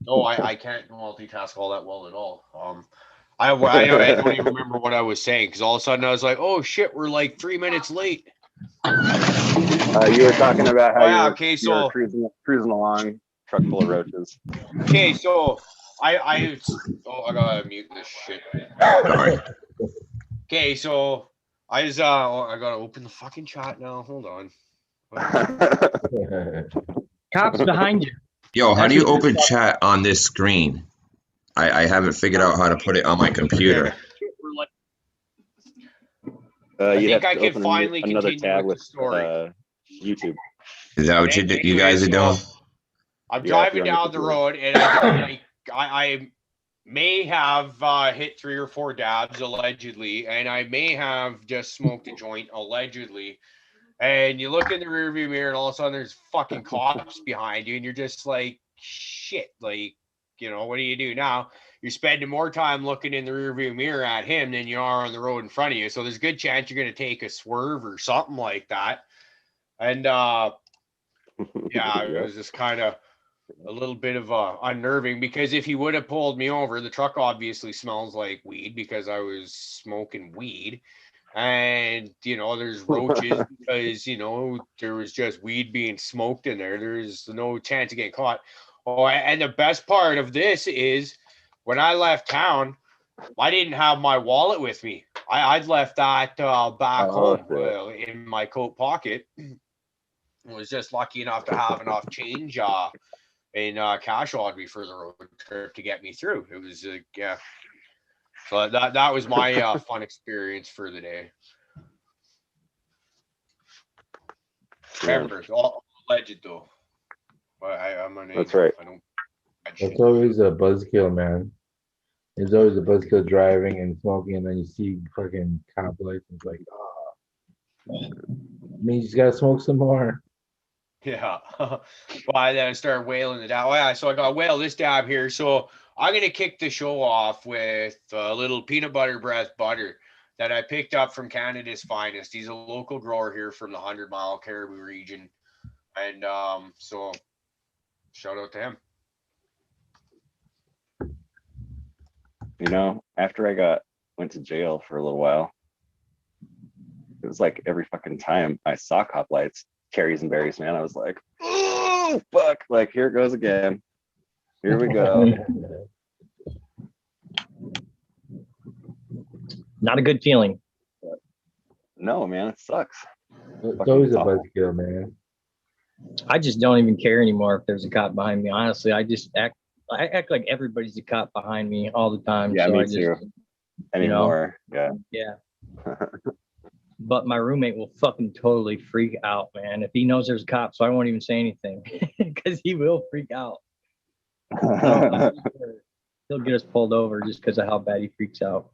No, I can't multitask all that well at all. I don't even remember what I was saying because all of a sudden I was like, oh shit, we're like 3 minutes late. You were talking about how Oh yeah, you were cruising along, truck full of roaches. okay, so I oh I gotta mute this shit. Sorry. Okay, so I just I gotta open the fucking chat now. Hold on. Cops behind you. Yo, how That's do you what- open chat on this screen? I haven't figured out how to put it on my computer. We're like, I think I can finally another continue tab with the story. YouTube. Is that what you guys are doing? I'm Yeah, if driving you're on down the computer. road and I may have hit 3 or 4 dabs allegedly, and I may have just smoked a joint allegedly. And you look in the rearview mirror, and all of a sudden there's fucking cops behind you, and you're just like, shit, like, what do you do now? You're spending more time looking in the rearview mirror at him than you are on the road in front of you. So there's a good chance you're going to take a swerve or something like that. And yeah, it was just kind of a little bit of unnerving because if he would have pulled me over, the truck obviously smells like weed because I was smoking weed. And there's roaches because there was just weed being smoked in there. There's no chance of getting caught. Oh, and the best part of this is when I left town, I didn't have my wallet with me. I'd left that back home in my coat pocket. I was just lucky enough to have enough change in cash on me for the road trip to get me through. It was yeah. So that was my fun experience for the day. Remember, all alleged though. I'm an That's angel. right. I don't. That's always a buzzkill, man. There's always a buzzkill driving and smoking, and then you see fucking cop lights, and it's like, means you just gotta smoke some more. Yeah. Well, then I started whaling the dab. Oh, yeah. So I got whale this dab here. So I'm gonna kick the show off with a little peanut butter breath butter that I picked up from Canada's finest. He's a local grower here from the 100-mile Cariboo region, and so shout out to him. After I went to jail for a little while, it was like every fucking time I saw cop lights, cherries and berries, man, I was like, oh fuck, like here it goes again. Here we go. Not a good feeling. No, man, it sucks. It's always a buzzkill, man. I just don't even care anymore if there's a cop behind me. Honestly, I act like everybody's a cop behind me all the time. Yeah, so me I just, too. Anymore, Yeah. But my roommate will fucking totally freak out, man. If he knows there's a cop, so I won't even say anything because he will freak out. So he'll get us pulled over just because of how bad he freaks out.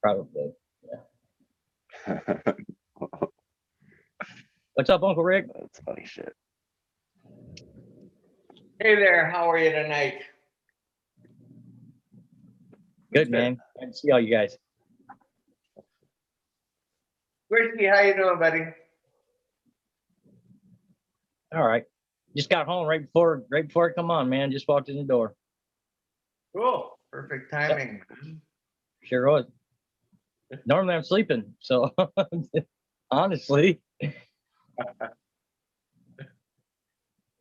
Probably. Yeah. What's up, Uncle Rick? That's funny shit. Hey there, how are you tonight? Good, man. Good to see all you guys. Whiskey, how you doing, buddy? All right. Just got home right before it come on, man. Just walked in the door. Cool. Perfect timing. Sure was. Normally I'm sleeping, so honestly.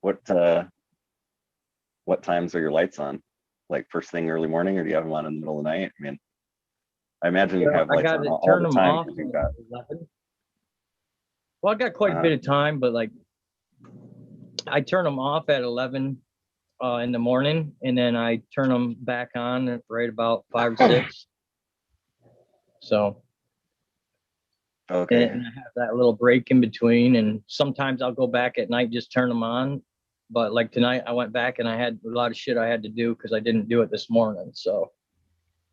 What times are your lights on? Like first thing early morning, or do you have them on in the middle of the night? I mean, I imagine you have lights on all the time. Well, I got quite a bit of time, but like I turn them off at 11 in the morning, and then I turn them back on at right about 5 or 6. So okay, and I have that little break in between, and sometimes I'll go back at night, just turn them on. But like tonight, I went back and I had a lot of shit I had to do because I didn't do it this morning. So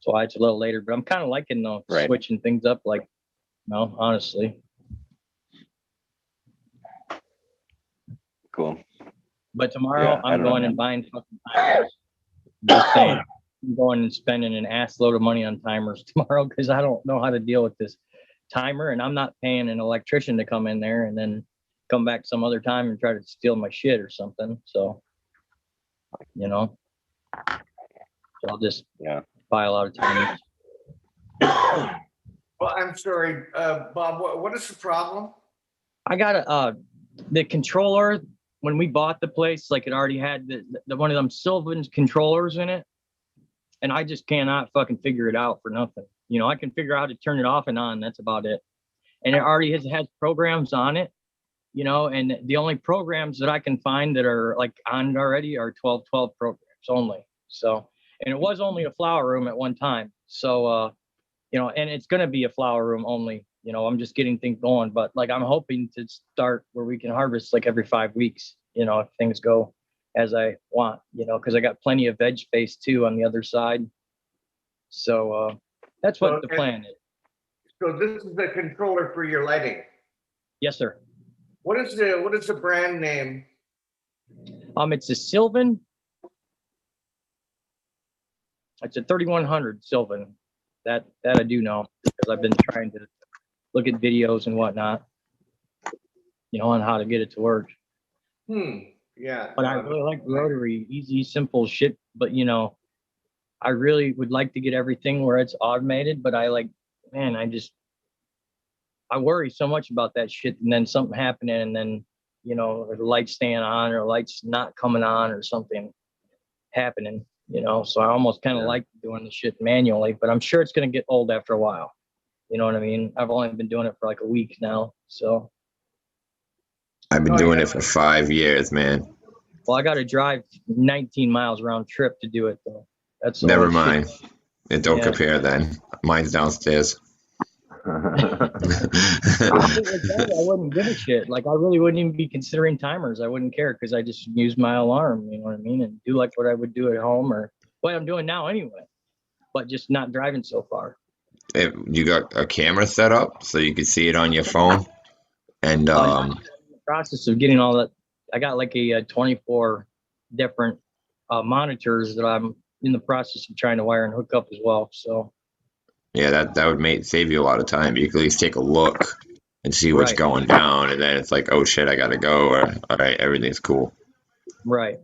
it's a little later, but I'm kind of liking switching things up. Like, no, honestly. Cool. But tomorrow I'm going and buying fucking timers. Just saying, I'm going and spending an ass load of money on timers tomorrow because I don't know how to deal with this timer, and I'm not paying an electrician to come in there and then come back some other time and try to steal my shit or something. So, So I'll just Yeah. buy a lot of timers. Well, I'm sorry, Bob, what is the problem? I got the controller when we bought the place, like it already had the one of them Sylvan controllers in it, and I just cannot fucking figure it out for nothing. You know, I can figure out how to turn it off and on. That's about it. And it already has programs on it, you know, and the only programs that I can find that are like on it already are 1212 programs only. So, and it was only a flower room at one time. So, you know, and it's going to be a flower room only. You know, I'm just getting things going, but like I'm hoping to start where we can harvest like every 5 weeks, you know, if things go as I want, you know, because I got plenty of veg space too on the other side. So that's what the plan is. So this is the controller for your lighting. Yes, sir. What is the brand name? It's a Sylvan. It's a 3100 Sylvan. That I do know because I've been trying to look at videos and whatnot, you know, on how to get it to work. Yeah. But I really like rotary, easy, simple shit. But you know, I really would like to get everything where it's automated. But I worry so much about that shit, and then something happening, and then you know, or the lights staying on, or lights not coming on, or something happening. You know, so I almost kind of like doing the shit manually. But I'm sure it's gonna get old after a while. You know what I mean? I've only been doing it for like a week now, so. I've been doing it for 5 years, man. Well, I got to drive 19 miles round trip to do it, though. That's Never mind. It don't compare then. Mine's downstairs. I wouldn't give a shit. Like, I really wouldn't even be considering timers. I wouldn't care because I just use my alarm, you know what I mean? And do like what I would do at home or what I'm doing now anyway, but just not driving so far. You got a camera set up so you can see it on your phone? And I'm in the process of getting all that. I got like a 24 different monitors that I'm in the process of trying to wire and hook up as well. So yeah, that would save you a lot of time. You can at least take a look and see what's going down, and then it's like, oh shit, I gotta go, or all right, everything's cool. Right,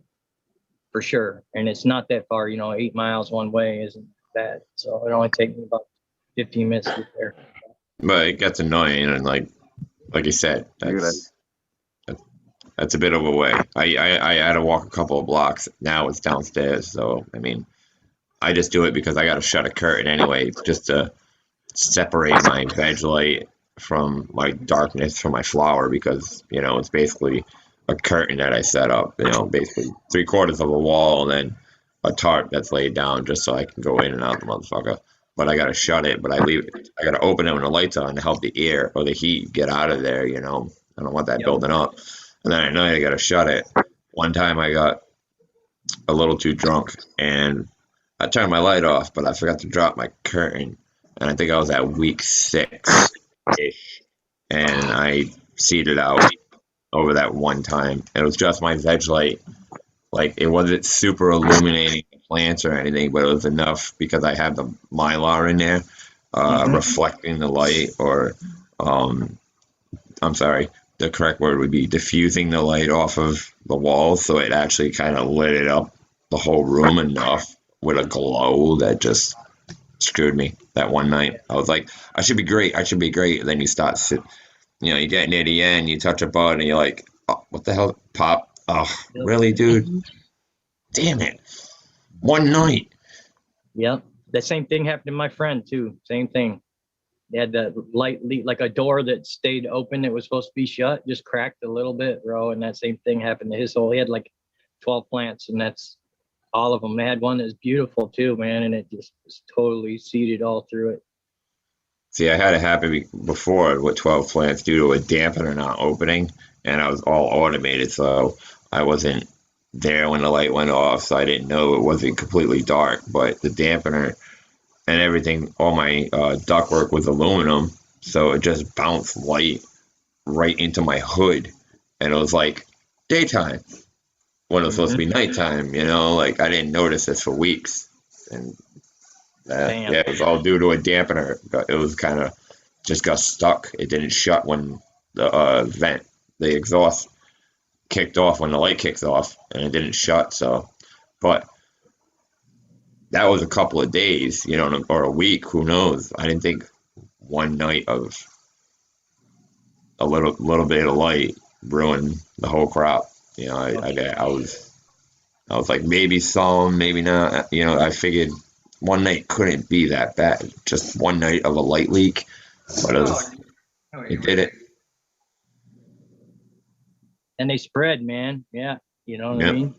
for sure. And it's not that far, you know, 8 miles one way isn't bad. So it only takes me about 15 minutes to get there. But it gets annoying, and like you said, that's a bit of a way. I had to walk a couple of blocks. Now it's downstairs, so I mean, I just do it because I got to shut a curtain anyway, just to separate my veg light from my darkness from my flower, because you know it's basically a curtain that I set up. You know, basically 3/4 of a wall and then a tarp that's laid down just so I can go in and out the motherfucker. But I gotta shut it. But I leave it. I gotta open it when the lights on to help the air or the heat get out of there. You know, I don't want that building up. And then at night I gotta shut it. One time I got a little too drunk and I turned my light off, but I forgot to drop my curtain. And I think I was at week 6-ish. And I seeded out over that one time. It was just my veg light. Like, it wasn't super illuminating the plants or anything, but it was enough because I had the mylar in there, reflecting the light, or, I'm sorry, the correct word would be diffusing the light off of the walls. So it actually kind of lit it up the whole room enough with a glow that just screwed me that one night. I was like, I should be great. And then you start you get near the end, you touch a button, and you're like, oh, what the hell? Pop. Oh, really, dude? Damn it. One night. Yep. The same thing happened to my friend, too. Same thing. They had the light leak, like a door that stayed open. It was supposed to be shut, just cracked a little bit, bro. And that same thing happened to his whole. He had like 12 plants, and that's all of them. They had one that was beautiful, too, man. And it just was totally seeded all through it. See, I had it happen before with 12 plants due to a dampener not opening, and I was all automated, so I wasn't there when the light went off, so I didn't know it wasn't completely dark. But the dampener and everything, all my ductwork was aluminum, so it just bounced light right into my hood, and it was like daytime when it was supposed to be nighttime. You know, like I didn't notice this for weeks, and yeah, it was all due to a dampener. It was kind of just got stuck. It didn't shut when the exhaust kicked off when the light kicks off, and it didn't shut. So, but that was a couple of days, you know, or a week, who knows? I didn't think one night of a little bit of light ruined the whole crop. You know, I was like, maybe some, maybe not. You know, I figured one night couldn't be that bad. Just one night of a light leak, but it did it. And they spread, man. Yeah. You know what I Yeah. mean?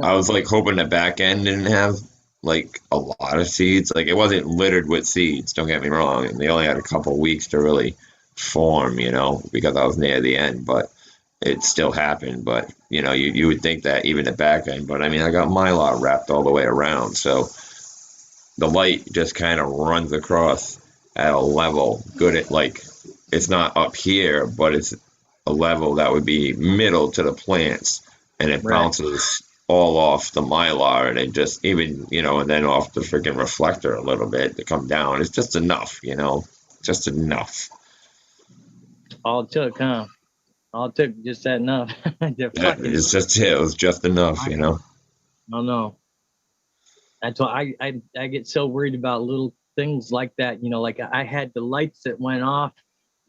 I was like hoping the back end didn't have like a lot of seeds. Like it wasn't littered with seeds, don't get me wrong. And they only had a couple weeks to really form, you know, because I was near the end, but it still happened. But, you know, you would think that even the back end, but I mean, I got Mylar wrapped all the way around. So the light just kind of runs across at a level good at like, it's not up here, but it's a level that would be middle to the plants, and it Right. bounces all off the Mylar, and it just even, you know, and then off the freaking reflector a little bit to come down. It's just enough, you know, just enough. All it took, huh? All it took, just that enough. It's just, it was just enough, you know. I don't know. That's why I get so worried about little things like that. You know, like I had the lights that went off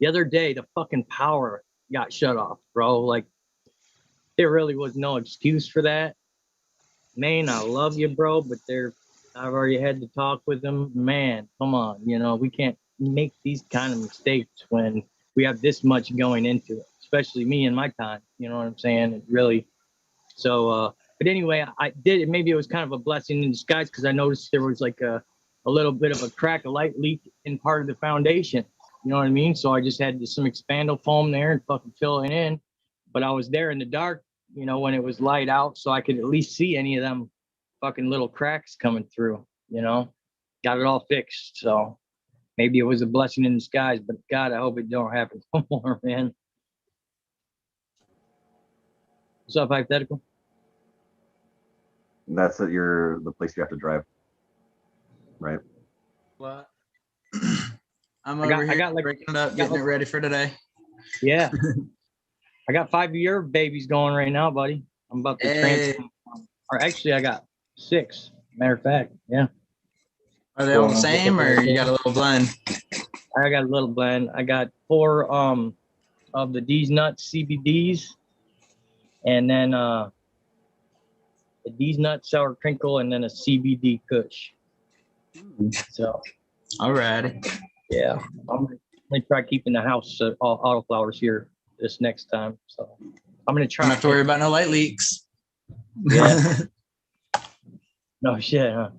the other day. The fucking power got shut off, bro. Like there really was no excuse for that. Maine, I love you, bro, but I've already had to talk with them. Man, come on, you know, we can't make these kind of mistakes when we have this much going into it, especially me and my time. You know what I'm saying? It really. So, but anyway, I did. Maybe it was kind of a blessing in disguise because I noticed there was like a little bit of a crack, a light leak in part of the foundation. You know what I mean? So I just had some expandable foam there and fucking fill it in. But I was there in the dark, you know, when it was light out, so I could at least see any of them fucking little cracks coming through, you know. Got it all fixed. So maybe it was a blessing in disguise, but God, I hope it don't happen no more, man. What's up, hypothetical? That's the place you have to drive, right? What? I'm over here got like breaking it up, getting it ready for today. Yeah. I got 5-year babies going right now, buddy. I'm about to transfer. Or actually, I got 6. Matter of fact, yeah. Are they all the same, or you got a little blend? I got a little blend. I got 4 of the D's Nuts CBDs, and then a D's Nut Sour Crinkle, and then a CBD Kush. So, All right. yeah, I'm gonna try keeping the house all autoflowers here this next time. So I'm gonna try. Don't have to worry about no light leaks. Yeah. No shit, huh?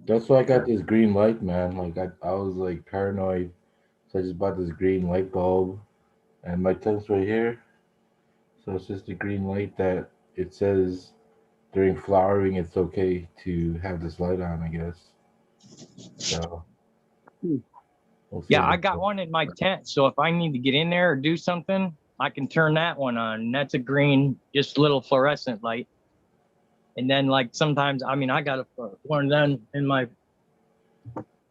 That's why I got this green light, man. Like I was like paranoid, so I just bought this green light bulb, and my tent's right here. So it's just a green light that it says during flowering it's okay to have this light on, I guess. So we'll see. Yeah, I got one in my tent, so if I need to get in there or do something, I can turn that one on. And that's a green, just little fluorescent light. And then, like, sometimes, I mean, I got one of them in my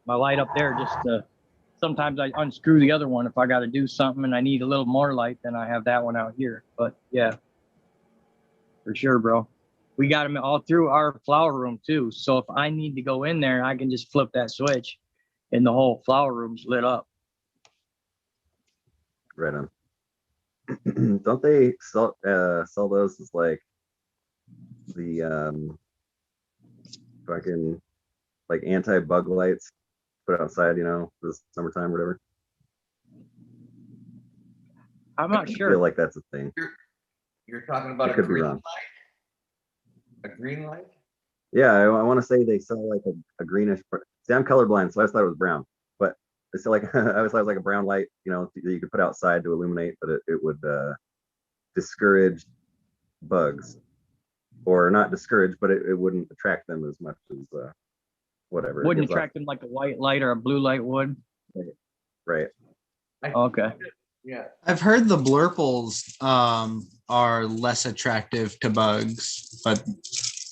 light up there. Just sometimes I unscrew the other one if I got to do something and I need a little more light. Then I have that one out here. But yeah, for sure, bro. We got them all through our flower room too. So if I need to go in there, I can just flip that switch, and the whole flower room's lit up. Right on. Don't they sell those as like the fucking like anti-bug lights put outside, you know, for the summertime or whatever? I'm not I sure. feel like that's a thing. You're talking about I a could be green wrong. light? A green light? Yeah, I want to say they sell like a greenish. See, I'm colorblind, so I just thought it was brown. But it's like I always thought it was like a brown light, you know, that you could put outside to illuminate, but it would discourage bugs, or not discourage, but it wouldn't attract them as much as whatever. Wouldn't attract them like a white light or a blue light would. Right. Okay. Yeah. I've heard the blurples are less attractive to bugs, but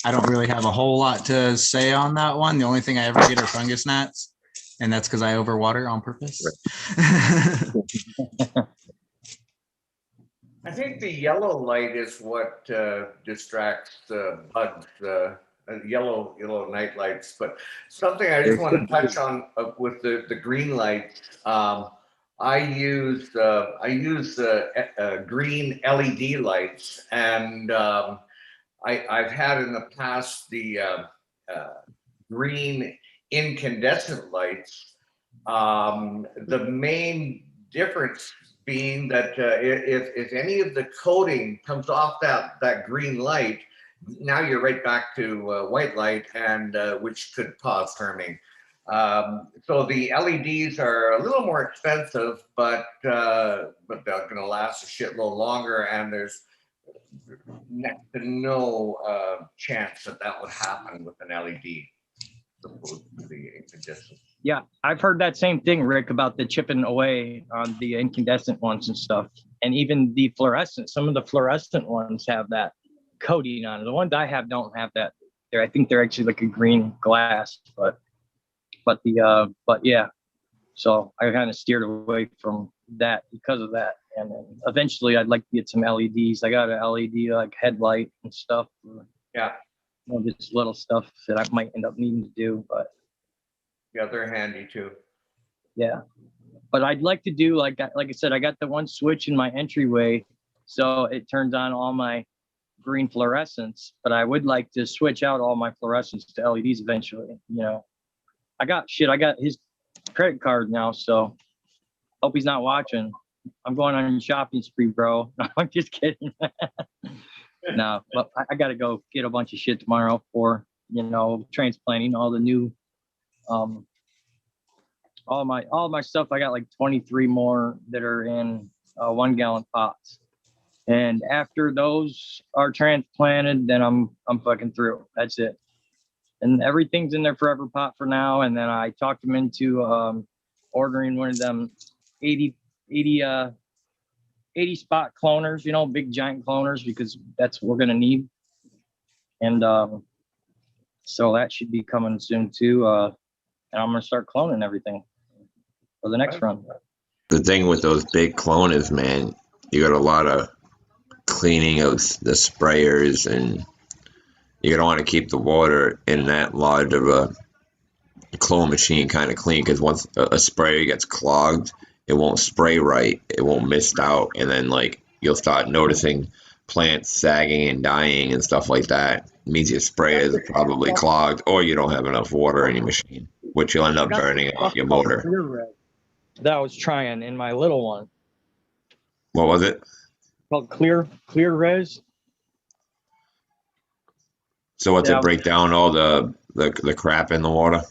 I don't really have a whole lot to say on that one. The only thing I ever get are fungus gnats, and that's because I overwater on purpose. Right. I think the yellow light is what distracts the bugs. yellow night lights. But something I just want to touch on with the green light. I use green LED lights, and I've had in the past the green incandescent lights. The main difference being that if any of the coating comes off that green light, now you're right back to white light, and which could cause harming. So the LEDs are a little more expensive, but they're going to last a shitload longer, and there's next to no chance that would happen with an LED opposed to the incandescent. Yeah, I've heard that same thing, Rick, about the chipping away on the incandescent ones and stuff. And even the fluorescent, some of the fluorescent ones have that coating on it. The ones I have don't have that. I think they're actually like a green glass, but yeah. So I kind of steered away from that because of that. And then eventually I'd like to get some LEDs. I got an LED like headlight and stuff. Yeah. Just little stuff that I might end up needing to do, but yeah, they're handy too. Yeah, but I'd like to do like I said, I got the one switch in my entryway, so it turns on all my green fluorescents. But I would like to switch out all my fluorescents to LEDs eventually. I got his credit card now, so hope he's not watching. I'm going on a shopping spree, bro. I'm just kidding. No, but I got to go get a bunch of shit tomorrow for transplanting all the new all my stuff. I got like 23 more that are in 1 gallon pots, and after those are transplanted, then I'm fucking through. That's it. And everything's in their forever pot for now. And then I talked them into ordering one of them 80 spot cloners, big giant cloners, because that's what we're gonna need. And so that should be coming soon too. And I'm gonna start cloning everything for the next run. The thing with those big cloners, man, you got a lot of cleaning of the sprayers, and you don't want to keep the water in that large of a clone machine kind of clean, because once a sprayer gets clogged, it won't spray right, it won't mist out, and then like you'll start noticing plants sagging and dying and stuff like that. It means your sprayer is probably clogged, or you don't have enough water in your machine, which you'll end up burning off your motor. That I was trying in my little one. What was it? Called Clear Res. So what's it break down all the crap in the water?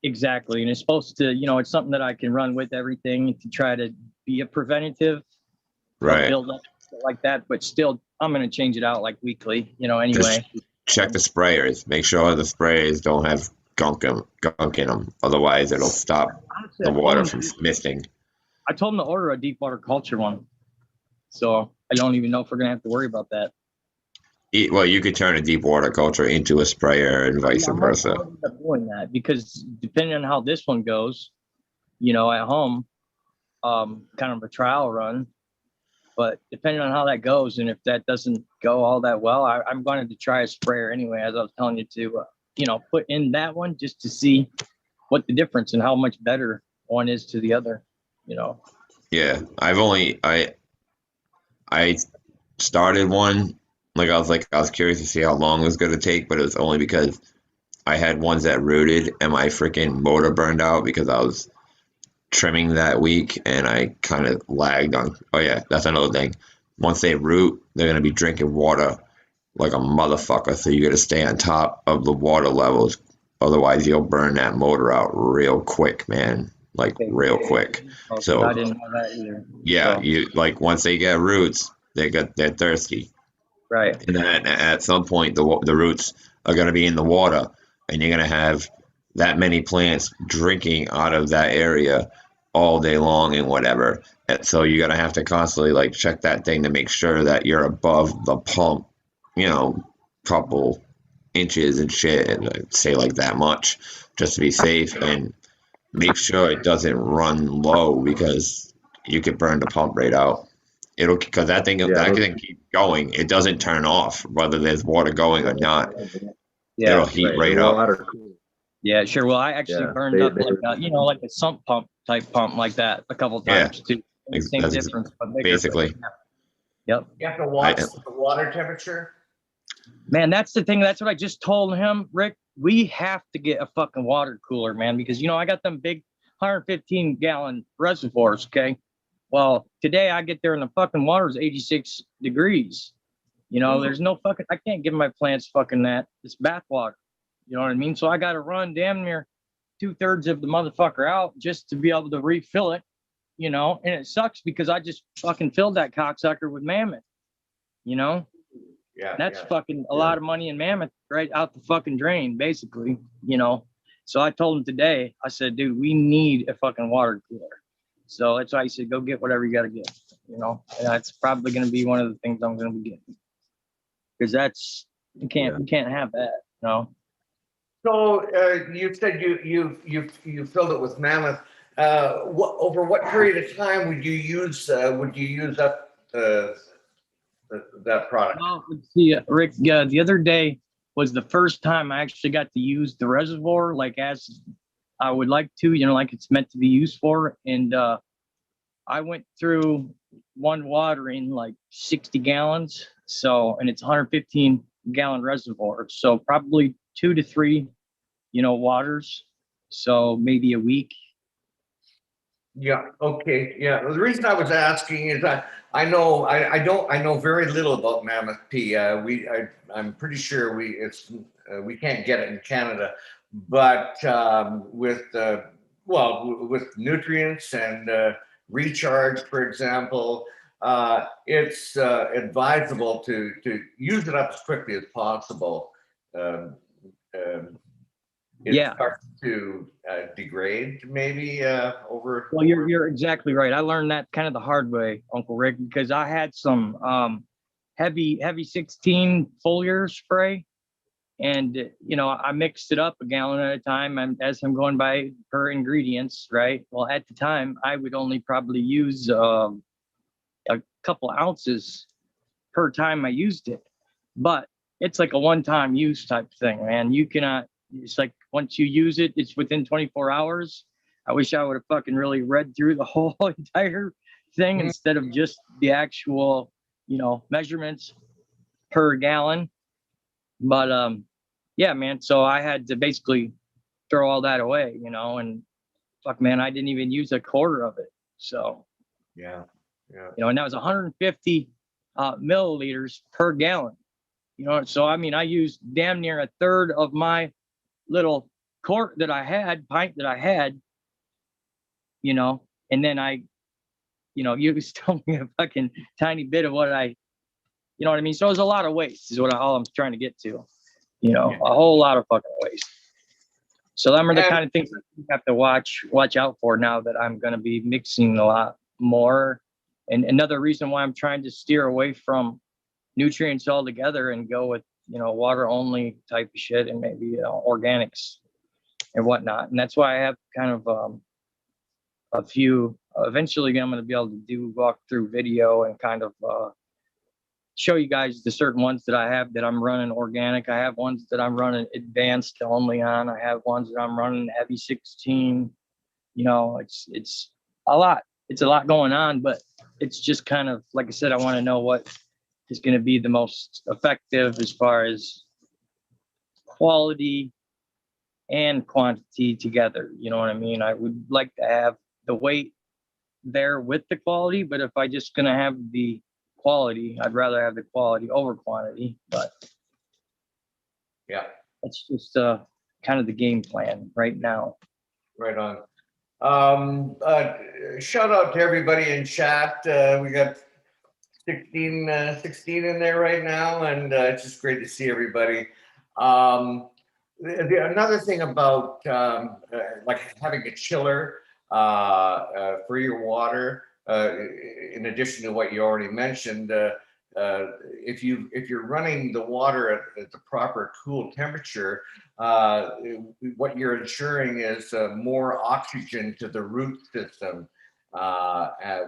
Exactly. And it's supposed to, it's something that I can run with everything to try to be a preventative. Right. Build up like that, but still I'm going to change it out like weekly, anyway. Just check the sprayers. Make sure the sprayers don't have gunk in them. Otherwise it'll stop the water from misting. I told him to order a deep water culture one. So I don't even know if we're going to have to worry about that. Well, you could turn a deep water culture into a sprayer and vice versa. I'm end up doing that because depending on how this one goes, at home, kind of a trial run. But depending on how that goes, and if that doesn't go all that well, I'm going to try a sprayer anyway, as I was telling you to, put in that one just to see what the difference and how much better one is to the other, Yeah, I started one. I was curious to see how long it was going to take, but it was only because I had ones that rooted and my freaking motor burned out because I was trimming that week and I kind of lagged on. Oh yeah, that's another thing. Once they root, they're going to be drinking water like a motherfucker, so you got to stay on top of the water levels. Otherwise, you'll burn that motor out real quick, man. Real quick. So I didn't know that either. Yeah, you once they get roots, they're thirsty. Right. And then at some point, the roots are going to be in the water, and you're going to have that many plants drinking out of that area all day long and whatever. And so you're going to have to constantly check that thing to make sure that you're above the pump, couple inches and shit, and I'd say that much just to be safe, and make sure it doesn't run low because you could burn the pump right out. Because that thing can keep going. It doesn't turn off whether there's water going or not. Yeah. It'll heat right The up. water cool. Yeah, sure. Well, I actually Yeah, burned they- up they- like like a sump pump type pump like that a couple Yeah. times too. Same That's difference, but bigger. basically. Yep. You have to watch the water temperature. Man, that's the thing. That's what I just told him, Rick. We have to get a fucking water cooler, man, because I got them big 115 gallon reservoirs. Okay. Well, today I get there and the fucking water is 86 degrees. There's no fucking, I can't give my plants fucking that. It's bath water. You know what I mean? So I got to run damn near 2/3 of the motherfucker out just to be able to refill it, and it sucks because I just fucking filled that cocksucker with Mammoth, Yeah. that's yeah. fucking a lot of money in Mammoth right out the fucking drain, basically, So I told him today, I said, dude, we need a fucking water cooler. So that's why I said, go get whatever you got to get, and that's probably going to be one of the things I'm going to be getting. Because you can't have that, So you said you filled it with Mammoth. Over what period of time would you use up that product? Well, let's see, Rick, the other day was the first time I actually got to use the reservoir like as I would like to, like it's meant to be used for. And I went through one watering like 60 gallons. So, and it's 115 gallon reservoir. So probably 2 to 3, waters. So maybe a week. Yeah. Okay. Yeah. The reason I was asking is I know very little about Mammoth P. I'm pretty sure we can't get it in Canada, but with nutrients and recharge, for example, it's advisable to use it up as quickly as possible. It Yeah. starts to degrade maybe over. Well, you're exactly right. I learned that kind of the hard way, Uncle Rick, because I had some heavy 16 foliar spray, and I mixed it up a gallon at a time as I'm going by per ingredients, right? Well, at the time, I would only probably use a couple ounces per time I used it, but it's like a one-time use type thing, man. You cannot. It's like once you use it, it's within 24 hours. I wish I would have fucking really read through the whole entire thing instead of just the actual, measurements per gallon. But yeah, man. So I had to basically throw all that away, and fuck, man, I didn't even use a quarter of it. So Yeah. and that was 150 milliliters per gallon. So I mean, I used damn near a third of my little pint that I had, and then I, used only a fucking tiny bit of what I, what I mean? So it was a lot of waste is all I'm trying to get to, a whole lot of fucking waste. So them are the kind of things that you have to watch out for now that I'm going to be mixing a lot more. And another reason why I'm trying to steer away from nutrients altogether and go with, water only type of shit and maybe organics and whatnot. And that's why I have kind of a few, eventually I'm going to be able to walk through video and kind of show you guys the certain ones that I have that I'm running organic. I have ones that I'm running advanced only on. I have ones that I'm running heavy 16. It's a lot. It's a lot going on, but it's just kind of, like I said, I want to know what is going to be the most effective as far as quality and quantity together. You know what I mean? I would like to have the weight there with the quality, but if I just going to have the quality, I'd rather have the quality over quantity. But Yeah. that's just kind of the game plan right now. Right on. Shout out to everybody in chat. We got 16 in there right now, and it's just great to see everybody. Another thing about like having a chiller for your water, in addition to what you already mentioned, if you're running the water at the proper cool temperature, what you're ensuring is more oxygen to the root system,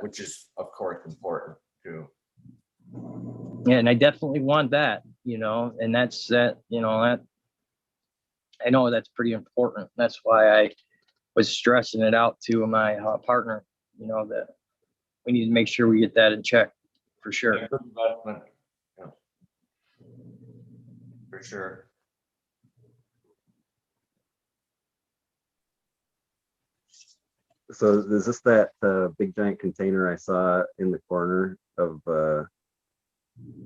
which is of course important too. Yeah, and I definitely want that, and that's that, that I know that's pretty important. That's why I was stressing it out to my partner, that we need to make sure we get that in check for sure. Good investment. Yeah. For sure. So is this that big giant container I saw in the corner of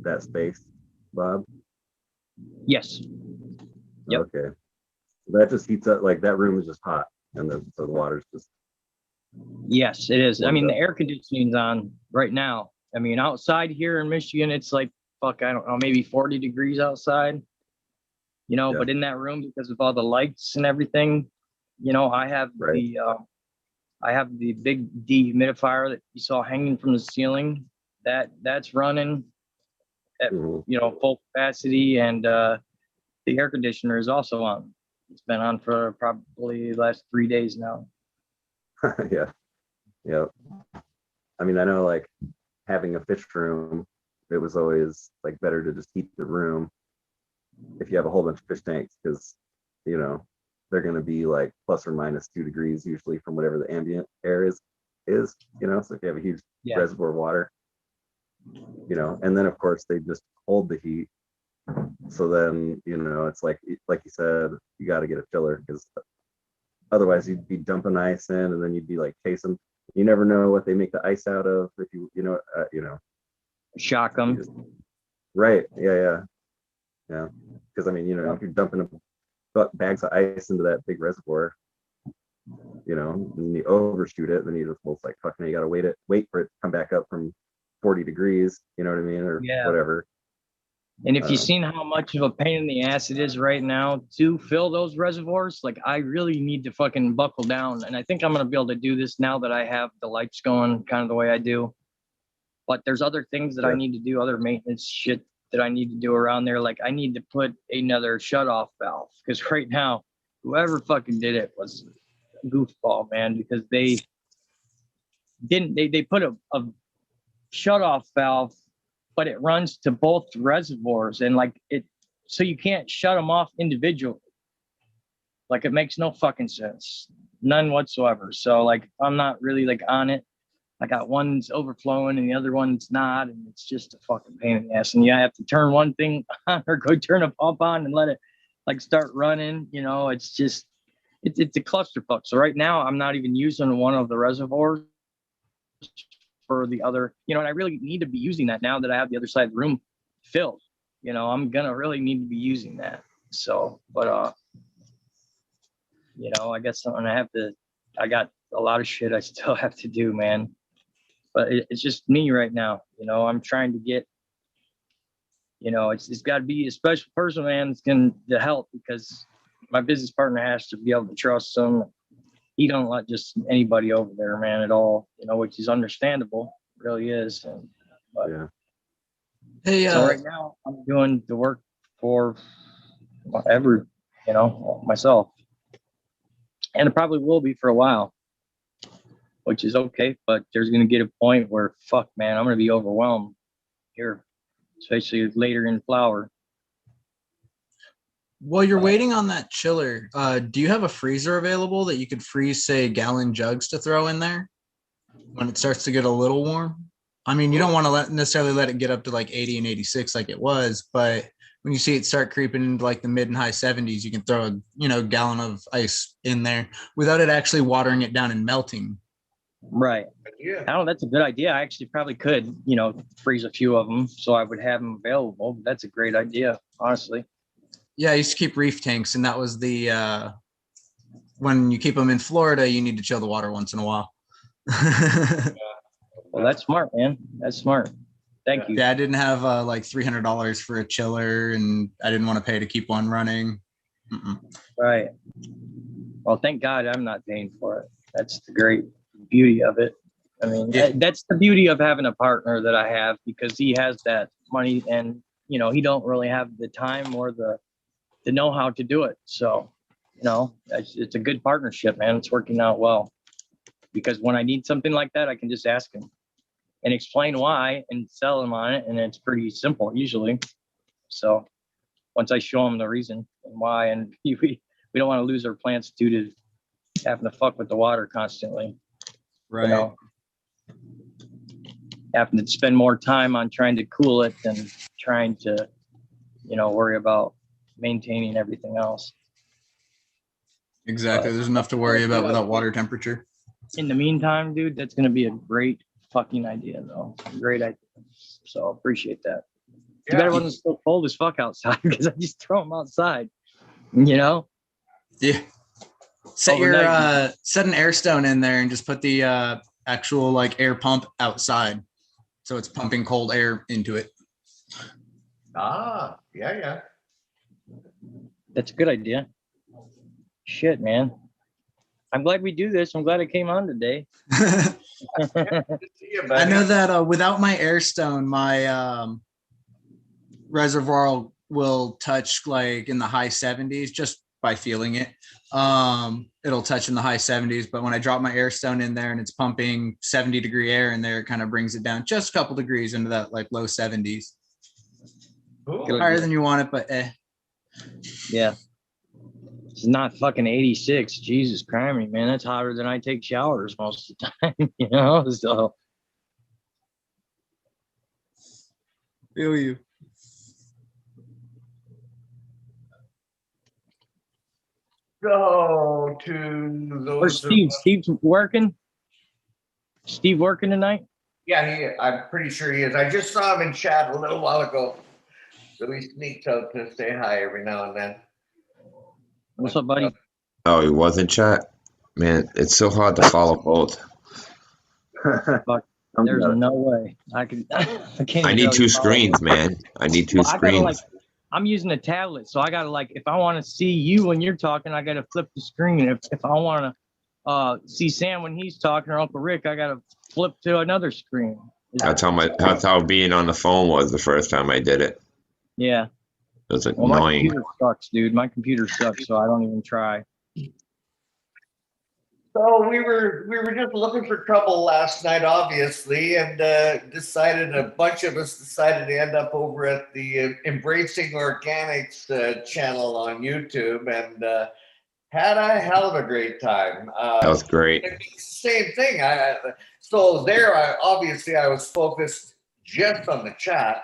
that space, Bob? Yes. Yep. Okay. That just heats up, like that room is just hot, and so the water's just. Yes, it is. I warmed mean, the up. air conditioning's on right now. I mean, outside here in Michigan, it's like, fuck, I don't know, maybe 40 degrees outside, Yeah. but in that room, because of all the lights and everything, I have Right. I have the big dehumidifier that you saw hanging from the ceiling. That's running at Mhm. full capacity, and the air conditioner is also on. It's been on for probably the last 3 days now. Yeah. Yeah. I mean, I know like having a fish room, it was always like better to just heat the room if you have a whole bunch of fish tanks, because they're going to be like plus or minus 2 degrees usually from whatever the ambient air is. So if you have a huge Yeah. reservoir of water, and then of course they just hold the heat. So then it's like you said, you got to get a chiller, because otherwise you'd be dumping ice in, and then you'd be like chasing. You never know what they make the ice out of. If Shock them. Right. Yeah. Because I mean, if you're dumping bags of ice into that big reservoir, and you overshoot it, then you just almost like fucking. You gotta wait for it to come back up from 40 degrees. You know what I mean, or whatever. And if you've seen how much of a pain in the ass it is right now to fill those reservoirs, like I really need to fucking buckle down. And I think I'm going to be able to do this now that I have the lights going kind of the way I do. But there's other things that I need to do, other maintenance shit that I need to do around there. Like I need to put another shut-off valve, because right now, whoever fucking did it was a goofball, man, because they put a shut-off valve, but it runs to both reservoirs, and so you can't shut them off individually. Like it makes no fucking sense, none whatsoever. So like I'm not really like on it. I got one's overflowing and the other one's not, and it's just a fucking pain in the ass. And I have to turn one thing on or go turn a pump on and let it like start running. It's just it's a clusterfuck. So right now I'm not even using one of the reservoirs for the other, and I really need to be using that now that I have the other side of the room filled. I'm gonna really need to be using that. So, but I guess I got a lot of shit I still have to do, man. But it's just me right now. I'm trying to get, it's got to be a special person, man, that's going to help, because my business partner has to be able to trust them. He don't let just anybody over there, man, at all, which is understandable, really is. But Yeah. Hey, so right now I'm doing the work for myself, and it probably will be for a while, which is okay. But there's going to get a point where, fuck, man, I'm going to be overwhelmed here, especially later in flower. while you're waiting on that chiller, do you have a freezer available that you could freeze, say, gallon jugs to throw in there when it starts to get a little warm? I mean, you don't want to necessarily let it get up to like 80 and 86 like it was, but when you see it start creeping into like the mid and high 70s, you can throw a gallon of ice in there without it actually watering it down and melting. Right. Yeah. I don't know. That's a good idea. I actually probably could, freeze a few of them so I would have them available. That's a great idea, honestly. Yeah, I used to keep reef tanks, and that was the when you keep them in Florida, you need to chill the water once in a while. Well, that's smart, man. That's smart. Thank you. Yeah, I didn't have like $300 for a chiller, and I didn't want to pay to keep one running. Right. Well, thank God I'm not paying for it. That's the great beauty of it. I mean, that's the beauty of having a partner that I have, because he has that money, and he don't really have the time or the know-how to do it. So, it's a good partnership, man. It's working out well, because when I need something like that, I can just ask him and explain why and sell him on it, and it's pretty simple usually. So once I show him the reason and why, and we don't want to lose our plants due to having to fuck with the water constantly. Right. You know, having to spend more time on trying to cool it than trying to, you know, worry about maintaining everything else. Exactly. There's enough to worry about without water temperature. In the meantime, dude, that's going to be a great fucking idea, though. Great idea. So appreciate that. Too bad it wasn't so cold as fuck outside because I just throw them outside, you know? Yeah. Set Overnight. set an air stone in there and just put the actual like air pump outside. So it's pumping cold air into it. Ah, yeah. That's a good idea. Shit, man. I'm glad we do this. I'm glad I came on today. Good to see you, buddy. I know that without my air stone, my reservoir will touch like in the high 70s just by feeling it. It'll touch in the high 70s, but when I drop my air stone in there and it's pumping 70-degree air in there, it kind of brings it down just a couple degrees into that like low 70s. Cool. Higher than you want it, but Yeah. It's not fucking 86. Jesus Christ, man. That's hotter than I take showers most of the time, you know? So feel you. So to those where's Steve? of, Steve's working? Steve working tonight? yeah, I'm pretty sure he is. I just saw him in chat a little while ago. So he sneaks out to say hi every now and then. What's up, buddy? Oh, he was in chat? Man, it's so hard to follow both. Fuck. There's no way I could. I can't. I even need really two follow. screens, man. I need two Well, I gotta, like, screens. I'm using a tablet, so I gotta, like, if I want to see you when you're talking, I gotta flip the screen. If I want to see Sam when he's talking or Uncle Rick, I gotta flip to another screen. That's how being on the phone was the first time I did it. Yeah. It was Well, my annoying. computer sucks, dude. My computer sucks, so I don't even try. So we were just looking for trouble last night, obviously, and a bunch of us decided to end up over at the Embracing Organics channel on YouTube, and had a hell of a great time. That was great. Same thing. So there, I was focused just on the chat,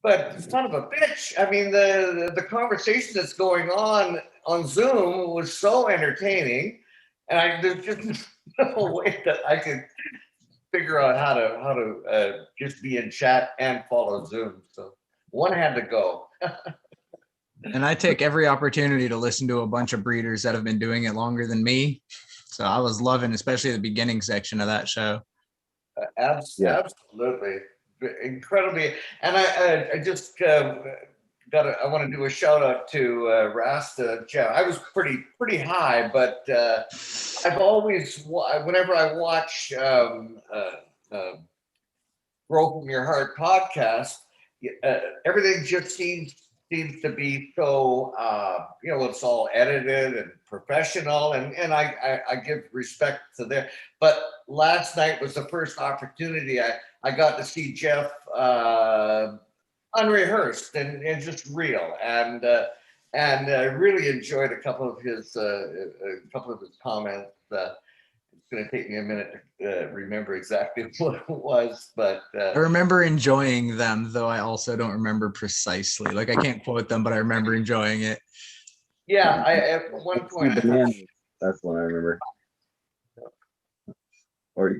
but son of a bitch, I mean, the conversation that's going on Zoom was so entertaining. And there's just no way that I could figure out how to just be in chat and follow Zoom. So one had to go. And I take every opportunity to listen to a bunch of breeders that have been doing it longer than me. So I was loving, especially the beginning section of that show. Absolutely, incredibly. And I just I want to do a shout out to Rasta Jeff. I was pretty high, but I've always, whenever I watch Grow From Your Heart podcast, everything just seems to be so it's all edited and professional, and I give respect to them. But last night was the first opportunity I got to see Jeff unrehearsed and just real, and I really enjoyed a couple of his comments. It's going to take me a minute to remember exactly what it was, but I remember enjoying them, though I also don't remember precisely. Like I can't quote them, but I remember enjoying it. Yeah, at one point, that's one I remember. Or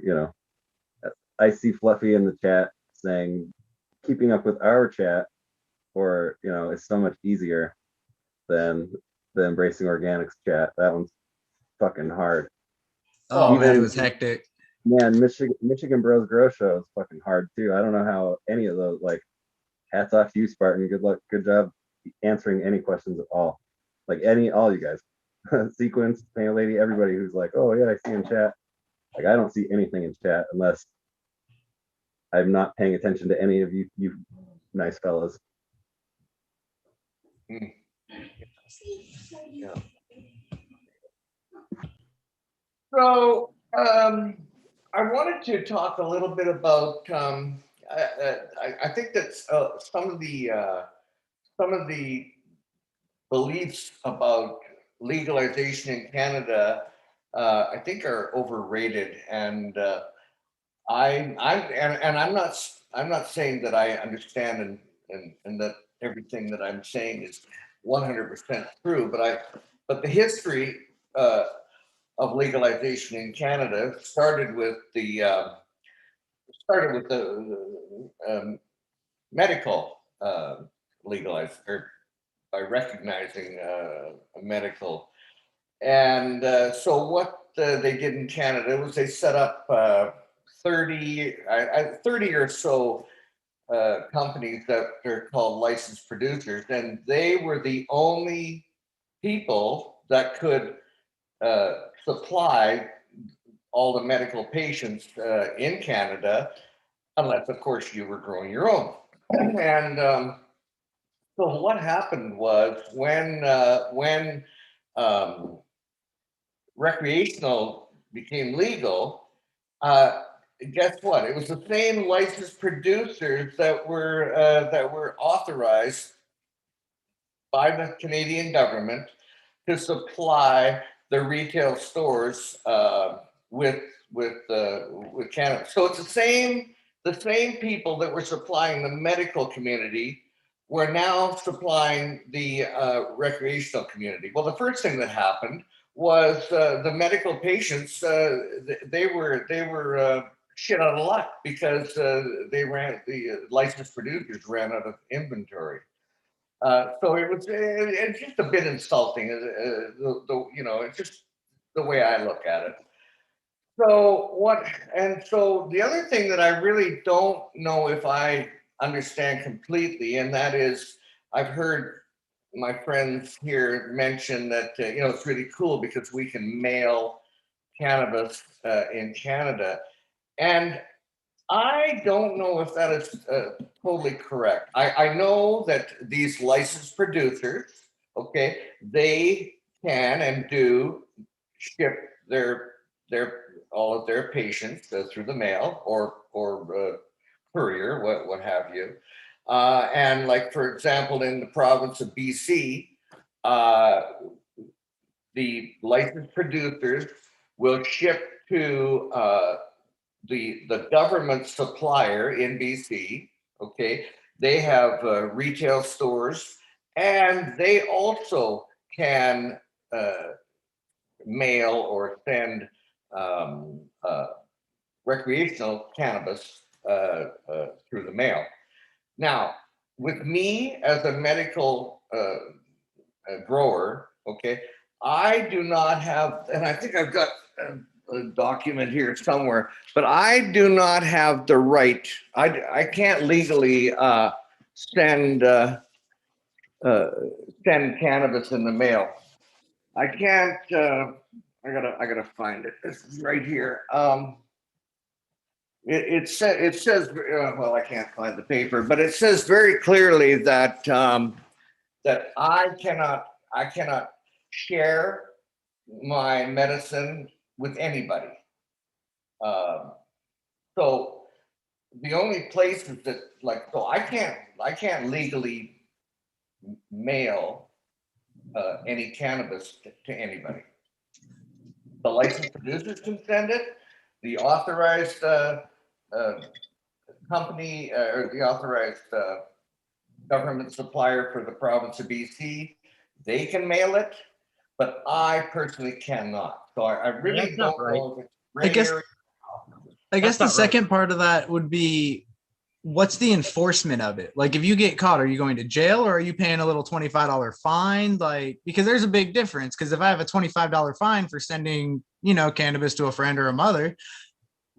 I see Fluffy in the chat saying, keeping up with our chat, or is so much easier than the Embracing Organics chat. That one's fucking hard. Oh man, it was hectic. Man, Michigan Bros Grow Show is fucking hard too. I don't know how any of those, like, hats off to you, Spartan. Good luck, good job answering any questions at all. Like all you guys. Sequence, Paint Lady, everybody who's like, oh yeah, I see in chat. Like I don't see anything in chat unless I'm not paying attention to any of you nice fellas. Yeah. So I wanted to talk a little bit about. I think that some of the beliefs about legalization in Canada, I think are overrated. And I'm not saying that I understand and that everything that I'm saying is 100% true, but the history of legalization in Canada started with the medical legalized, or by recognizing a medical. And so what they did in Canada was they set up 30 or so companies that are called licensed producers, and they were the only people that could supply all the medical patients in Canada, unless, of course, you were growing your own. And so what happened was when recreational became legal, guess what? It was the same licensed producers that were authorized by the Canadian government to supply the retail stores with cannabis. So it's the same people that were supplying the medical community were now supplying the recreational community. Well, the first thing that happened was the medical patients, they were shit out of luck because the licensed producers ran out of inventory. So it's just a bit insulting. It's just the way I look at it. So the other thing that I really don't know if I understand completely, and that is, I've heard my friends here mention that it's really cool because we can mail cannabis in Canada, and I don't know if that is totally correct. I know that these licensed producers, okay, they can and do ship their all of their patients through the mail or courier, what have you. And like, for example, in the province of BC, the licensed producers will ship to the government supplier in BC. Okay, they have retail stores, and they also can mail or send recreational cannabis through the mail. Now, with me as a medical grower, okay, I do not have, and I think I've got a document here somewhere, but I do not have the right. I can't legally send cannabis in the mail. I can't. I gotta find it. This is right here. It says well, I can't find the paper, but it says very clearly that that I cannot share my medicine with anybody. So the only places that I can't legally mail any cannabis to anybody. The licensed producers can send it. The authorized company or the authorized government supplier for the province of BC, they can mail it, but I personally cannot. So I really don't know if it's I guess That's the not right. second part of that would be, what's the enforcement of it? Like, if you get caught, are you going to jail, or are you paying a little $25 fine? Like, because there's a big difference. Because if I have a $25 fine for sending, cannabis to a friend or a mother,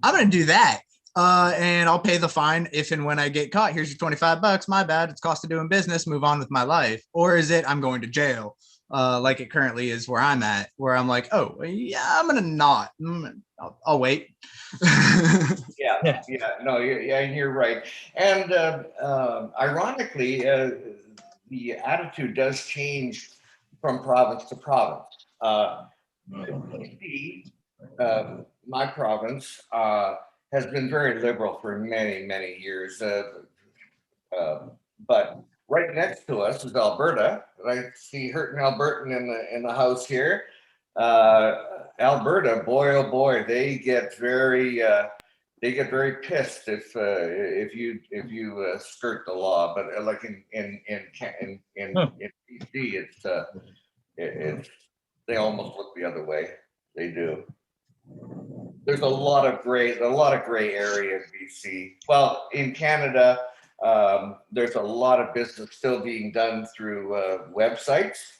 I'm going to do that. And I'll pay the fine if and when I get caught. Here's your $25. My bad. It's cost of doing business. Move on with my life. Or is it I'm going to jail? Like it currently is where I'm at, where I'm like, oh yeah, I'm gonna not. I'll wait. Yeah, no, you're right. And ironically, the attitude does change from province to province. BC, my province, has been very liberal for many, many years. But right next to us is Alberta. And I see Hurtin Albertan in the house here. Alberta, boy oh boy, they get very pissed if you skirt the law. But like in BC, it's they almost look the other way. They do. There's a lot of gray area in BC. Well, in Canada, there's a lot of business still being done through websites,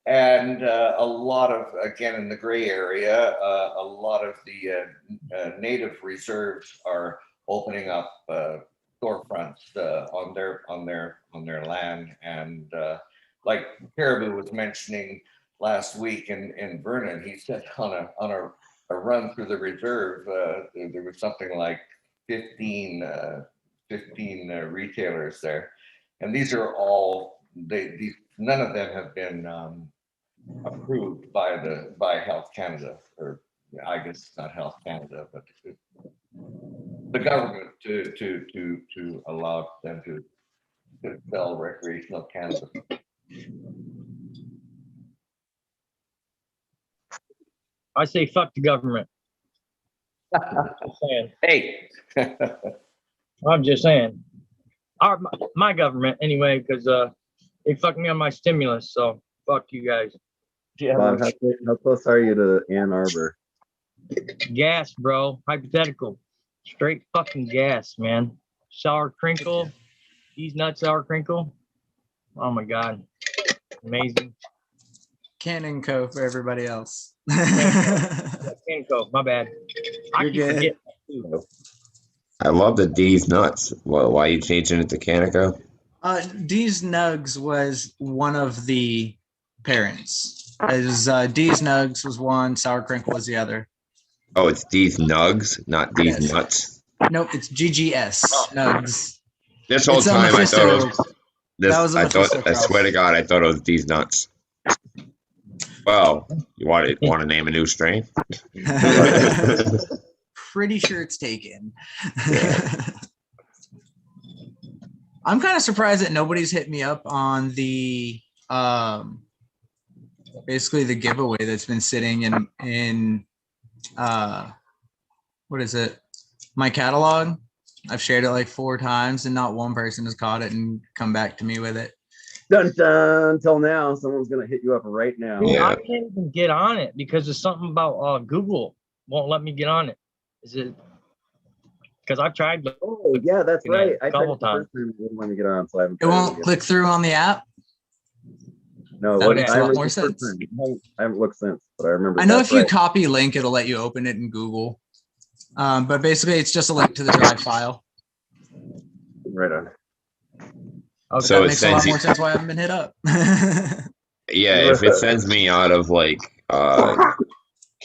and a lot of, again, in the gray area, a lot of the native reserves are opening up storefronts on their land, and like Cariboo was mentioning last week in Vernon, he said on a run through the reserve, there was something like 15 retailers there, and these are all none of them have been approved by Health Canada, or I guess it's not Health Canada, but the government to allow them to sell recreational cannabis. I say fuck the government. Just saying. Hey. I'm just saying. My government anyway, because they fucked me on my stimulus. So fuck you guys. Yeah, Bob, how close are you to Ann Arbor? Gas, bro. Hypothetical. Straight fucking gas, man. Sour crinkle. These nuts sour crinkle. Oh my god. Amazing. Cannon Co for everybody else. Kanco, my bad. I You're keep good. forgetting that too. I love the D's nuts. Well, why are you changing it to Canico? D's Nugs was one of the parents. As D's Nugs was one, Sour Crinkle was the other. Oh, it's D's Nugs, not D's Yes. Nuts. Nope, it's GGS Nugs. This whole It's a time I thought it Mephisto. was this. That was a I Mephisto swear to cross. God, I thought it was D's Nuts. Well, you want to name a new strain? Pretty sure it's taken. I'm kind of surprised that nobody's hit me up on the basically the giveaway that's been sitting in what is it? My catalog. I've shared it like 4 times and not one person has caught it and come back to me with it. Dun dun! Until now, someone's gonna hit you up right now. Dude, Yeah. I can't even get on it because there's something about Google won't let me get on it. Is it because I've tried? Oh yeah, that's right. I tried Couple it the first time. It wouldn't let me get on, so I haven't. It tried won't again. click through on the app. No, That what makes I a lot read more the first sense. time. I haven't looked since, but I remember. I know that's if you right. copy link, it'll let you open it in Google. But basically, it's just a link to the drive file. Right on. But So that it makes a lot sends you. more sense why I haven't been hit up. Yeah, if it sends me out of like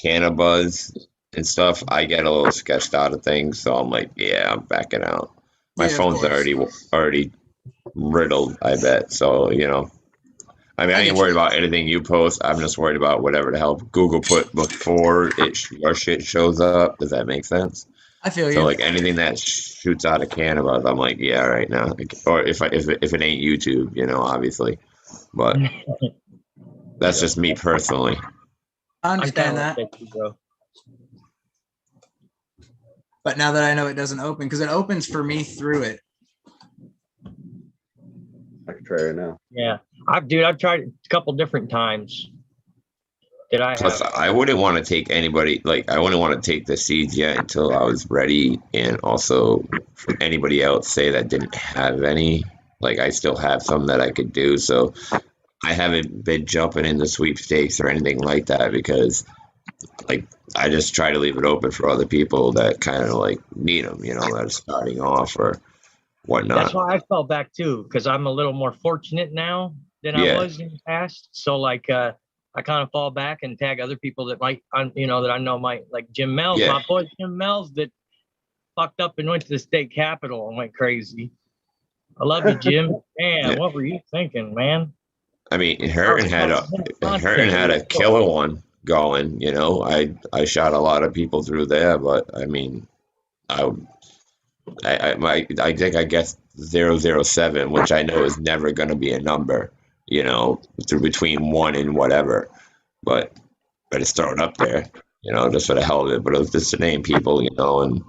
Cannabuzz and stuff, I get a little sketched out of things. So I'm like, yeah, I'm backing out. My Yeah, of phone's course. already riddled, I bet. So I mean, I I ain't get worried you. about anything you post. I'm just worried about whatever the hell Google put before your shit shows up. Does that make sense? I feel So you. like anything that shoots out of Cannabis, I'm like, yeah, right now. Or if it ain't YouTube, obviously. But that's just me personally. I I'm understand kind of that. like you, bro. But now that I know it doesn't open, because it opens for me through it. I can try right now. Yeah, I've tried it a couple different times. Did I Plus, have? I wouldn't want to take anybody, like, I wouldn't want to take the seeds yet until I was ready. And also, for anybody else say that didn't have any, like, I still have some that I could do. So I haven't been jumping in the sweepstakes or anything like that because, like, I just try to leave it open for other people that kind of, like, need them, that are starting off or whatnot. That's why I fell back too, because I'm a little more fortunate now than I Yeah. was in the past. So like, I kind of fall back and tag other people that might, that I know might, like Jim Mells, Yeah. my boy Jim Mells, that fucked up and went to the state capitol and went crazy. I love you, Jim. Man, Yeah. what were you thinking, man? I mean, Hurton had a killer one going. I shot a lot of people through there, but I mean, I think I guessed 007, which I know is never going to be a number, you know, through between one and whatever. But I just throw it up there, you know, just for the hell of it. But it was just to name people, you know, and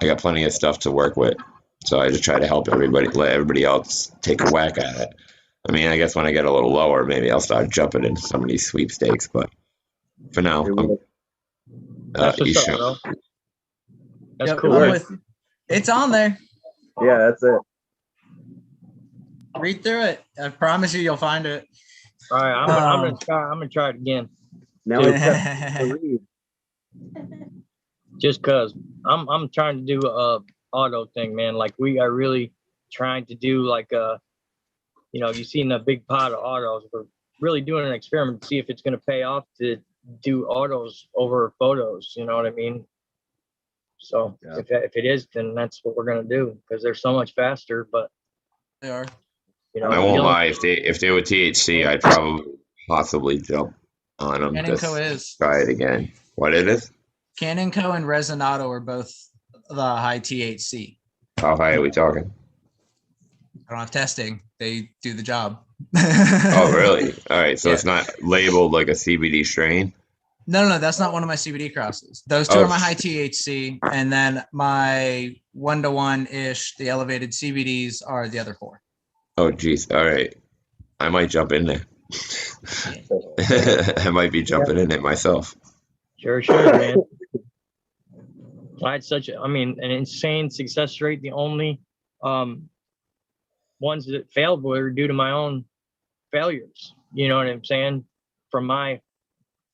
I got plenty of stuff to work with. So I just try to help everybody, let everybody else take a whack at it. I mean, I guess when I get a little lower, maybe I'll start jumping into some of these sweepstakes. But for now, That's what's you up, show. bro. That's Yep, cool. I'm man. with you. It's on there. Yeah, that's it. Read through it. I promise you'll find it. All right, I'm gonna try it again. Now we've got to read. Just cause I'm trying to do a auto thing, man. Like we are really trying to do like you know, you've seen a big pot of autos. We're really doing an experiment to see if it's gonna pay off to do autos over photos. You know what I mean? So Yeah. if it is, then that's what we're gonna do because they're so much faster. But They are. you know, I won't lie. If they were THC, I'd probably possibly jump on them. Canon Just Co is. try it again. What it is? Canon Co and Resinato are both the high THC. How high are we talking? I don't have testing. They do the job. Oh, really? All right. So Yeah. it's not labeled like a CBD strain. No, that's not one of my CBD crosses. Those two Oh. are my high THC, and then my 1-to-1 ish, the elevated CBDs are the other 4. Oh, geez. All right. I might jump in there. I might be jumping in it myself. Sure, man. I had an insane success rate. The only ones that failed were due to my own failures. You know what I'm saying? From my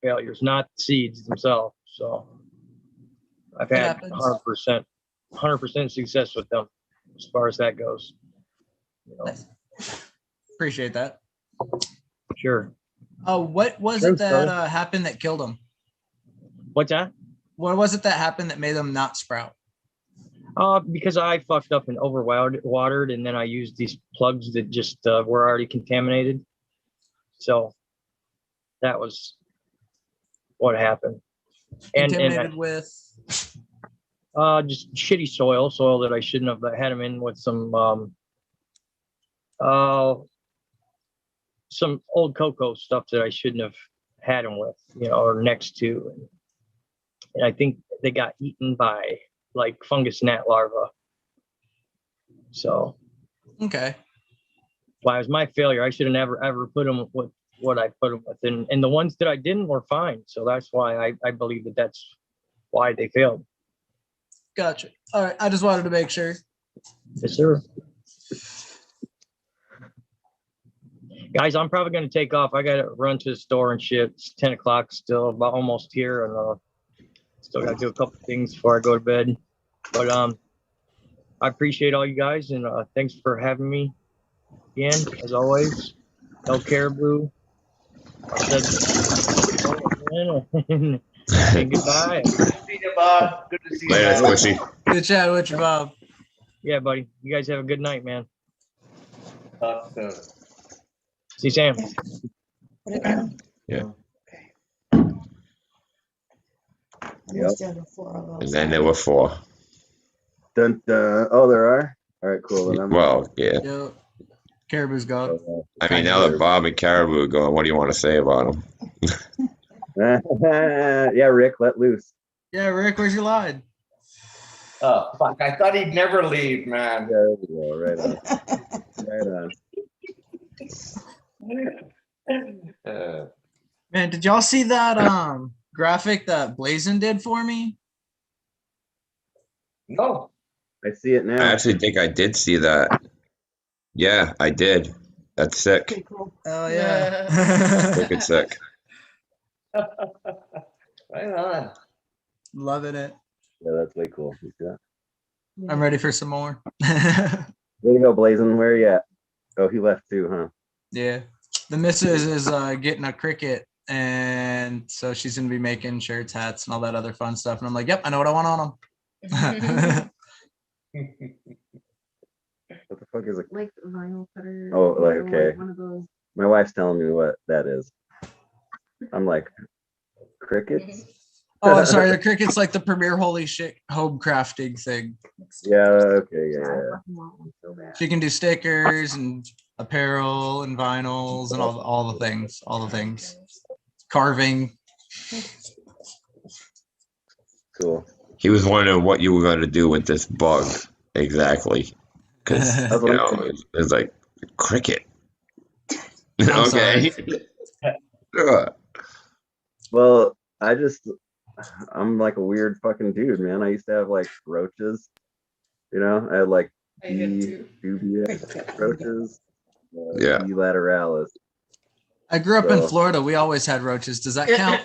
failures, not the seeds themselves. So I've had 100% success with them as far as that goes. You know? Appreciate that. Sure. Oh, what was it that happened that killed them? What's that? What was it that happened that made them not sprout? Because I fucked up and overwatered, and then I used these plugs that just were already contaminated. So that was what happened. Contaminated with? Just shitty soil that I shouldn't have had them in with some old cocoa stuff that I shouldn't have had them with, you know, or next to. And I think they got eaten by like fungus gnat larvae. So, okay. Well, it was my failure. I should have never ever put them with what I put them with, and the ones that I didn't were fine. So that's why I believe that's why they failed. Gotcha. All right. I just wanted to make sure. Yes, sir. Guys, I'm probably going to take off. I got to run to the store and shit. It's 10 o'clock still, about almost here, and still got to do a couple things before I go to bed. But I appreciate all you guys, and thanks for having me again, as always. No Cariboo. I said, and goodbye. Good to see you, Bob. Good to see you. Later, Bob. Squishy. Good chat with you, Bob. Yeah, buddy. You guys have a good night, man. Talk soon. See Sam. Yeah. Yep. And then there were 4. Dun, dun. Oh, there are? All right, cool. Then Well, yeah. Yep. Caribou's gone. I mean, now that Bob and Caribou are going, what do you want to say about them? Yeah, Rick, let loose. Yeah, Rick, where's your line? Oh, fuck. I thought he'd never leave, man. There we go. Right on. Right on. Man, did y'all see that graphic that Blazin did for me? No. I see it now. I actually think I did see that. Yeah, I did. That's sick. Oh yeah. Wicked sick. Right on. Loving it. Yeah, that's way cool. You see that? I'm ready for some more. There you go, Blazin. Where are you at? Oh, he left too, huh? Yeah. The missus is getting a Cricut, and so she's gonna be making shirts, hats, and all that other fun stuff. And I'm like, yep, I know what I want on them. What the fuck is it? Like vinyl cutter. Oh, like, okay. One of those. My wife's telling me what that is. I'm like, crickets? Oh, I'm sorry. The cricket's like the premier holy shit home crafting thing. Yeah, okay, yeah. So you can do stickers and apparel and vinyls and all the things, carving. Cool. He was wondering what you were going to do with this bug exactly, because That's what I'm thinking. it's like cricket. I'm Okay. sorry. Well, I'm like a weird fucking dude, man. I used to have like roaches, I had like B. dubia roaches, Yeah. B. lateralis. I grew up in So- Florida. We always had roaches. Does that count?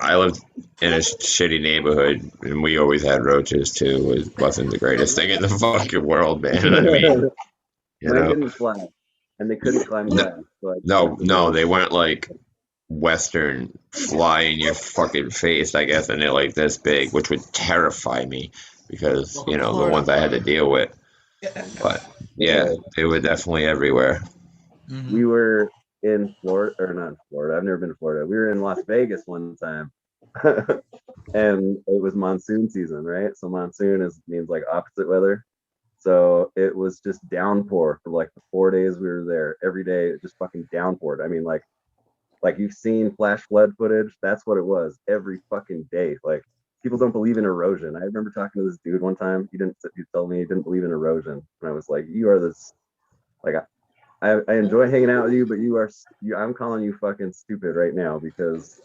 I lived in a shitty neighborhood, and we always had roaches too. It wasn't the greatest thing in the fucking world, man. I mean, Mine didn't fly, and they couldn't climb glass. So no, they weren't like Western fly in your fucking face, I guess, and they're like this big, which would terrify me because the ones I had to deal with. But yeah, they were definitely everywhere. Mhm. We were in Florida, or not in Florida. I've never been to Florida. We were in Las Vegas one time, and it was monsoon season, right? So monsoon means like opposite weather. So it was just downpour for like the 4 days we were there. Every day it just fucking downpoured. I mean, like you've seen flash flood footage. That's what it was every fucking day. Like people don't believe in erosion. I remember talking to this dude one time. He told me he didn't believe in erosion, and I was like, you are this. Like I enjoy hanging out with you, but I'm calling you fucking stupid right now because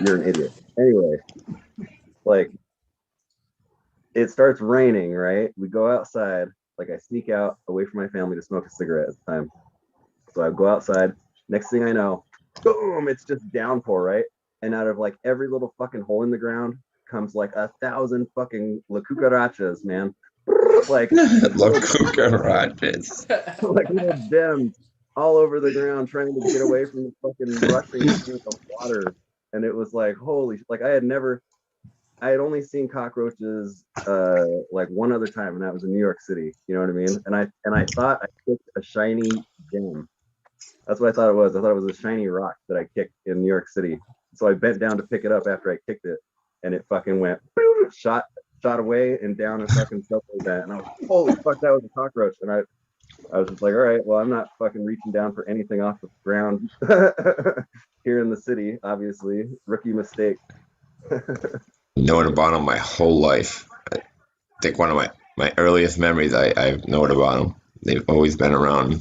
you're an idiot. Anyway, like it starts raining, right? We go outside. Like I sneak out away from my family to smoke a cigarette at the time. So I go outside. Next thing I know, boom, it's just downpour, right? And out of like every little fucking hole in the ground comes like 1,000 fucking la cucarachas, man. Like La cucarachas. like little gems all over the ground trying to get away from the fucking rushing stream of water. And it was like, like I had only seen cockroaches like one other time, and that was in New York City. You know what I mean? And I thought I kicked a shiny gem. That's what I thought it was. I thought it was a shiny rock that I kicked in New York City. So I bent down to pick it up after I kicked it, and it fucking went shot away and down a fucking subway vent. And I was like, holy fuck, that was a cockroach. And I was just like, all right, well, I'm not fucking reaching down for anything off the ground here in the city, obviously. Rookie mistake. Known about them my whole life. I think one of my earliest memories I've known about them. They've always been around.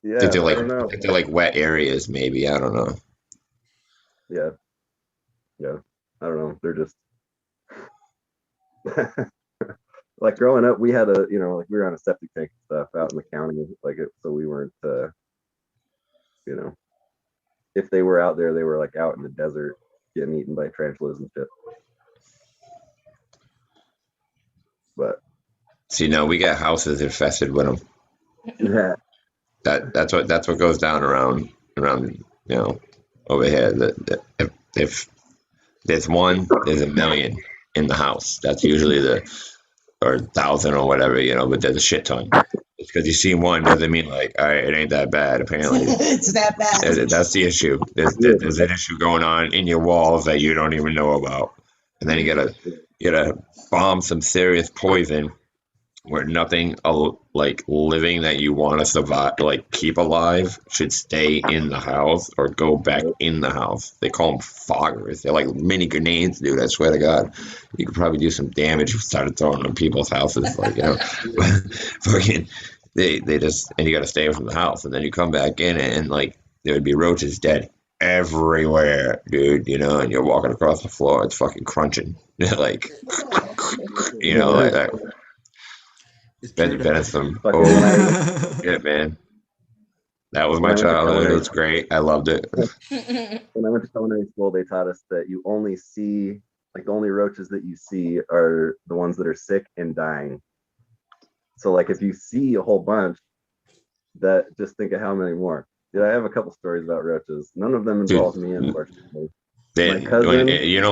Yeah, I think I don't know. they're like wet areas, maybe. I don't know. Yeah. I don't know. They're just like growing up. We had like we were on a septic tank and stuff out in the county, so we weren't, if they were out there, they were like out in the desert getting eaten by tarantulas and shit. But see, now we got houses infested with them. yeah, That's what goes down around over here. If there's one, there's a million in the house. That's usually or 1,000 or whatever, but there's a shit ton. It's because you see one doesn't mean like, all right, it ain't that bad. Apparently, It's that bad. that's the issue. There's an issue going on in your walls that you don't even know about, and then you gotta bomb some serious poison where nothing like living that you want to survive, like keep alive, should stay in the house or go back in the house. They call them foggers. They're like mini grenades, dude. I swear to God, you could probably do some damage if you started throwing them people's houses. Like, fucking, they just, and you got to stay away from the house, and then you come back in and like there would be roaches dead everywhere, dude. And you're walking across the floor, it's fucking crunching, like, like that. Venison. Oh, yeah, man. That was my childhood. It was great. I loved it. When I went to culinary school, they taught us that you only see, like, the only roaches that you see are the ones that are sick and dying. So, like, if you see a whole bunch, just think of how many more. Yeah, I have a couple stories about roaches. None of them involve me, unfortunately. My cousin,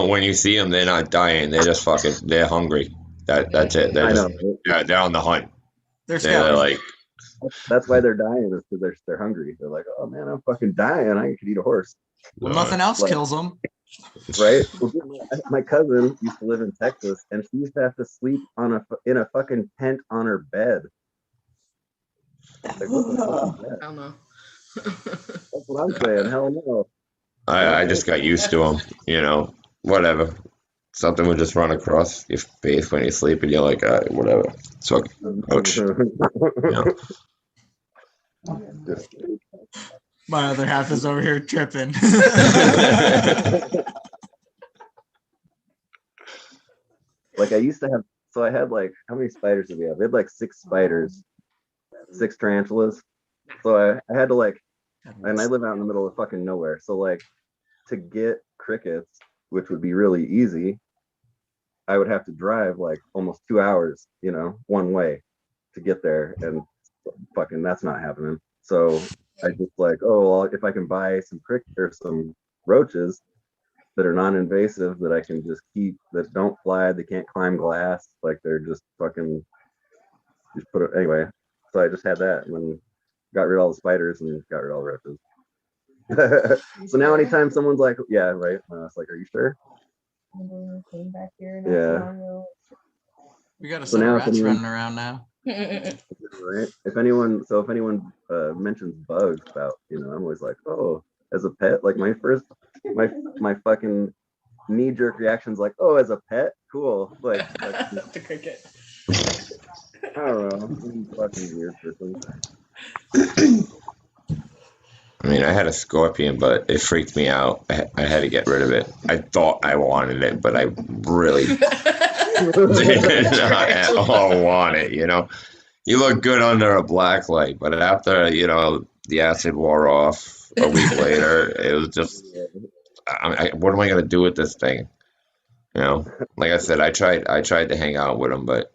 when you see them, they're not dying. They're just they're hungry. That's it. They're on the hunt. They're like, that's why they're dying, is because they're hungry. They're like, oh man, I'm fucking dying. I could eat a horse. Well, nothing else Like- kills them. right? My cousin used to live in Texas, and she used to have to sleep in a fucking tent on her bed. Like, what the fuck is that? I don't know. That's what I'm saying. Hell no. I just got used to them, you know, whatever. Something would just run across your face when you sleep, and you're like, whatever. It's okay. Ouch. You know? My other half is over here tripping. Like I used to have, so I had like, how many spiders did we have? We had like 6 spiders, 6 tarantulas. So I had to like, and I live out in the middle of fucking nowhere. So like to get crickets, which would be really easy, I would have to drive like almost 2 hours, you know, one way to get there. And fucking that's not happening. So I just like, oh, well, if I can buy some cricket or some roaches that are non-invasive that I can just keep, that don't fly, they can't climb glass, like they're just fucking, just put it anyway. So I just had that and then got rid of all the spiders and got rid of all the roaches. So now anytime someone's like, yeah, right, it's like, are you sure? Yeah. We got a So set of now rats running around now. Right. If anyone mentions bugs about, you know, I'm always like, oh, as a pet, like my fucking knee-jerk reaction's like, oh, as a pet, cool. Like The cricket. I don't know, I'm a fucking weird person. I mean, I had a scorpion, but it freaked me out. I had to get rid of it. I thought I wanted it, but I really did not at all want it, you know. You look good under a black light, but after, you know, the acid wore off a week later, it was just, what am I going to do with this thing? You know, like I said, I tried to hang out with them, but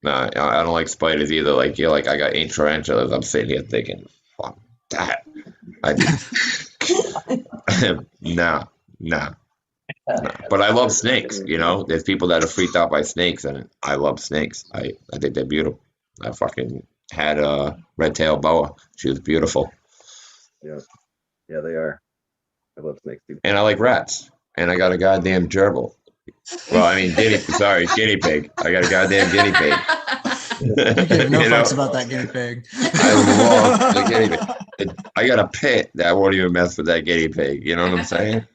no, I don't like spiders either. Like, you're like, I got 8 tarantulas. I'm sitting here thinking, fuck that. Nah. But I love snakes, you know. There's people that are freaked out by snakes, and I love snakes. I think they're beautiful. I fucking had a red-tailed boa. She was beautiful. Yeah, they are. I love snakes too. And I like rats. And I got a goddamn gerbil. Well, I mean, guinea pig. I got a goddamn guinea pig. I give no You know? fucks about that guinea pig. I love the guinea pig. I got a pet that won't even mess with that guinea pig. You know what I'm saying?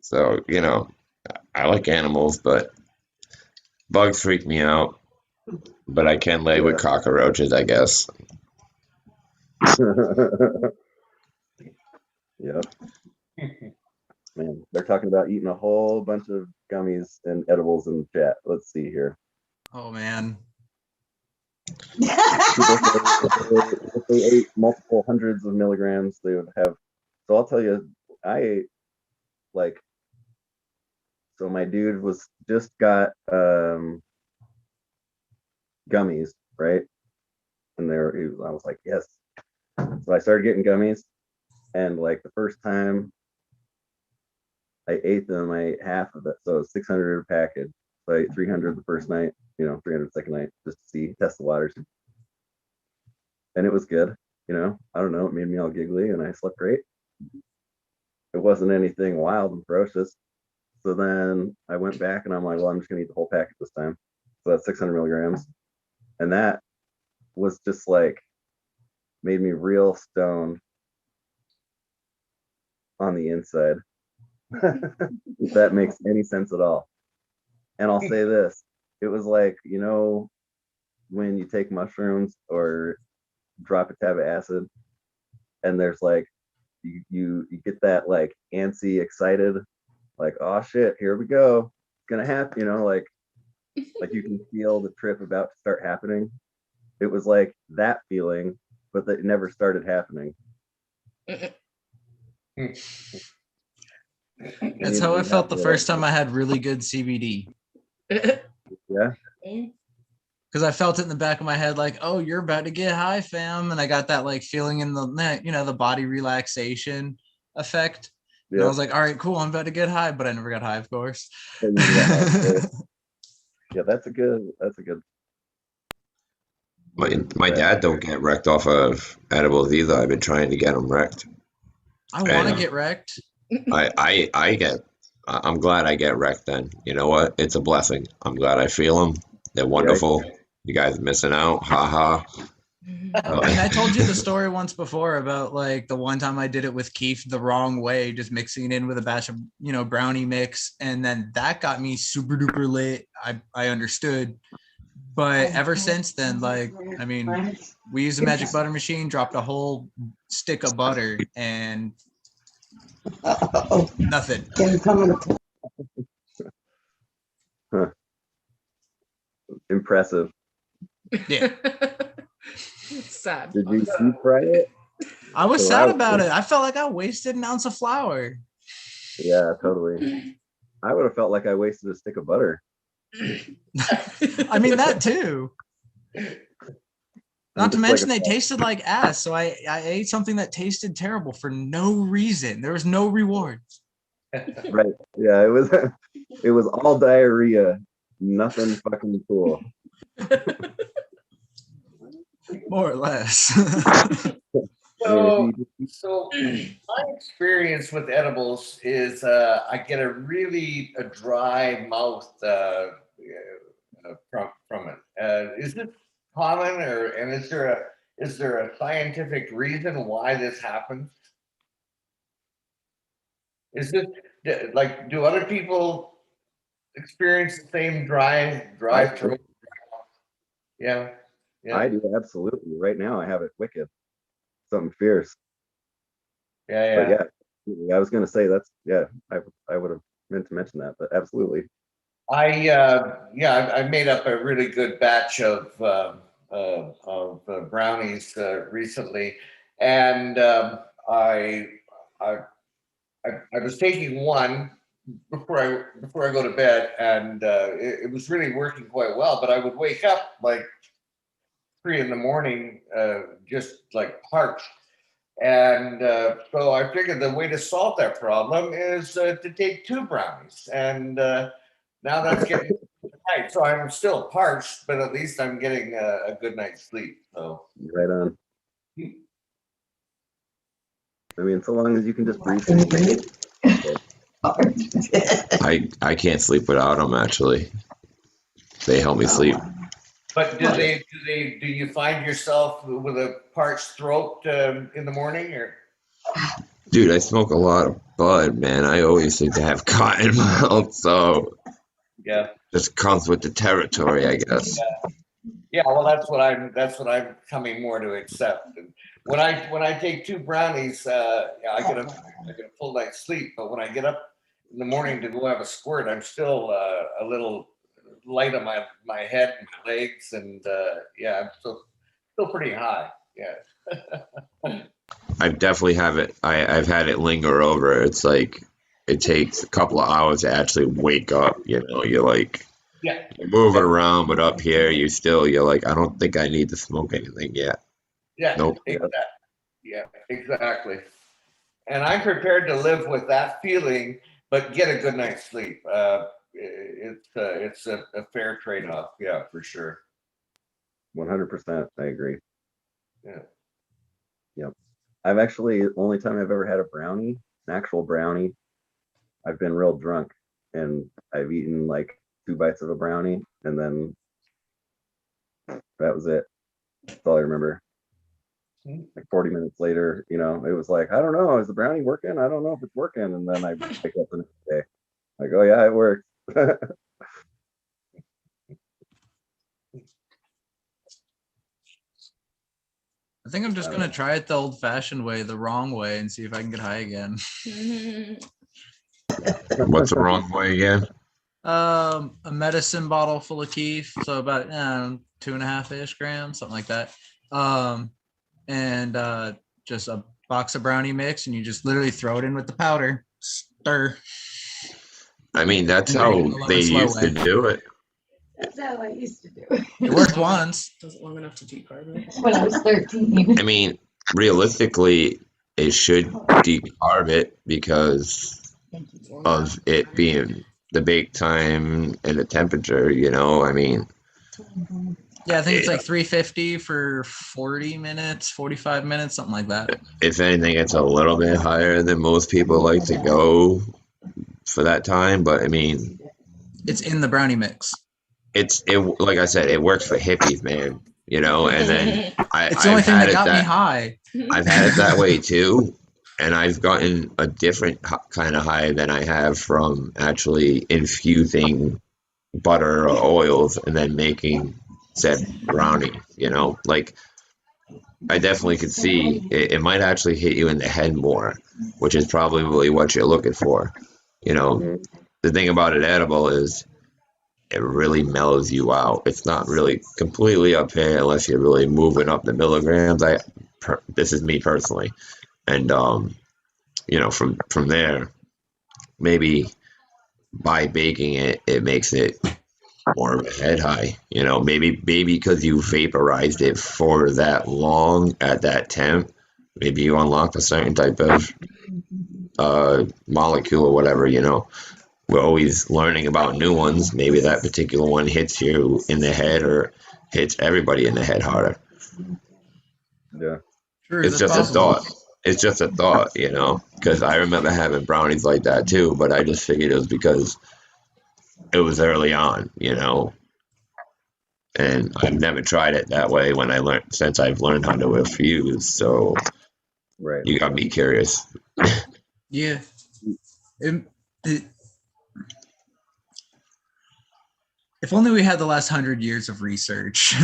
So, you know, I like animals, but bugs freak me out. But I can lay with cockroaches, I guess. Yep. Man, they're talking about eating a whole bunch of gummies and edibles in the chat. Let's see here. Oh man. People say if they ate multiple hundreds of milligrams, they would have. So I'll tell you, I ate like. So my dude was just got gummies, right? And I was like, yes. So I started getting gummies, and like the first time I ate them, I ate half of it. So it was 600 a package. So I ate 300 the first night, you know, 300 the second night, just to test the waters. And it was good, you know. I don't know, it made me all giggly and I slept great. It wasn't anything wild and ferocious. So then I went back and I'm like, well, I'm just gonna eat the whole packet this time. So that's 600 milligrams. And that was just like, made me real stoned on the inside. If that makes any sense at all. And I'll say this, it was like, you know, when you take mushrooms or drop a tab of acid and there's like, you get that like antsy, excited, like, oh shit, here we go, it's gonna happen, you know, like you can feel the trip about to start happening. It was like that feeling, but that it never started happening. That's how I felt the first time I had really good CBD. Yeah. Because I felt it in the back of my head, like, oh, you're about to get high, fam. And I got that like feeling in the neck, you know, the body relaxation effect. And I was like, all right, cool, I'm about to get high, but I never got high, of course. Yeah, that's a good My dad don't get wrecked off of edibles either. I've been trying to get him wrecked. I want to And get wrecked. I'm glad I get wrecked then. You know what? It's a blessing. I'm glad I feel them. They're wonderful. You guys are missing out. Ha ha. I mean, I told you the story once before about like the one time I did it with Keith the wrong way, just mixing it in with a batch of, brownie mix. And then that got me super duper lit. I understood. But ever since then, like, I mean, we used a magic butter machine, dropped a whole stick of butter and nothing. Huh. Impressive. Yeah. It's sad. Did you deep fry it? I was So sad I- about it. I felt like I wasted an ounce of flour. Yeah, totally. I would have felt like I wasted a stick of butter. I mean, that too. Not to just mention like they tasted like ass. So I ate something that tasted terrible for no reason. There was no reward. Right. Yeah, it was all diarrhea. Nothing fucking cool. More or less. So my experience with edibles is I get a dry mouth from it. Is this common, and is there a scientific reason why this happens? Is this like, do other people experience the same dry throat? Yeah. I do, absolutely. Right now I have it wicked. Something fierce. Yeah. But yeah, I was gonna say I would have meant to mention that, but absolutely. I made up a really good batch of brownies recently, and I was taking one before I go to bed, and it was really working quite well. But I would wake up like 3 a.m, just like parched. And so I figured the way to solve that problem is to take 2 brownies. And now that's getting night. So I'm still parched, but at least I'm getting a good night's sleep. So Right on. I mean, so long as you can just breathe. I can't sleep without them. Actually, they help me sleep. But do you find yourself with a parched throat in the morning, or? Dude, I smoke a lot of bud, man. I always seem to have cotton mouth, so Yeah. just comes with the territory, I guess. Yeah, well, that's what I'm coming more to accept. And when I take 2 brownies, I get a full night's sleep. But when I get up in the morning to go have a squirt, I'm still a little light on my head and my legs, and I'm still pretty high. Yeah. I definitely have it. I've had it linger over. It's like it takes a couple of hours to actually wake up. You're like, Yeah. you're moving around, but up here you're like, I don't think I need to smoke anything yet. Yeah. Nope. Exactly. Yeah, exactly. And I'm prepared to live with that feeling, but get a good night's sleep. It's a fair trade-off. Yeah, for sure. 100%. I agree. Yeah. Yep. I've actually, only time I've ever had a brownie, an actual brownie, I've been real drunk and I've eaten like 2 bites of a brownie and then that was it. That's all I remember. Like 40 minutes later, it was like, I don't know, is the brownie working? I don't know if it's working. And then I wake up the next day. Like, oh yeah, it worked. I think I'm just gonna try it the old-fashioned way, the wrong way, and see if I can get high again. What's the wrong way again? A medicine bottle full of keef, so about 2.5-ish grams, something like that. And just a box of brownie mix, and you just literally throw it in with the powder, stir. I mean, that's how they used to do it. That's how I used to do it. It worked once. Was it long enough to decarb it? When I was 13. I mean, realistically, it should decarb it because of it being the bake time and the temperature, I mean, Yeah, I think it's like 350 for 40 minutes, 45 minutes, something like that. If anything, it's a little bit higher than most people like to go for that time. But I mean, It's in the brownie mix. it like I said, it works for hippies, man. You know, and then It's the only I've thing had that it got me that high. I've had it that way too, and I've gotten a different kind of high than I have from actually infusing butter or oils and then making said brownie. You know, like I definitely could see it might actually hit you in the head more, which is probably what you're looking for. You know, Mhm. the thing about it edible is it really mellows you out. It's not really completely up here unless you're really moving up the milligrams. This is me personally, and you know, from there, maybe by baking it, it makes it more of a head high. You know, maybe because you vaporized it for that long at that temp, maybe you unlocked a certain type of molecule or whatever. You know, we're always learning about new ones. Maybe that particular one hits you in the head or hits everybody in the head harder. Yeah. True, It's that's just a possible. thought. It's just a thought, you know, because I remember having brownies like that too, but I just figured it was because it was early on, you know, and I've never tried it that way when I learned since I've learned how to infuse. So Right. you got me curious. Yeah. It- if only we had the last 100 years of research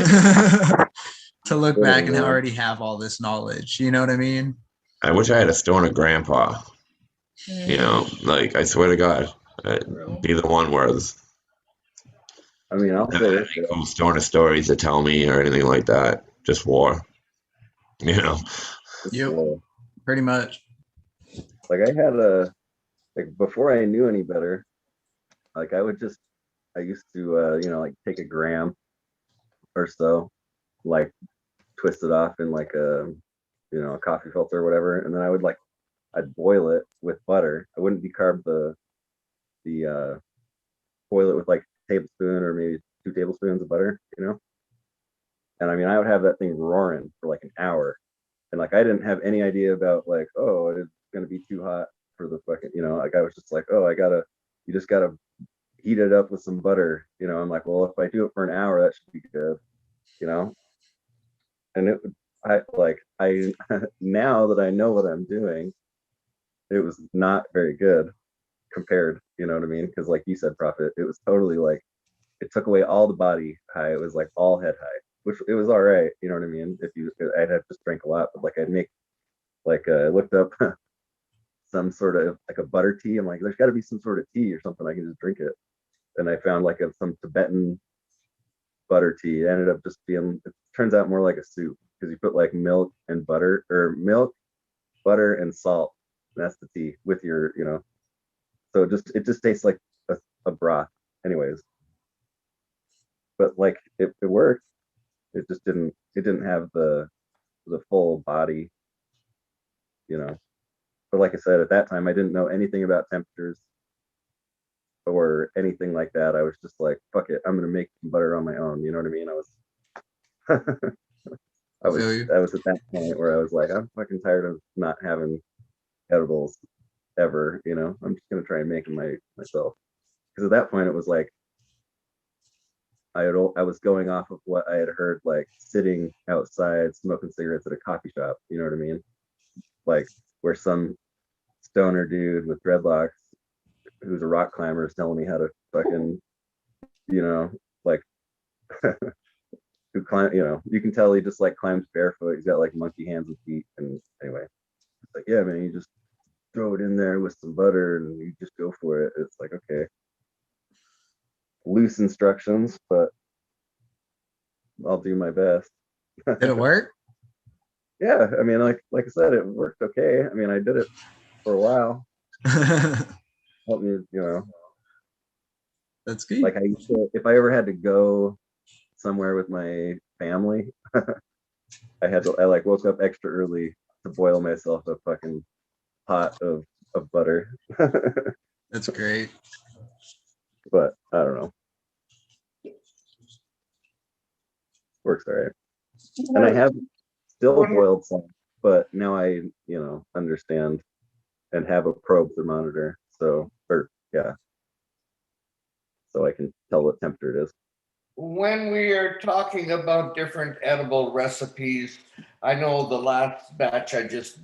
to look back and Yeah. already have all this knowledge. You know what I mean? I wish I had a stoner grandpa. You know, like I swear to God, neither one was. I mean, I'll Never say had this. any cool stoner stories to tell me or anything like that. Just war. You know. Yep, uh, pretty much. like I had a like before I knew any better. Like I used to like take a gram or so, like twist it off in like a coffee filter or whatever, and then I'd boil it with butter. I wouldn't decarb the boil it with like a tablespoon or maybe 2 tablespoons of butter. And I mean I would have that thing roaring for like an hour, and like I didn't have any idea about like, oh, it's gonna be too hot for the fucking, like I was just like, oh, you just gotta heat it up with some butter. I'm like, well, if I do it for an hour, that should be good, you know. And I now that I know what I'm doing, it was not very good compared, you know what I mean? Because like you said, Prophet, it was totally like it took away all the body high. It was like all head high, which it was all right, you know what I mean? I'd have just drank a lot, but like I'd make I looked up some sort of like a butter tea. I'm like, there's got to be some sort of tea or something I can just drink it. And I found like some Tibetan butter tea. It ended up just being, it turns out more like a soup because you put like milk and butter, or milk, butter, and salt. And that's the tea with your. So it just tastes like a broth, anyways. But like it worked. It didn't have the full body. But like I said, at that time I didn't know anything about temperatures or anything like that. I was just like, fuck it, I'm gonna make some butter on my own. You know what I mean? I I was feel you. I was at that point where I was like, I'm fucking tired of not having edibles ever. I'm just gonna try and make them myself. Because at that point it was like I was going off of what I had heard, like sitting outside smoking cigarettes at a coffee shop. You know what I mean? Like where some stoner dude with dreadlocks who's a rock climber is telling me how to fucking, like who climb, you can tell he just like climbs barefoot. He's got like monkey hands and feet. And anyway, it's like, yeah, man, you just throw it in there with some butter and you just go for it. It's like, okay, loose instructions, but I'll do my best. Did it work? Yeah, I mean, like I said, it worked okay. I mean, I did it for a while. Helped me, That's good. like I used to, if I ever had to go somewhere with my family, I like woke up extra early to boil myself a fucking pot of butter. That's great. But I don't know. Works all right. And I have still boiled some, but now I, understand and have a probe thermometer. So, so I can tell what temperature it is. When we are talking about different edible recipes, I know the last batch I just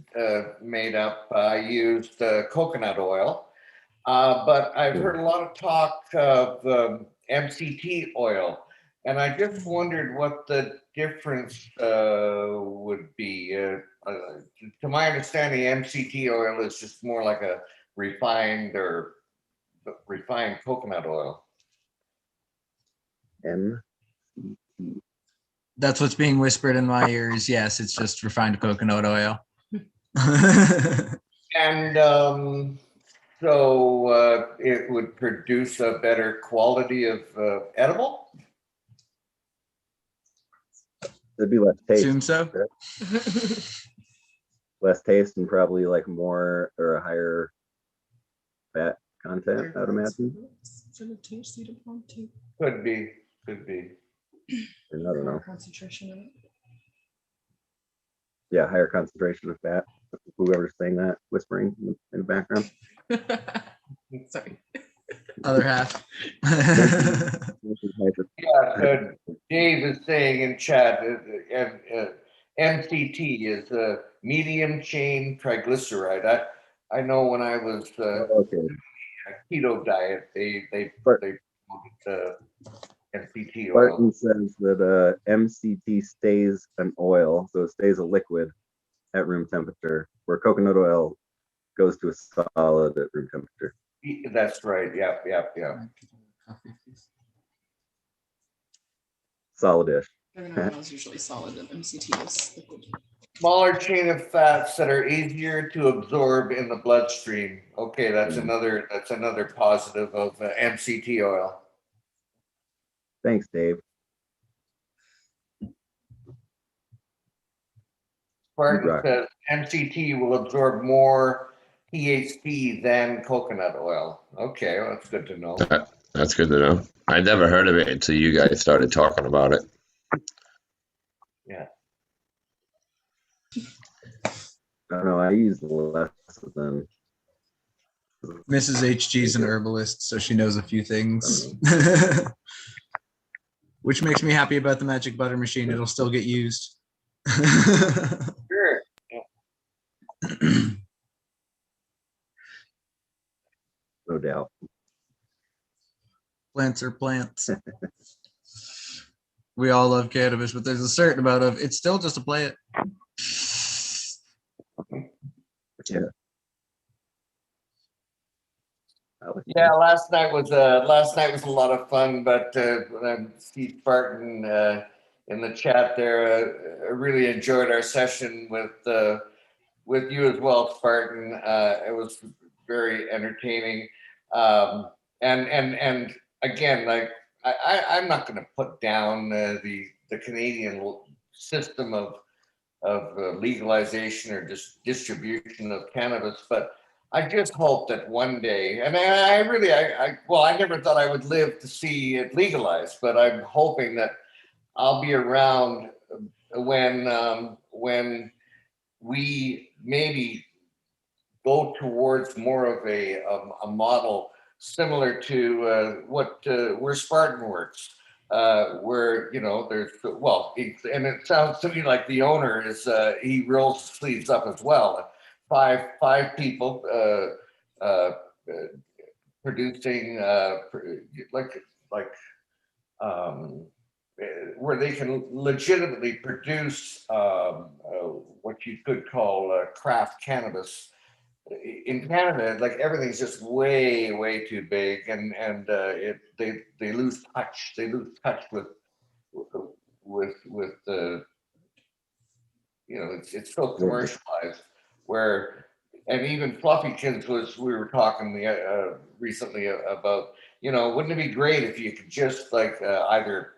made up, I used coconut oil, but I've heard a lot of talk of MCT oil, and I just wondered what the difference would be. To my understanding, MCT oil is just more like a refined coconut oil. M. That's what's being whispered in my ears. Yes, it's just refined coconut oil. And so it would produce a better quality of edible? It'd be less taste. Assume so. Less taste and probably like more or a higher fat content, I would imagine. Could be. I don't know. Concentration of it. Yeah, higher concentration of fat. Whoever's saying that, whispering in the background. Sorry. Other half. Yeah, Dave is saying in chat, MCT is a medium chain triglyceride. I know when I was Okay. keto diet, they promoted MCT oil. Barton says that MCT stays an oil, so it stays a liquid at room temperature, where coconut oil goes to a solid at room temperature. That's right. Yeah. Solid-ish. Coconut oil is usually solid, and MCT is liquid. Smaller chain of fats that are easier to absorb in the bloodstream. Okay, that's another positive of MCT oil. Thanks, Dave. Spartan says MCT will absorb more THC than coconut oil. Okay, well, that's good to know. That's good to know. I'd never heard of it until you guys started talking about it. Yeah. I don't know. I use less than. Mrs. HG's an herbalist, so she knows a few things. Which makes me happy about the magic butter machine. It'll still get used. Sure. No doubt. Plants are plants. We all love cannabis, but there's a certain amount of it's still just a plant. Yeah. Yeah, last night was a lot of fun, but when I see Spartan in the chat there, I really enjoyed our session with you as well, Spartan. It was very entertaining, and again, like I'm not going to put down the Canadian system of legalization or distribution of cannabis, but I just hope that one day, and I never thought I would live to see it legalized, but I'm hoping that I'll be around when we maybe go towards more of a model similar to where Spartan works, where there's and it sounds to me like the owner is he rolls his sleeves up as well. Five people producing where they can legitimately produce what you could call craft cannabis. In Canada, like everything's just way too big, and they lose touch. They lose touch with the it's so commercialized. Where and even Fluffy Kids we were talking recently about wouldn't it be great if you could just either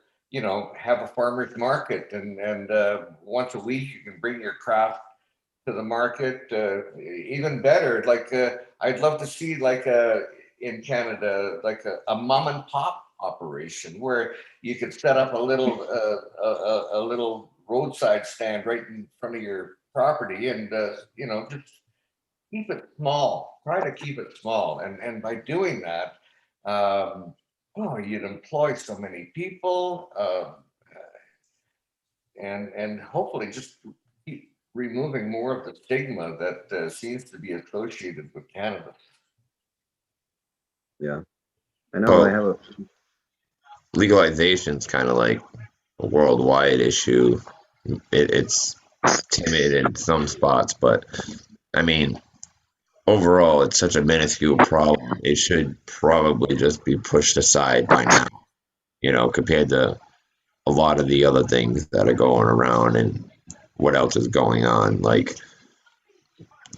have a farmer's market and once a week you can bring your craft to the market. Even better, I'd love to see in Canada a mom and pop operation where you could set up a little a little roadside stand right in front of your property, and just keep it small. Try to keep it small, and by doing that, you'd employ so many people, and hopefully just keep removing more of the stigma that seems to be associated with cannabis. Yeah, I know. I have a Legalization is kind of like a worldwide issue. It's timid in some spots, but I mean, overall, it's such a minuscule problem. It should probably just be pushed aside by now, compared to a lot of the other things that are going around and what else is going on, like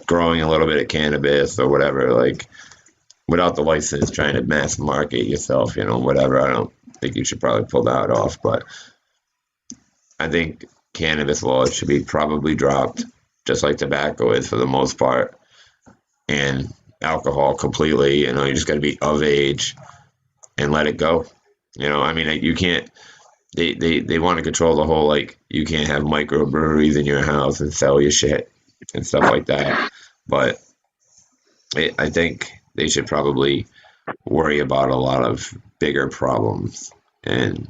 growing a little bit of cannabis or whatever, like without the license, trying to mass market yourself, whatever. I don't think you should probably pull that off, but I think cannabis laws should be probably dropped, just like tobacco is for the most part, and alcohol completely. You just got to be of age and let it go. I mean, you can't. They want to control the whole, like, you can't have microbreweries in your house and sell your shit and stuff like that. But I think they should probably worry about a lot of bigger problems and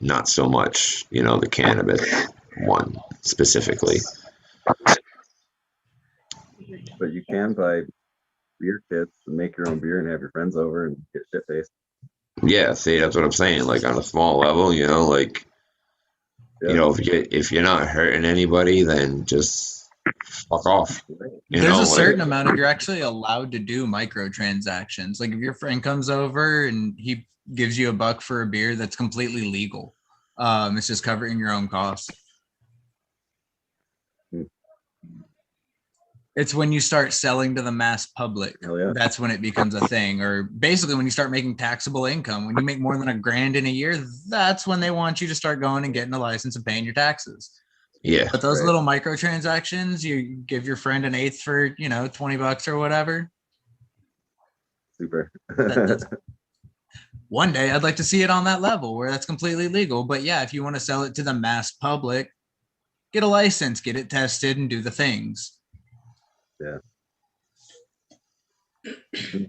not so much, the cannabis one specifically. But you can buy beer kits and make your own beer and have your friends over and get shit faced. Yeah, see, that's what I'm saying. Like on a small level, like, if you're not hurting anybody, then just fuck off. There's a certain amount of, you're actually allowed to do microtransactions. Like if your friend comes over and he gives you $1 for a beer, that's completely legal. It's just covering your own costs. It's when you start selling to the mass public, that's when it becomes a thing. Or basically when you start making taxable income, when you make more than $1,000 in a year, that's when they want you to start going and getting a license and paying your taxes. Yeah. But those little microtransactions, you give your friend an eighth for, $20 or whatever. Super. One day I'd like to see it on that level where that's completely legal. But yeah, if you want to sell it to the mass public, get a license, get it tested, and do the things. Yeah.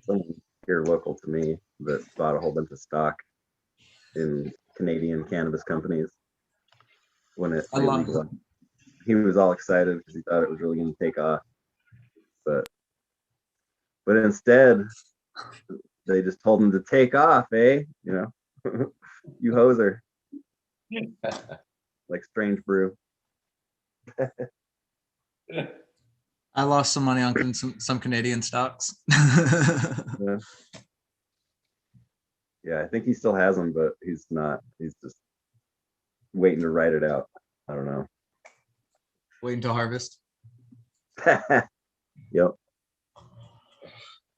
Someone here local to me that bought a whole bunch of stock in Canadian cannabis companies when it legalized. He was all excited because he thought it was really going to take off, but instead they just told him to take off, you hoser. Like Strange Brew. I lost some money on some Canadian stocks. Yeah, I think he still has them, but he's not. He's just waiting to write it out. I don't know. Wait until harvest. Yep.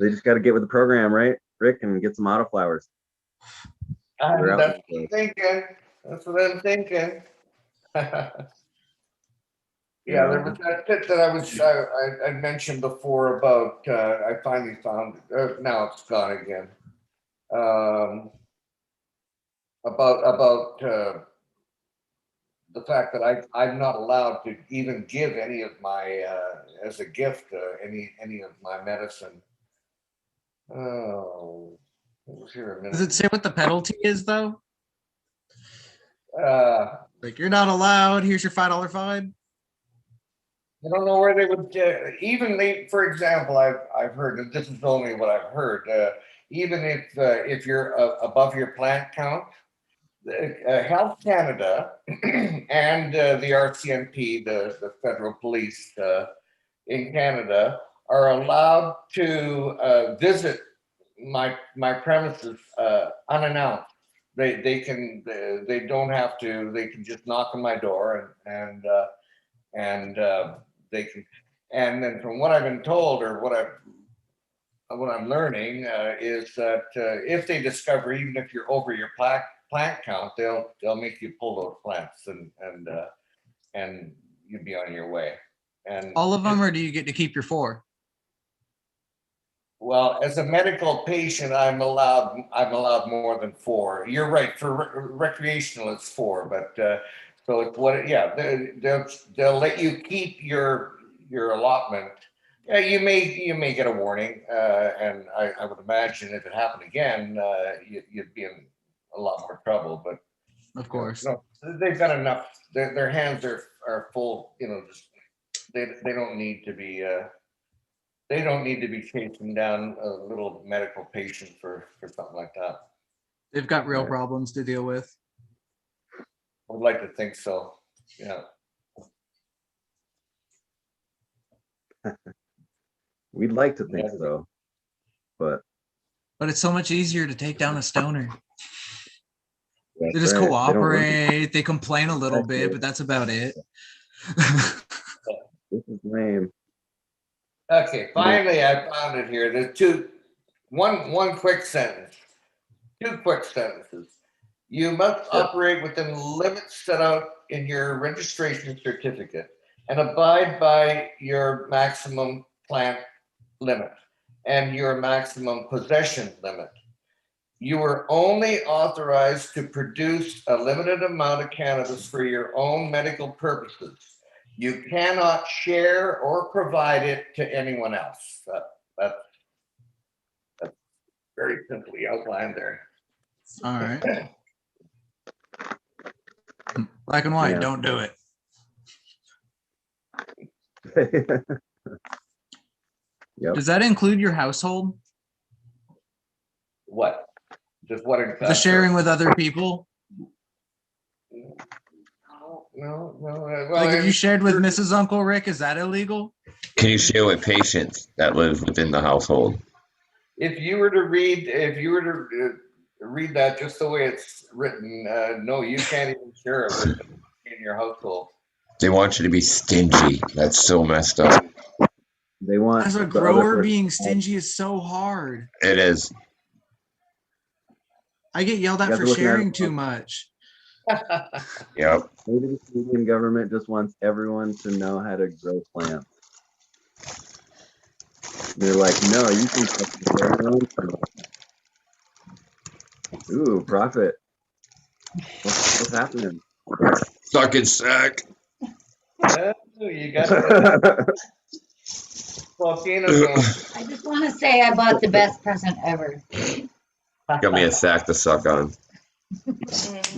They just got to get with the program, right, Rick, and get some autoflowers. That's what I'm thinking. That's what I'm thinking. Yeah, there was that tip that I mentioned before about. I finally found it. Now it's gone again. About the fact that I'm not allowed to even give any of my as a gift any of my medicine. Oh, here a minute. Does it say what the penalty is though? Like you're not allowed. Here's your $5 fine. I don't know where they would for example, I've heard, and this is only what I've heard. Even if you're above your plant count, Health Canada and the RCMP, the federal police in Canada, are allowed to visit my premises unannounced. They don't have to. They can just knock on my door and they can. And then from what I've been told, or what I'm learning, is that if they discover, even if you're over your plant count, they'll make you pull those plants and you'll be on your way. And all of them, or do you get to keep your 4? Well, as a medical patient, I'm allowed more than 4. You're right. For recreational, it's 4, but so it's what? Yeah, they'll let you keep your allotment. Yeah, you may get a warning, and I would imagine if it happened again, you'd be in a lot more trouble. But Of course. no, they've got enough. Their hands are full. Just they don't need to be. They don't need to be chasing down a little medical patient for something like that. They've got real Right. problems to deal with. I would like to think so. Yeah. We'd like to think Yeah. so, but But it's so much easier to take down a stoner. that's They just right. They don't really cooperate. They complain a little bit, but that's about it. this is lame. Okay. Finally, I found it here. There's one quick sentence. 2 quick sentences. You must Sure. operate within limits set out in your registration certificate and abide by your maximum plant limit and your maximum possession limit. You are only authorized to produce a limited amount of cannabis for your own medical purposes. You cannot share or provide it to anyone else. That's very simply outlined there. All right. Black and white, Yeah. don't do it. Yep. Does that include your household? What? Just what? The sharing with other people? No. Well, Like if you shared with Mrs. Uncle Rick, is that illegal? Can you share with patients that live within the household? if you were to read that just the way it's written, no, you can't even share it with them in your household. They want you to be stingy. That's so messed up. They want As a the other grower, person- being stingy is so hard. It is. I get yelled at You have for to look at sharing it- too much. Yep. Maybe the Canadian government just wants everyone to know how to grow plants. They're like, no, you can grow your own plant. Ooh, profit. What's happening? Suck and sack. You got the volcano going. I just want to say I bought the best present ever. Got me a sack to suck on.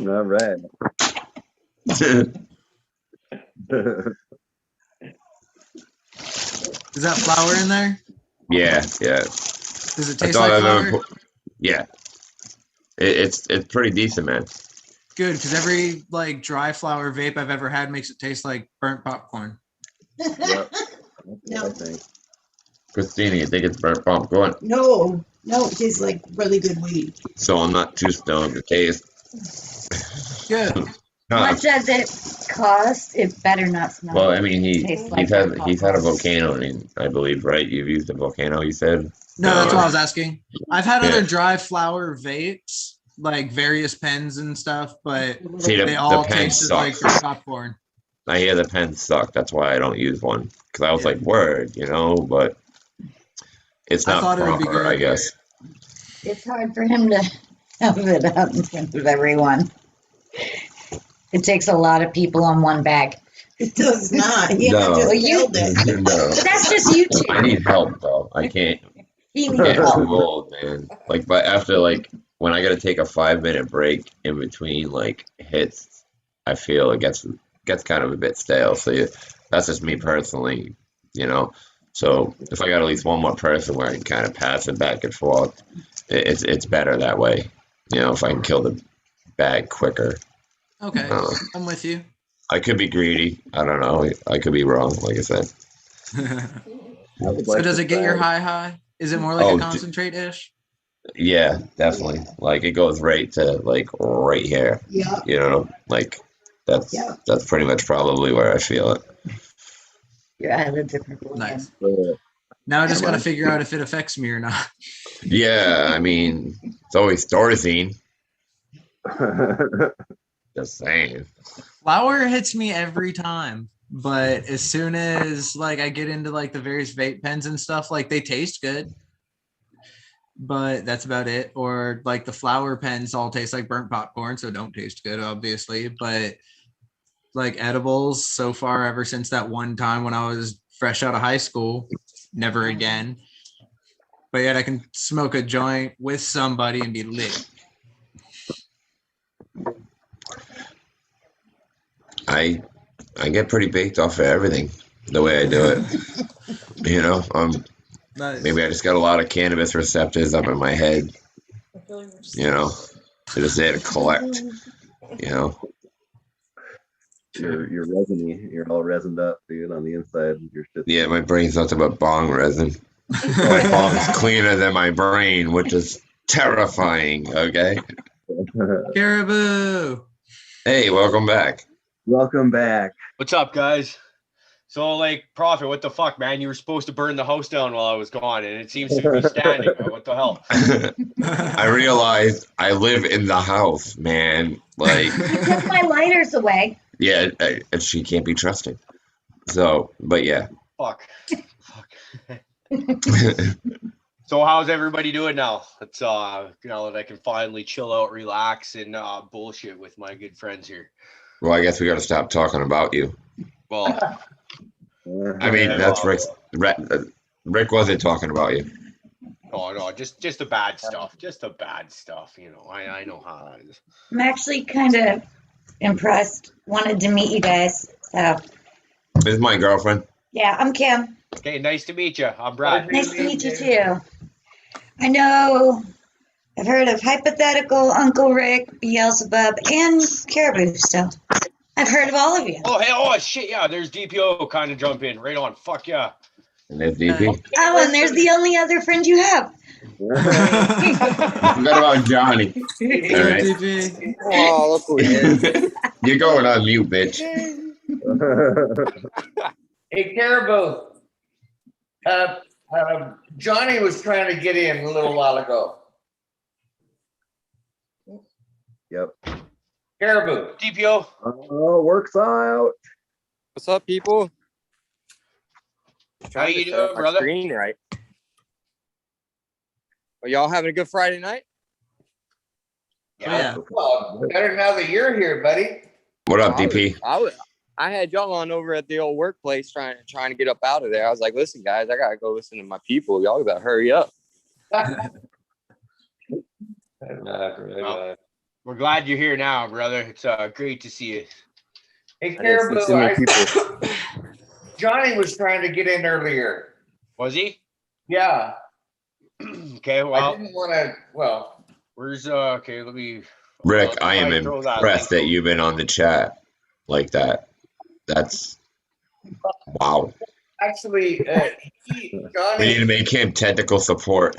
All right. Is that flour in there? Yeah. Does it I taste thought like I'd never flour? yeah. It's pretty decent, man. Good, because every like dry flour vape I've ever had makes it taste like burnt popcorn. Yep. That's what I think. Christina, you think it's burnt popcorn? No, it tastes like really good weed. So I'm not too stoned to taste. Good. Much as it costs, it better not smell. Well, I mean, Tastes like he's had a popcorn. volcano, I believe, right? You've used a volcano, you said. No, that's what I was asking. I've had Yeah. other dry flour vapes, like various pens and stuff, but See, they all the pen tasted like sucks. burnt popcorn. I hear the pens suck. That's why I don't use one. Because I was Yeah. like, word, but it's I not thought it would be proper, good. I guess. It's hard for him to have it out in front of everyone. It takes a lot of people on one bag. It does not. Yeah, No. just Well, you- killed it. No. But that's just you two. I need help, though. I can't He needs get help. too old, man. Like, but after, when I got to take a 5-minute break in between, hits, I feel it gets kind of a bit stale. So that's just me personally, So if I got at least one more person where I can kind of pass it back and forth, it's better that way. If I can kill the bag quicker. Okay, I'm with you. I could be greedy. I don't know. I could be wrong, like I said. I would So like does to it get your try- high? Is it more like Oh, a concentrate-ish? Yeah, definitely. It goes right to right here. Yeah. That's Yeah. that's pretty much probably where I feel it. Your eyelids are purple. Nice. Uh, Now I just Come got to on. figure out if it affects me or not. Yeah, I mean, it's always Thorazine. Just saying. Flour hits me every time, but as soon as I get into the various vape pens and stuff, they taste good. but that's about it. Or like the flower pens all taste like burnt popcorn, so don't taste good, obviously. But like edibles, so far, ever since that one time when I was fresh out of high school, never again. But yet I can smoke a joint with somebody and be lit. I get pretty baked off of everything the way I do it. You know, Nice. maybe I just got a lot of cannabis receptors up in my head. I feel like we're just You know, they're just there to collect. You know, You're resiny. You're all resined up, dude, on the inside. You're just yeah, my brain's nothing but bong resin. My bong's cleaner than my brain, which is terrifying. Okay. Caribou. Hey, welcome back. Welcome back. What's up, guys? So, like, Prophet, what the fuck, man? You were supposed to burn the house down while I was gone, and it seems to be standing. What the hell? I realized I live in the house, man. Like, You took my lighters away. yeah, she can't be trusted. So, but yeah. Fuck. So, how's everybody doing now? It's now that I can finally chill out, relax, and bullshit with my good friends here. Well, I guess we got to stop talking about you. Well, I mean, that's Rick's. Rick wasn't talking about you. no, just the bad stuff. Just the bad stuff. You know, I know how it is. I'm actually kind of impressed. Wanted to meet you guys. So, This is my girlfriend. yeah, I'm Kim. Okay, nice to meet you. I'm Brad. Nice to meet you too. I know I've heard of Hypothetical, Uncle Rick, Beelzebub, and Caribou, so I've heard of all of you. Oh, hey, oh, shit, yeah, there's DPO kind of jump in. Right on. Fuck yeah. And there's DP. Oh, and there's the only other friend you have. Forgot about Johnny. All right. TP. Oh, look who he is. You're going on mute, bitch. Hey, Caribou. Johnny was trying to get in a little while ago. Yep. Caribou. DPO. Oh, works out. What's up, people? How Trying to you set doing, up my brother? screen right. Are y'all having a good Friday night? Yeah. Well, better now that you're here, buddy. What up, DP? I had y'all on over at the old workplace trying to get up out of there. I was like, listen, guys, I gotta go listen to my people. Y'all gotta hurry up. Well, we're glad you're here now, brother. It's great to see you. Hey, I didn't see too many Caribou. Johnny was trying to get in earlier. Was he? Yeah. Okay, I well, didn't want to. Well, where's okay, let me Rick, I am throw that impressed link. that you've been on the chat like that. That's wow. actually, We need Johnny. to make him technical support.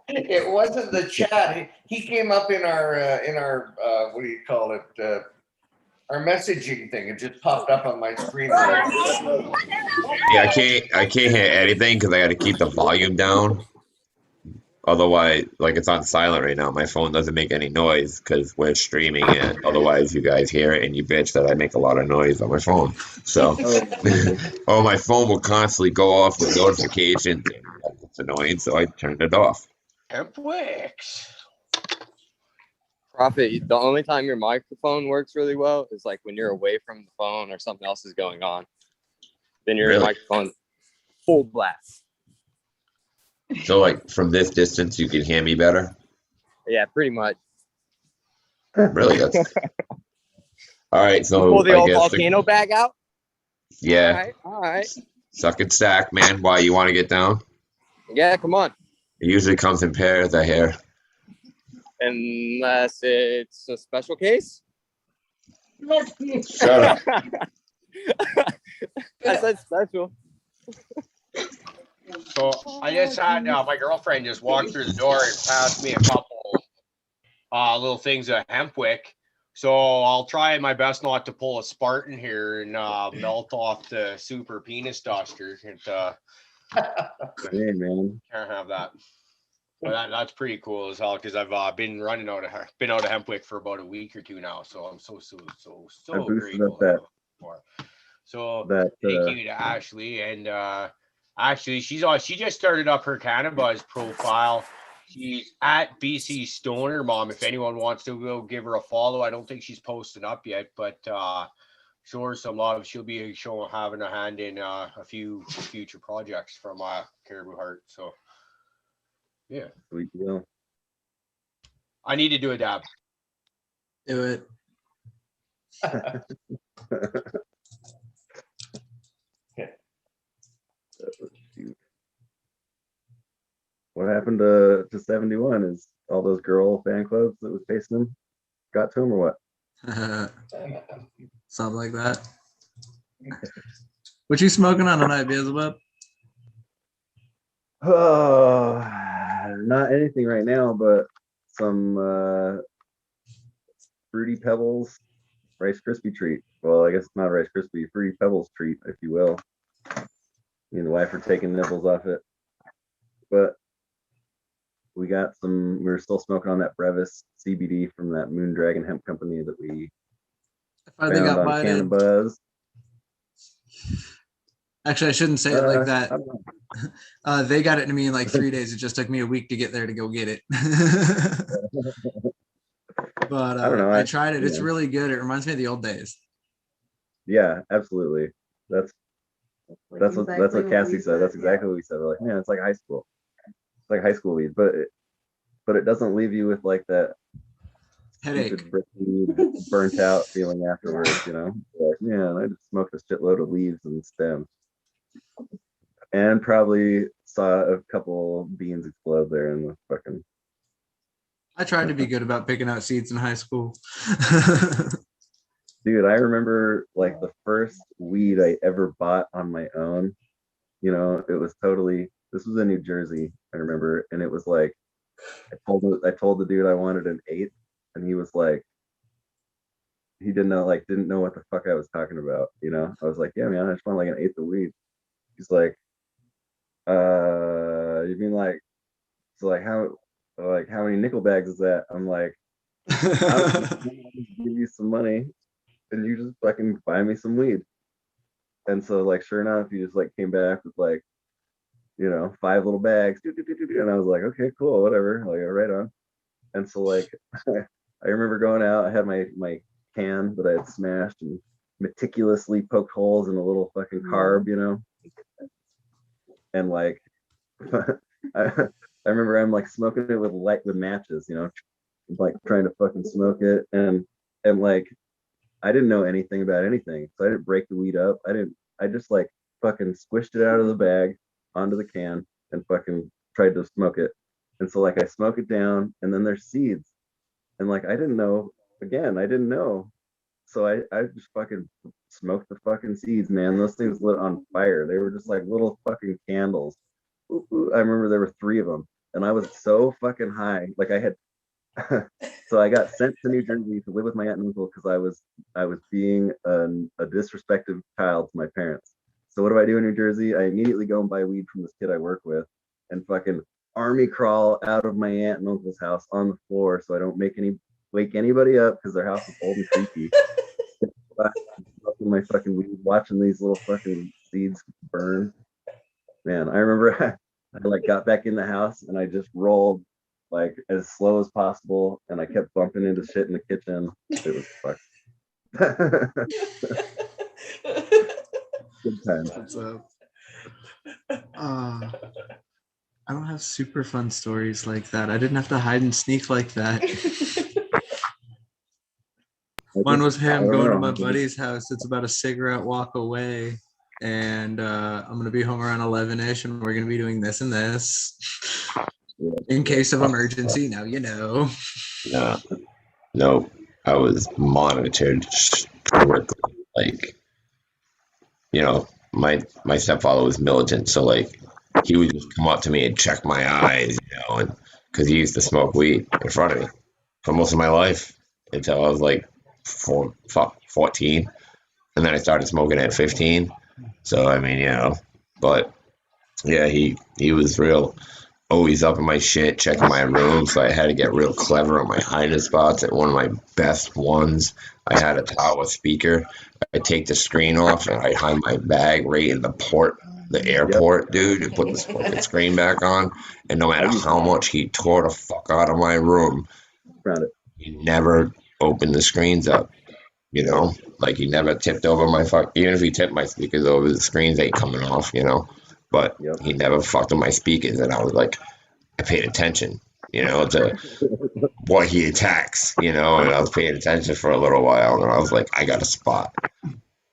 It wasn't the chat. He came up in our what do you call it? Our messaging thing. It just popped up on my screen. Yeah, I can't hear anything because I got to keep the volume down. Otherwise, like it's on silent right now. My phone doesn't make any noise because we're streaming it. Otherwise, you guys hear it and you bitch that I make a lot of noise on my phone. So, oh, my phone will constantly go off with notifications. And it's annoying, so I turned it off. Wix. Prophet, the only time your microphone works really well is like when you're away from the phone or something else is going on. Then your Really? microphone full blast. So, like from this distance, you can hear me better. Yeah, pretty much. Really? That's all right. So Pull the I old guess volcano bag out. yeah, All right. suck and stack, man. Why you want to get down? Yeah, come on. It usually comes in pairs. I hear. Unless it's a special case. Shut up. I said special. So I just had my girlfriend just walked through the door and passed me a couple little things of hemp wick. So I'll try my best not to pull a Spartan here and melt off the super penis duster. And Hey, man. can't have that. But that's pretty cool as hell because I've been out of hemp wick for about a week or two now. So I'm so I boosted grateful up that for it. So that thank you to Ashley and Actually, she just started up her cannabis profile. She's at BC Stoner Mom. If anyone wants to go give her a follow, I don't think she's posted up yet, but show her some love. She'll be having a hand in a few future projects from Cariboo Hart. So yeah, Sweet deal. I need to do a dab. Do it. What happened to 71? Is all those girl fan clubs that was facing him got to him or what? Something like that. What you smoking on tonight, Beelzebub? Oh, not anything right now, but some Fruity Pebbles Rice Krispie treat. Well, I guess it's not a Rice Krispie, Fruity Pebbles treat, if you will. Me and the wife are taking nibbles off it. But we were still smoking on that Brevis CBD from that Moon Dragon Hemp Company that we Finally found got on mine in. Cannabis. Actually, I shouldn't say it like that. I don't know. They got it to me in like 3 days. It just took me a week to get there to go get it. But I don't know. I tried it. It's yeah. really good. It reminds me of the old days. Yeah, absolutely. That's what Cassie said. That's exactly what we said. We're like, man, it's like high school. It's like high school weed, but it doesn't leave you with like that Headache. stupid brick weed, burnt out feeling afterwards. You know, like, man, I just smoked a shitload of leaves and stems, and probably saw a couple beans explode there in the fucking. I tried to be good about picking out seeds in high school. Dude, I remember like the first weed I ever bought on my own. You know, it was this was in New Jersey, I remember, and it was like I told the dude I wanted an eighth, and he was like, he didn't know what the fuck I was talking about. You know, I was like, yeah, man, I just want like an eighth of weed. He's like, you mean like, so like how many nickel bags is that? I'm like, I'll give you some money and you just fucking buy me some weed. And so like sure enough, he just like came back with like, you know, 5 little bags. And I was like, okay, cool, whatever. Like, right on. And so like I remember going out, I had my can that I had smashed and meticulously poked holes in a little fucking carb, you know. And like I remember I'm like smoking it with matches, you know, like trying to fucking smoke it, and like I didn't know anything about anything, so I didn't break the weed up. I just like fucking squished it out of the bag onto the can and fucking tried to smoke it. And so like I smoke it down, and then there's seeds, and like I didn't know. So I just fucking smoked the fucking seeds, man. Those things lit on fire. They were just like little fucking candles. I remember there were 3 of them, and I was so fucking high. Like I had, so I got sent to New Jersey to live with my aunt and uncle because I was being a disrespectful child to my parents. So what do I do in New Jersey? I immediately go and buy weed from this kid I work with, and fucking army crawl out of my aunt and uncle's house on the floor so I don't wake anybody up because their house is old and creepy. My fucking weed, watching these little fucking seeds burn. Man, I remember I like got back in the house and I just rolled like as slow as possible, and I kept bumping into shit in the kitchen. It was fucked. Good times. What's up? I don't have super fun stories like that. I didn't have to hide and sneak like that. One was him going to my buddy's house. It's about a cigarette walk away. And I'm going to be home around 11-ish, and we're going to be doing this and this. In case of emergency, now you know. No, I was monitored strictly. Like, you know, my stepfather was militant, so like he would just come up to me and check my eyes, you know, and because he used to smoke weed in front of me for most of my life until I was like 14, and then I started smoking at 15. So I mean, you know, but yeah, he was always up in my shit, checking my room. So I had to get real clever on my hiding spots. At one of my best ones, I had a tower speaker. I take the screen off and I hide my bag right in the port the airport, dude, and put this fucking screen back on. And no matter how much he tore the fuck out of my room, he never opened the screens up. You know, like he never tipped over my even if he tipped my speakers over, the screens ain't coming off, you know. But he never fucked with my speakers, and I was like, I paid attention, you know, to what he attacks, you know, and I was paying attention for a little while, and I was like, I got a spot,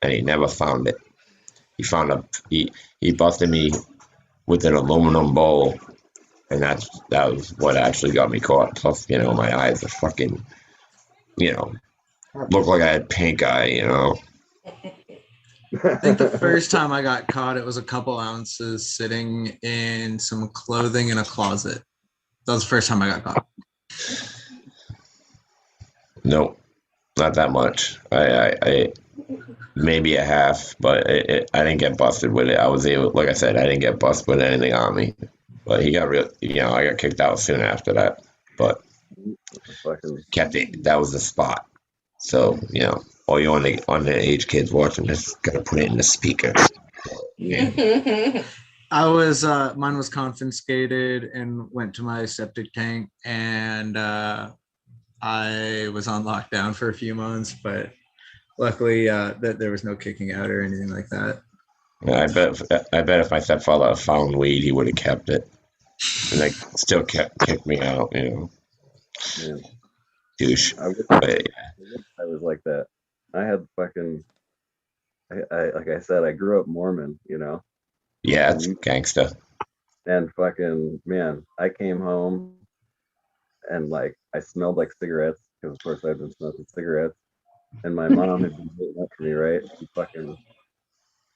and he never found it. He found he busted me with an aluminum bowl, and that was what actually got me caught. Plus, you know, my eyes are fucking, you know, look like I had pink eye, you know. I think the first time I got caught, it was a couple ounces sitting in some clothing in a closet. That was the first time I got caught. Nope, not that much. I maybe a half, but I didn't get busted with it. I was able, like I said, I didn't get busted with anything on me. But he got real, you know, I got kicked out soon after that. But kept it. That was the spot. So, you know, all you underage kids watching this, gotta put it in the speaker. Yeah. I was mine was confiscated and went to my septic tank, and I was on lockdown for a few months, but luckily that there was no kicking out or anything like that. I bet if my stepfather had found weed, he would have kept it, and like still kicked me out, you know. Yeah. Douche. I was like that. I had fucking, I like I said, I grew up Mormon, you know. Yeah, it's gangsta. And fucking man, I came home and like I smelled like cigarettes because of course I've been smoking cigarettes, and my mom had been waiting up for me, right? She fucking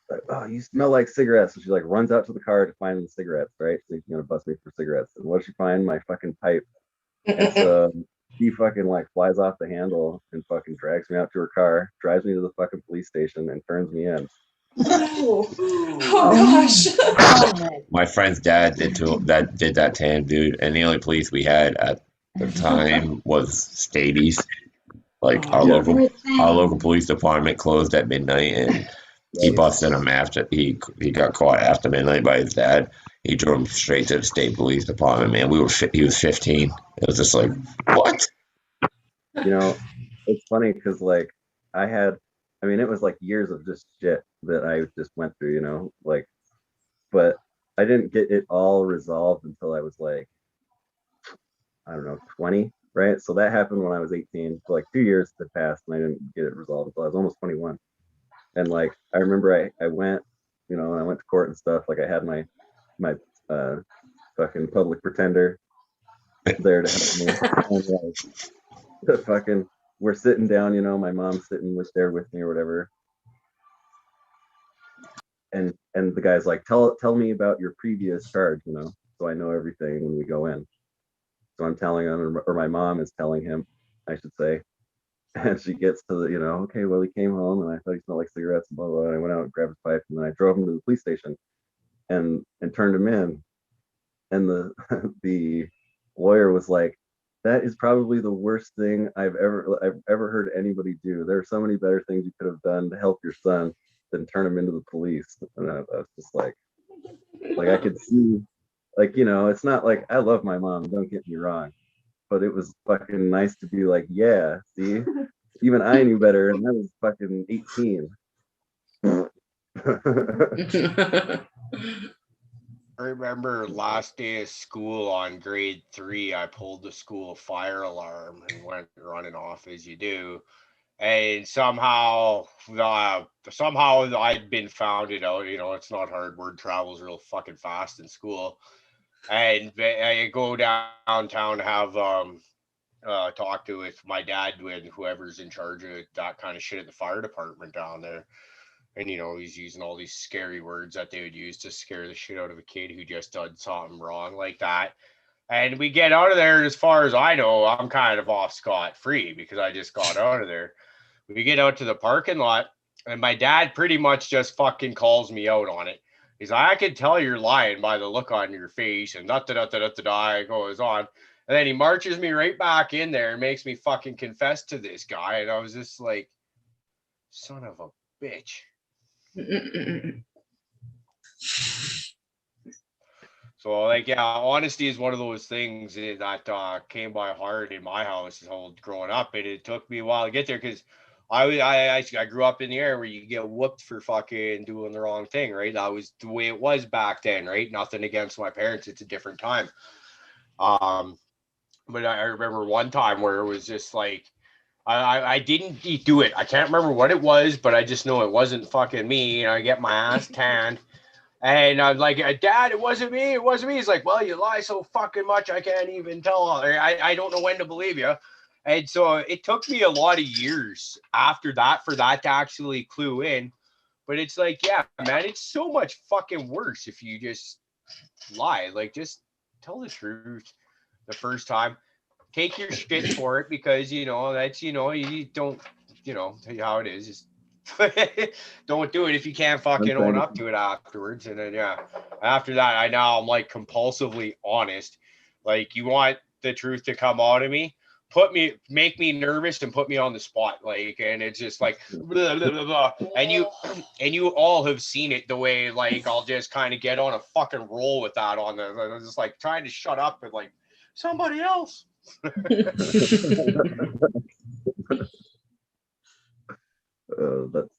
like, oh, you smell like cigarettes, and she like runs out to the car to find the cigarettes, right? So she's gonna bust me for cigarettes, and what does she find? My fucking pipe. And so he fucking like flies off the handle and fucking drags me out to her car, drives me to the fucking police station, and turns me in. Oh gosh. My friend's dad did that to him, dude. And the only police we had at the time was Stadies. Like our local police department closed at midnight, and he busted him after he got caught after midnight by his dad. He drove him straight to the state police department. Man, he was 15. It was just like, what? You know, it's funny because like I mean, it was like years of just shit that I just went through, you know, like, but I didn't get it all resolved until I was like, I don't know, 20, right? So that happened when I was 18. So like 2 years had passed and I didn't get it resolved until I was almost 21. And like I remember I went, you know, and I went to court and stuff. Like I had my fucking public pretender there to help me. And like, fucking we're sitting down, you know, my mom's sitting there with me or whatever. And the guy's like, tell me about your previous charge, you know, so I know everything when we go in. So I'm telling him, or my mom is telling him, I should say. And she gets to the, you know, okay, well, he came home and I thought he smelled like cigarettes and blah, blah, blah. And I went out and grabbed his pipe and then I drove him to the police station and turned him in. And the the lawyer was like, that is probably the worst thing I've ever heard anybody do. There are so many better things you could have done to help your son than turn him into the police. And I was just like I could see, like, you know, it's not like I love my mom, don't get me wrong, but it was fucking nice to be like, yeah, see, even I knew better, and I was fucking 18. I remember last day of school on grade 3, I pulled the school fire alarm and went running off as you do. And somehow I'd been found it out. You know, it's not hard. Word travels real fucking fast in school. And I go downtown to have talk to with my dad and whoever's in charge of that kind of shit at the fire department down there. And, you know, he's using all these scary words that they would use to scare the shit out of a kid who just done something wrong like that. And we get out of there, and as far as I know, I'm kind of off scot-free because I just got out of there. We get out to the parking lot, and my dad pretty much just fucking calls me out on it. He's like, I can tell you're lying by the look on your face, and da-da-da-da-da-da, it goes on. And then he marches me right back in there and makes me fucking confess to this guy. And I was just like, son of a bitch. So like, yeah, honesty is one of those things that came by hard in my house growing up, and it took me a while to get there because I grew up in the area where you get whooped for fucking doing the wrong thing, right? That was the way it was back then, right? Nothing against my parents, it's a different time. But I remember one time where it was just like I didn't do it. I can't remember what it was, but I just know it wasn't fucking me. And I get my ass tanned. And I'm like, Dad, it wasn't me. It wasn't me. He's like, well, you lie so fucking much, I can't even tell. I don't know when to believe you. And so it took me a lot of years after that for that to actually clue in. But it's like, yeah, man, it's so much fucking worse if you just lie. Like, just tell the truth the first time. Take your shit for it because, that's, you don't, tell you how it is. Just don't do it if you can't fucking own up to it afterwards. And then, yeah, after that, I'm like compulsively honest. Like, you want the truth to come out of me, make me nervous and put me on the spot. Like, and it's just like, blah, blah, blah, blah. And you all have seen it the way, like, I'll just kind of get on a fucking roll with that I'm just like trying to shut up and like somebody else. That's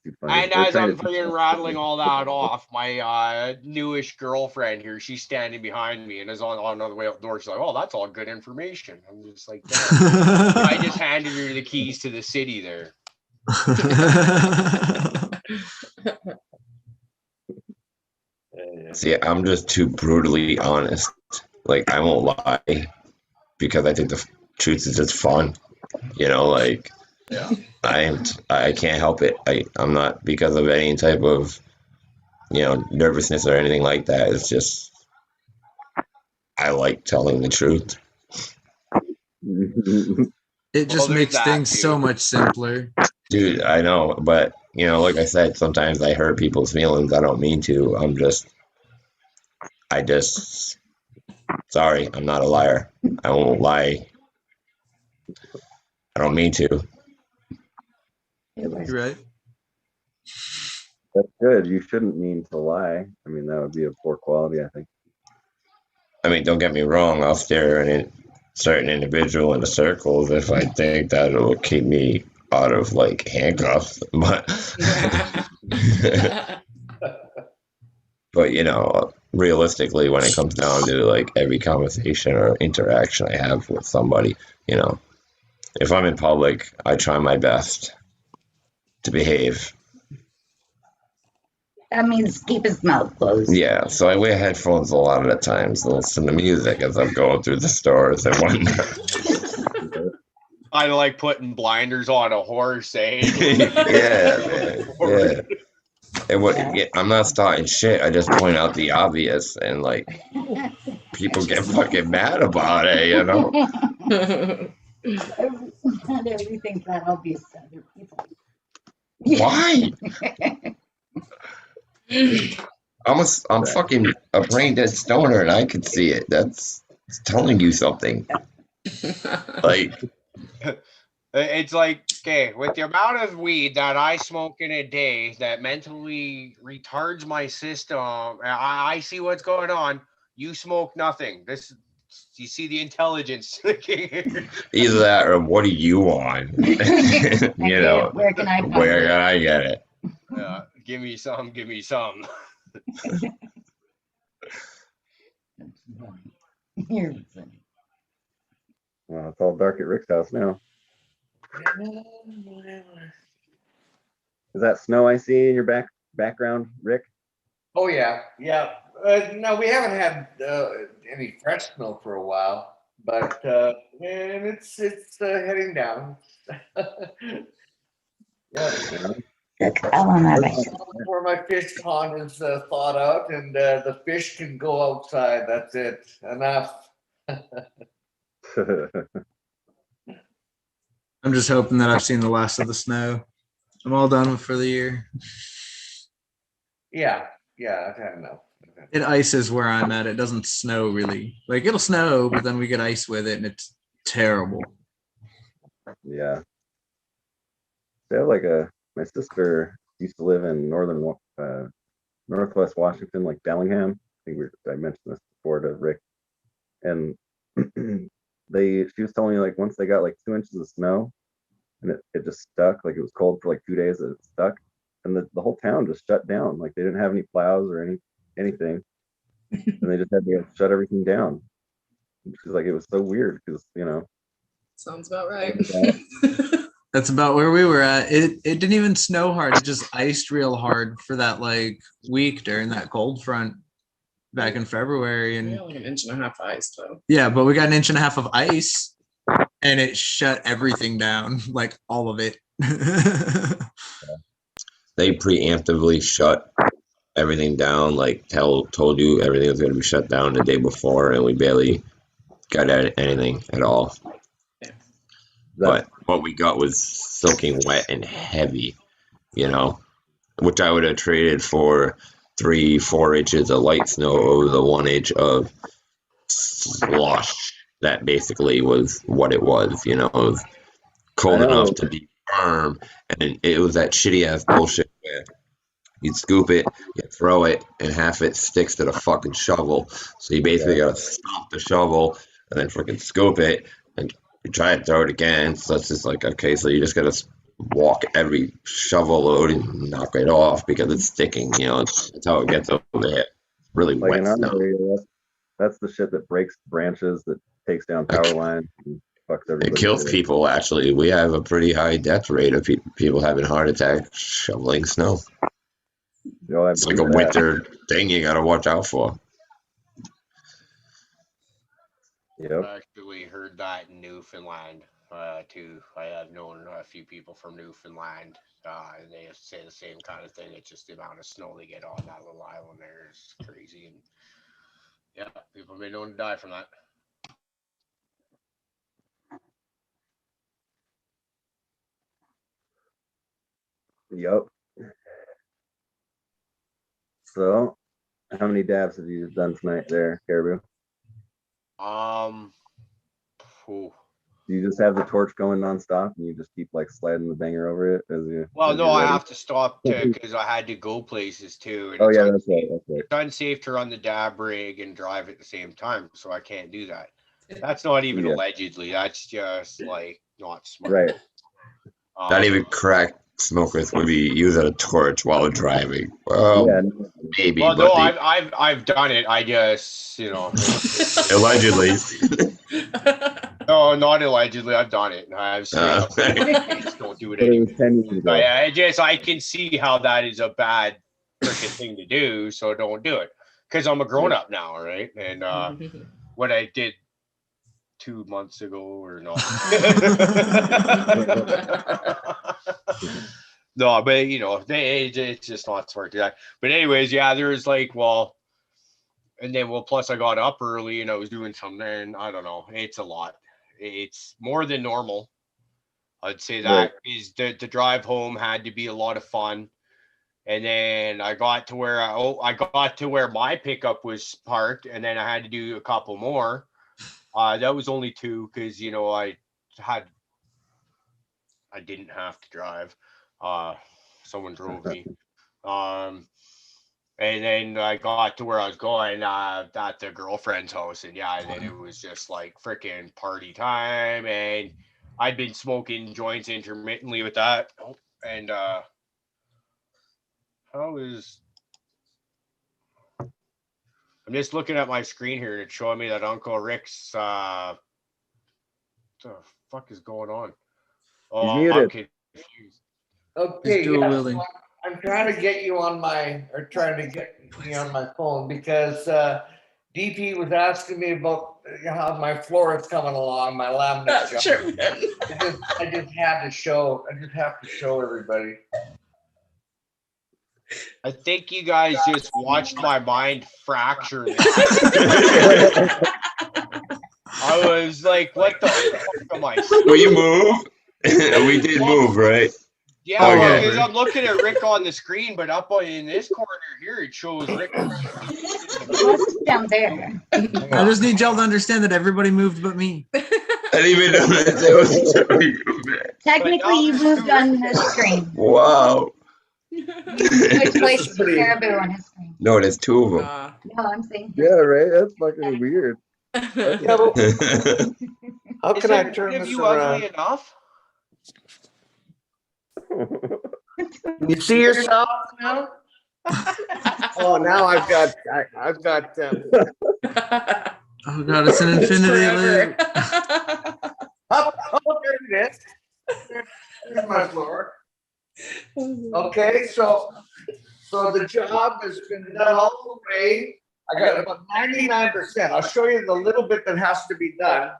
too funny. And as I'm freaking rattling all that off, my newish girlfriend here, she's standing behind me and is on the way out the door. She's like, "Oh, that's all good information." I'm just like, damn. I just handed her the keys to the city there. See, I'm just too brutally honest. Like, I won't lie because I think the truth is just fun. Like, yeah. I can't help it. I'm not because of any type of, nervousness or anything like that. It's just, I like telling the truth. It just makes things so much simpler. Dude, I know, but like I said, sometimes I hurt people's feelings. I don't mean to. Sorry, I'm not a liar. I won't lie. I don't mean to. You're right. That's good. You shouldn't mean to lie. I mean, that would be a poor quality, I think. I mean, don't get me wrong. I'll stare at a certain individual in the circles if I think that it'll keep me out of like handcuffs. But realistically, when it comes down to like every conversation or interaction I have with somebody, if I'm in public, I try my best to behave. That means keep his mouth closed. Yeah, so I wear headphones a lot of the times to listen to music as I'm going through the stores and whatnot. I like putting blinders on a horse, eh? Yeah, man. Yeah. I'm not starting shit. I just point out the obvious, and like people get fucking mad about it, Not everything's that obvious to other people. Why? I'm fucking a brain dead stoner, and I can see it. That's telling you something. Like, it's like, okay, with the amount of weed that I smoke in a day that mentally retards my system, I see what's going on. You smoke nothing. You see the intelligence. Either that or what do you want? Where can I get it? Give me some. Well, it's all dark at Rick's house now. Is that snow I see in your background, Rick? Oh yeah. No, we haven't had any fresh snow for a while, but and it's heading down. Yeah. Where my fish pond is thawed out, and the fish can go outside. That's it. Enough. I'm just hoping that I've seen the last of the snow. I'm all done for the year. Yeah, I've had enough. It ices where I'm at. It doesn't snow really. Like it'll snow, but then we get ice with it, and it's terrible. Yeah. They have my sister used to live in northern Northwest Washington, like Bellingham. I think I mentioned this before to Rick, and she was telling me like once they got like 2 inches of snow, and it just stuck. Like it was cold for like 2 days, and it stuck, and the whole town just shut down. Like they didn't have any plows or anything, and they just had to shut everything down. She's like, it was so weird because Sounds about right. That's about where we were at. It didn't even snow hard. It just iced real hard for that like week during that cold front back in February. We And got like an inch and a half of ice though. yeah, but we got an inch and a half of ice and it shut everything down, like all of it. They preemptively shut everything down, like told you everything was going to be shut down the day before, and we barely got anything at all. Yeah. But what we got was soaking wet and heavy, which I would have traded for 3-4 inches of light snow over the 1 inch of slush. That basically was what it was. It was cold enough to be firm, and it was that shitty ass bullshit where you'd scoop it, you throw it, and half it sticks to the fucking shovel. So you basically gotta stop the shovel and then freaking scoop it, and you try and throw it again. So it's just like, okay, so you just gotta walk every shovel load and knock it off because it's sticking. That's how it gets over there. Really like wet in our snow. area, that's the shit that breaks branches, that takes down power lines, and fucks everybody. It kills shit. people, actually. We have a pretty high death rate of people having heart attacks shoveling snow. It's like a winter thing you gotta watch out for. Yep. I actually heard that in Newfoundland too. I have known a few people from Newfoundland, and they say the same kind of thing. It's just the amount of snow they get on that little island there is crazy, and yeah, people have been known to die from that. Yep. So, how many dabs have you done tonight there, Caribou? Do you just have the torch going nonstop and you just keep like sliding the banger over it as you? Well, as no, you're I ready? have to stop because I had to go places too. And Oh it's yeah, that's right. That's right. It's unsafe to run the dab rig and drive at the same time, so I can't do that. That's not even allegedly. That's just like not smart. Right. Not even crack smokers would be using a torch while driving. Well, Yeah. maybe. Well, but no, I've done it. I just allegedly. No, not allegedly. I've done it. I've seen just don't do it anymore. I can see how that is a bad freaking thing to do, so don't do it. Because I'm a grown up now, right? And what I did 2 months ago or not. No, but it's just not smart to that. But anyways, yeah, there's like, and then plus I got up early and I was doing something, and I don't know, it's a lot. It's more than normal. I'd say that is the drive home had to be a lot of fun. And then I got to where I got to where my pickup was parked, and then I had to do a couple more. That was only 2 because I didn't have to drive. Someone drove me. And then I got to where I was going at the girlfriend's house, and then it was just like freaking party time, and I'd been smoking joints intermittently with that, and I'm just looking at my screen here and it's showing me that Uncle Rick's what the fuck is going on? Oh, He's muted. I'm confused. Okay, so I'm trying to get you on my phone because DP was asking me about how my floor is coming along, my laminate. That's true. I just have to show everybody. I think you guys just watched my mind fracture. I was like, what the fuck am I saying? Will you move? We did move, right? Yeah, because I'm looking at Rick on the screen, but up in this corner here, it shows Rick down there. I just need y'all to understand that everybody moved but me. I didn't even know that was Technically, you moved on the screen. Wow. Which place is Caribou on his screen? No, there's two of them. No, I'm saying. Yeah, right. That's fucking weird. Yeah, but how Is can I it turn give this you around? ugly enough? You see yourself now? Oh, now I've got. I've got. Oh god, it's an infinity loop. Up, there it is. There's my floor. Okay, so the job has been done all the way. I got about 99%. I'll show you the little bit that has to be done.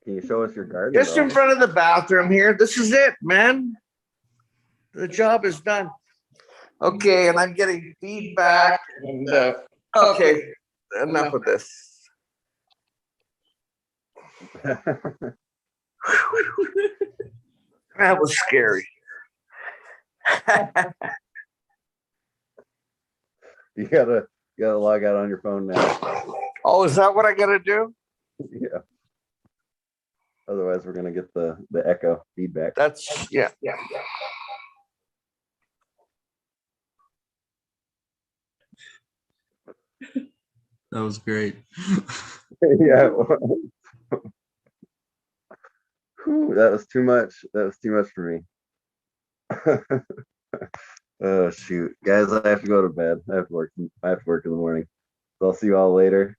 Can you show us your garden? Just in front of the bathroom here. This is it, man. The job is done. Okay, and I'm getting feedback. And okay, enough of this. That was scary. You gotta log out on your phone now. Oh, is that what I gotta do? Yeah. Otherwise, we're gonna get the echo feedback. That's yeah. That was great. Yeah. Whew, that was too much. That was too much for me. Oh shoot, guys! I have to go to bed. I have to work. I have to work in the morning. So I'll see you all later.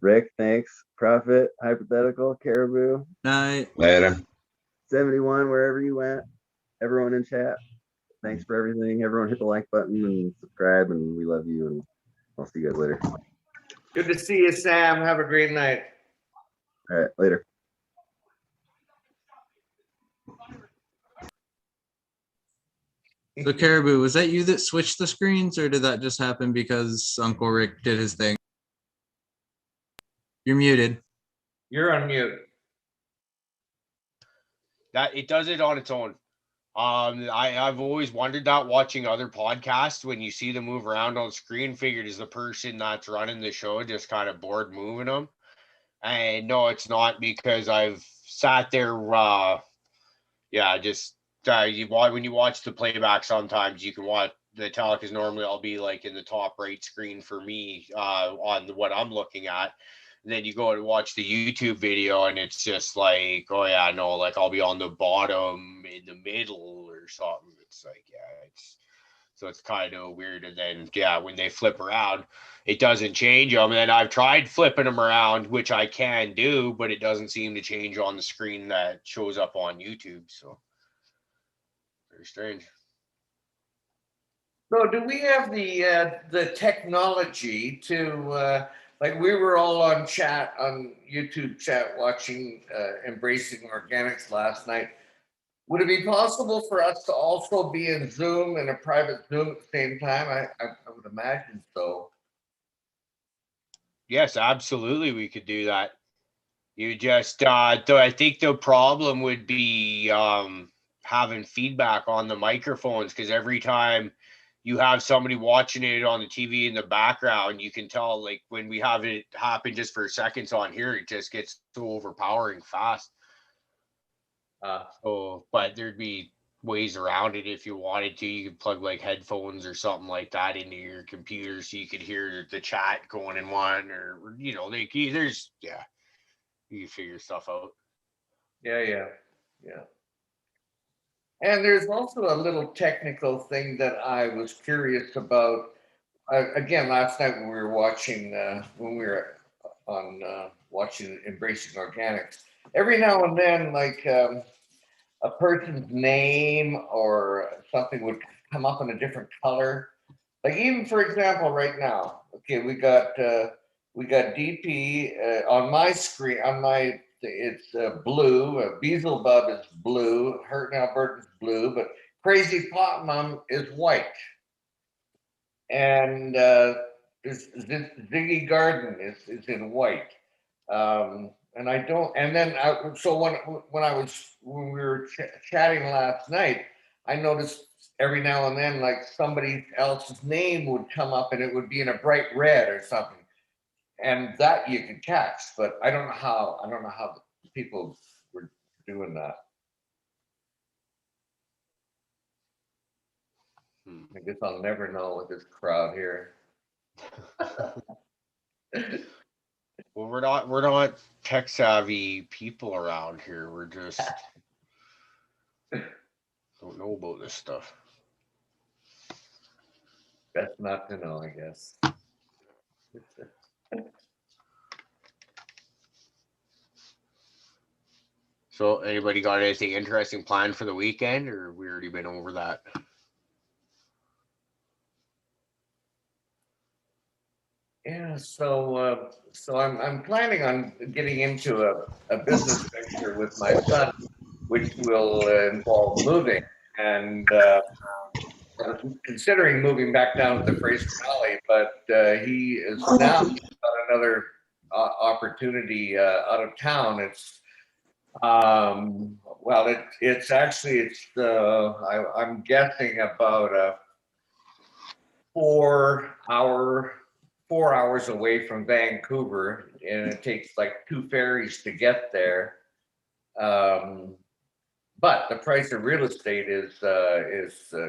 Rick, thanks. Prophet, hypothetical, Caribou, Night. Later. 71, wherever you went. Everyone in chat, thanks for everything. Everyone hit the like button and subscribe, and we love you. And I'll see you guys later. Good to see you, Sam. Have a great night. All right, later. So Caribou, was that you that switched the screens, or did that just happen because Uncle Rick did his thing? You're muted. You're on mute. That it does it on its own. I've always wondered that watching other podcasts when you see them move around on screen, figured is the person that's running the show just kind of bored moving them. And no, it's not, because I've sat there. Just when you watch the playback, sometimes you can watch the tell, because normally I'll be like in the top right screen for me on what I'm looking at. And then you go and watch the YouTube video, and it's just like, oh yeah, no, like I'll be on the bottom in the middle or something. It's like, so it's kind of weird. And then when they flip around, it doesn't change them. And then I've tried flipping them around, which I can do, but it doesn't seem to change on the screen that shows up on YouTube. So very strange. So do we have the technology to like, we were all on YouTube chat watching Embracing Organics last night. Would it be possible for us to also be in Zoom, in a private Zoom at the same time? I would imagine so. Yes, absolutely, we could do that. You just I think the problem would be having feedback on the microphones, because every time you have somebody watching it on the TV in the background, you can tell, like when we have it happen just for seconds on here, it just gets so overpowering fast. But there'd be ways around it if you wanted to. You could plug like headphones or something like that into your computer so you could hear the chat going in one, or like there's you figure stuff out. Yeah. And there's also a little technical thing that I was curious about. Again, last night when we were watching, watching Embracing Organics, every now and then, like a person's name or something would come up in a different color. Like, even for example, right now, okay, we got DP on my screen. It's blue. Beelzebub is blue. Hurt Now Burton's blue, but Crazy Pot Mom is white. And Ziggy Garden is in white. And I don't. And then so when we were chatting last night, I noticed every now and then, like, somebody else's name would come up, and it would be in a bright red or something. And that you could catch, but I don't know how the people were doing that. I guess I'll never know with this crowd here. Well, we're not tech savvy people around here. We're just don't know about this stuff. Best not to know, I guess. So, anybody got anything interesting planned for the weekend, or we already been over that? Yeah, so I'm planning on getting into a business venture with my son, which will involve moving, and considering moving back down to the Fraser Valley, but he is now got another opportunity out of town. It's well, it's actually I'm guessing about a 4 hours away from Vancouver, and it takes like 2 ferries to get there. But the price of real estate is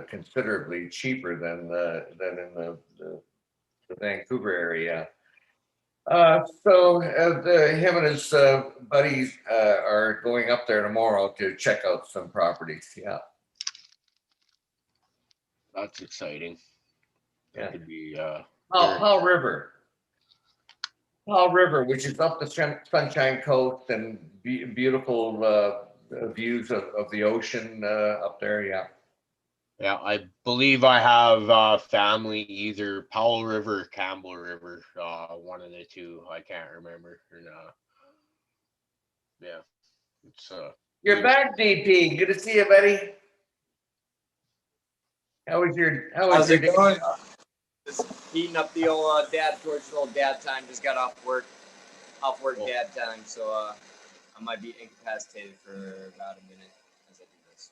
considerably cheaper than in the Vancouver area. So him and his buddies are going up there tomorrow to check out some properties. Yeah, That's exciting. That yeah. could be Powell River, which is up the Sunshine Coast and beautiful views of the ocean up there. Yeah. Yeah, I believe I have family either Powell River or Campbell River, one of the two. I can't remember. And, yeah, it's You're back, DP. Good to see you, buddy. How was your How's day? it going? Just heating up the old towards the old dad time. Just got off work dad time, so I might be incapacitated for about a minute as I do this.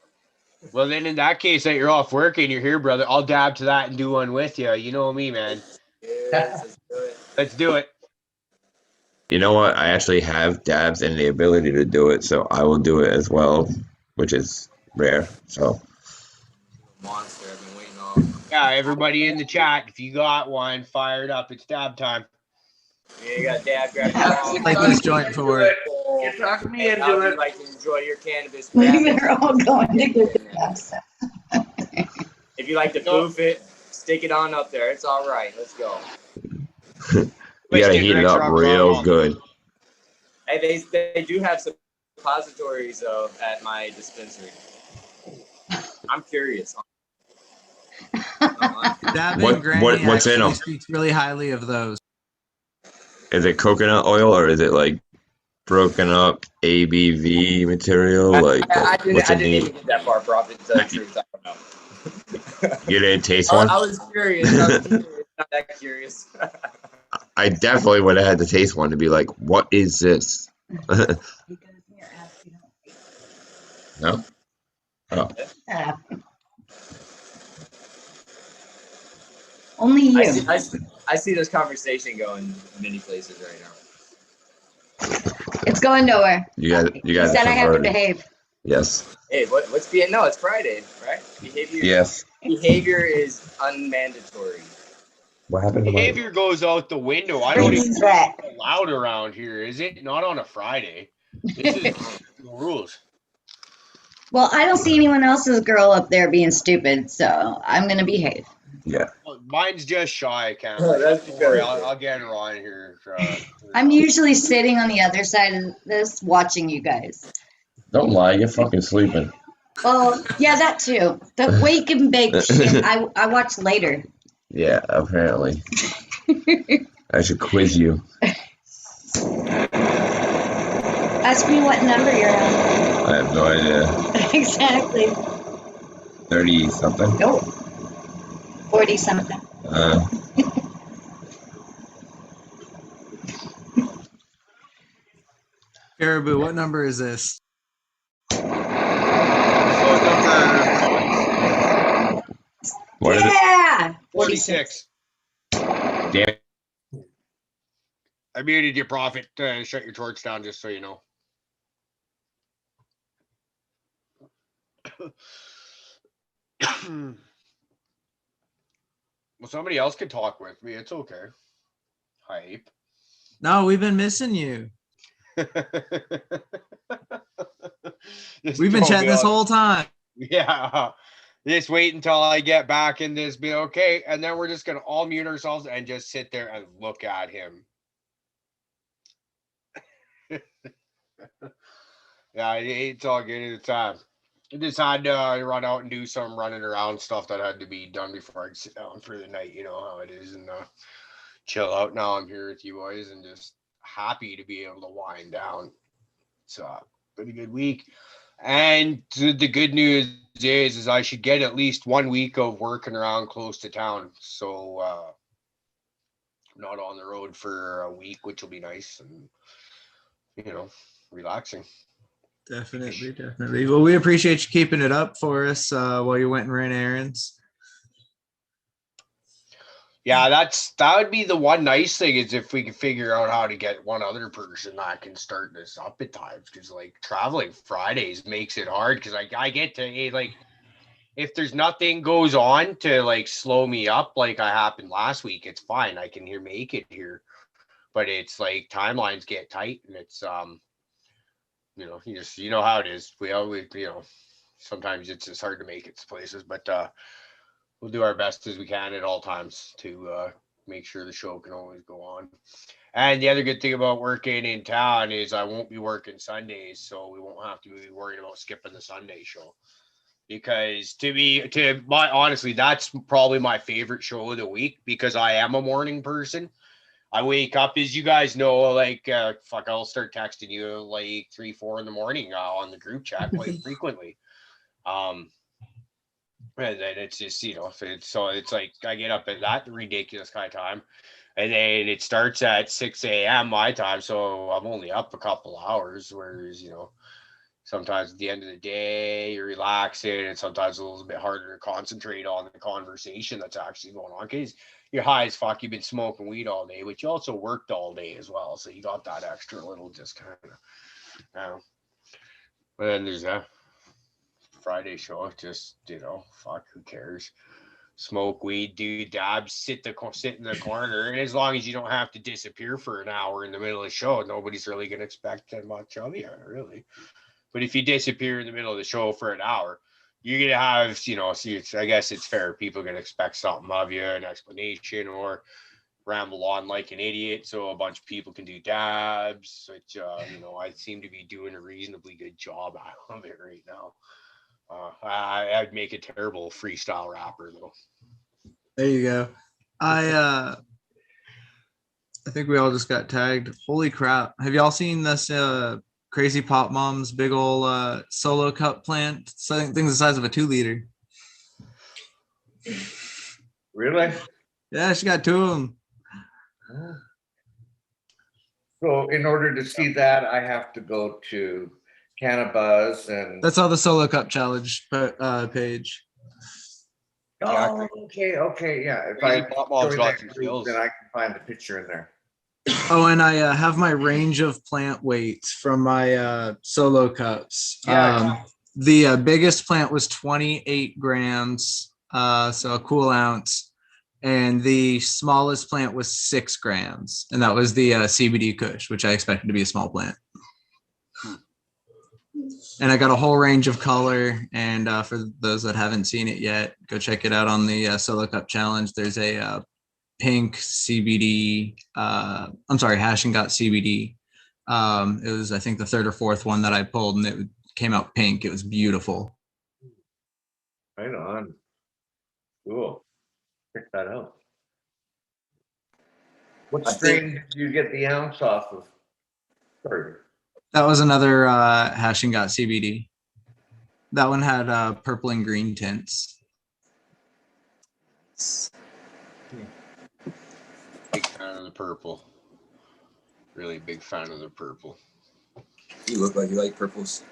So. Well, then in that case, that you're off work and you're here, brother, I'll dab to that and do one with you. You know me, man. Yes, let's do it. Let's do it. You know what? I actually have dabs and the ability to do it, so I will do it as well, which is rare. So Monster, I've been waiting on. Yeah, everybody in the chat, if you got one, fire it up. It's dab time. Yeah, you got dad grab your Like this joint for work. You talk me Hey, into how do you it. like to enjoy your cannabis? Grab it. They're all going to get the best. If you like to poof it, stick it on up there. It's all right. Let's go. you gotta heat it up real good. Hey, they do have some suppositories at my dispensary. I'm curious. Dabbing Granny what's in actually them? speaks really highly of those. Is it coconut oil or is it like broken up ABV material? I what's didn't in even get that far, Prophet. To tell the truth, I don't know. You didn't taste one? I was curious. Not that curious. I definitely would have had to taste one to be like, what is this? No? Oh. Only you. I see this conversation going many places right now. It's going nowhere. You guys said I have to behave. Yes. Hey, what's being? No, it's Friday, right? Behavior. Yes. Behavior is unmandatory. What happened to Behavior goes out the window. I don't even allowed around here, is it? Not on a Friday. This is the rules. Well, I don't see anyone else's girl up there being stupid, so I'm gonna behave. Yeah. Well, mine's just shy, Cam. That's Don't worry, I'll get her on here. I'm usually sitting on the other side of this, watching you guys. Don't lie, you're fucking sleeping. Oh, yeah, that too. The wake and bake shit, I watch later. Yeah, apparently. I should quiz you. Ask me what number you're on. I have no idea. Exactly. 30 something? Nope. 40 something. Caribou, what number is this? Episode number What is Yeah! 46. Damn it. I muted you, Prophet. Shut your torch down just so you know. Well, somebody else could talk with me. It's okay. Hype. No, we've been missing you. Just We've been throw chatting me this on- whole time. Yeah. Just wait until I get back in this. Be okay, and then we're just gonna all mute ourselves and just sit there and look at him. Yeah, it's all good. It's I just had to run out and do some running around stuff that had to be done before I sit down for the night. You know how it is, and chill out. Now I'm here with you boys, and just happy to be able to wind down. It's been a good week, and the good news is I should get at least 1 week of working around close to town, so I'm not on the road for a week, which will be nice and relaxing. Definitely. Well, we appreciate you keeping it up for us while you went and ran errands. Yeah, that would be the one nice thing is if we could figure out how to get one other person that can start this up at times, because like traveling Fridays makes it hard because I get to like if there's nothing goes on to like slow me up like I happened last week, it's fine. I can make it here, but it's like timelines get tight and it's you know how it is. We always sometimes it's just hard to make it to places, but we'll do our best as we can at all times to make sure the show can always go on. And the other good thing about working in town is I won't be working Sundays, so we won't have to be worried about skipping the Sunday show. Because honestly, that's probably my favorite show of the week because I am a morning person. I wake up, as you guys know, like I'll start texting you like 3-4 in the morning on the group chat quite frequently. And then it's just it's like I get up at that ridiculous kind of time, and then it starts at 6 a.m. my time, so I'm only up a couple hours. Whereas sometimes at the end of the day you're relaxing, and sometimes it's a little bit harder to concentrate on the conversation that's actually going on because you're high as fuck. You've been smoking weed all day, but you also worked all day as well, so you got that extra little just kind of. But then there's that Friday show. Just fuck, who cares? Smoke weed, do dabs, sit in the corner, and as long as you don't have to disappear for an hour in the middle of the show, nobody's really gonna expect that much of you, really. But if you disappear in the middle of the show for an hour, you're gonna have, I guess it's fair. People are gonna expect something of you, an explanation, or ramble on like an idiot, so a bunch of people can do dabs. Which I seem to be doing a reasonably good job of it right now. I'd make a terrible freestyle rapper though. There you go. I think we all just got tagged. Holy crap. Have y'all seen this Crazy Pop Mom's big old solo cup plant? Things the size of a 2-liter. Really? Yeah, she got 2 of them. So in order to see that, I have to go to Cannabuzz and. That's all the solo cup challenge page. Oh, okay, yeah. If Crazy I Pop Mom's join got that some group, skills. then I can find the picture in there. Oh, and I have my range of plant weights from my solo cups. Yeah. The biggest plant was 28 grams, so a cool ounce. And the smallest plant was 6 grams. And that was the CBD Kush, which I expected to be a small plant. And I got a whole range of color. And for those that haven't seen it yet, go check it out on the Solo Cup Challenge. There's a pink CBD. I'm sorry, Hash and Got CBD. It was, I think, the 3rd or 4th one that I pulled, and it came out pink. It was beautiful. Right on. Cool. Check that out. What strain did you get the ounce off of? Sorry. That was another Hash and Got CBD. That one had purple and green tints. Big fan of the purple. Really big fan of the purple. You look like you like purples.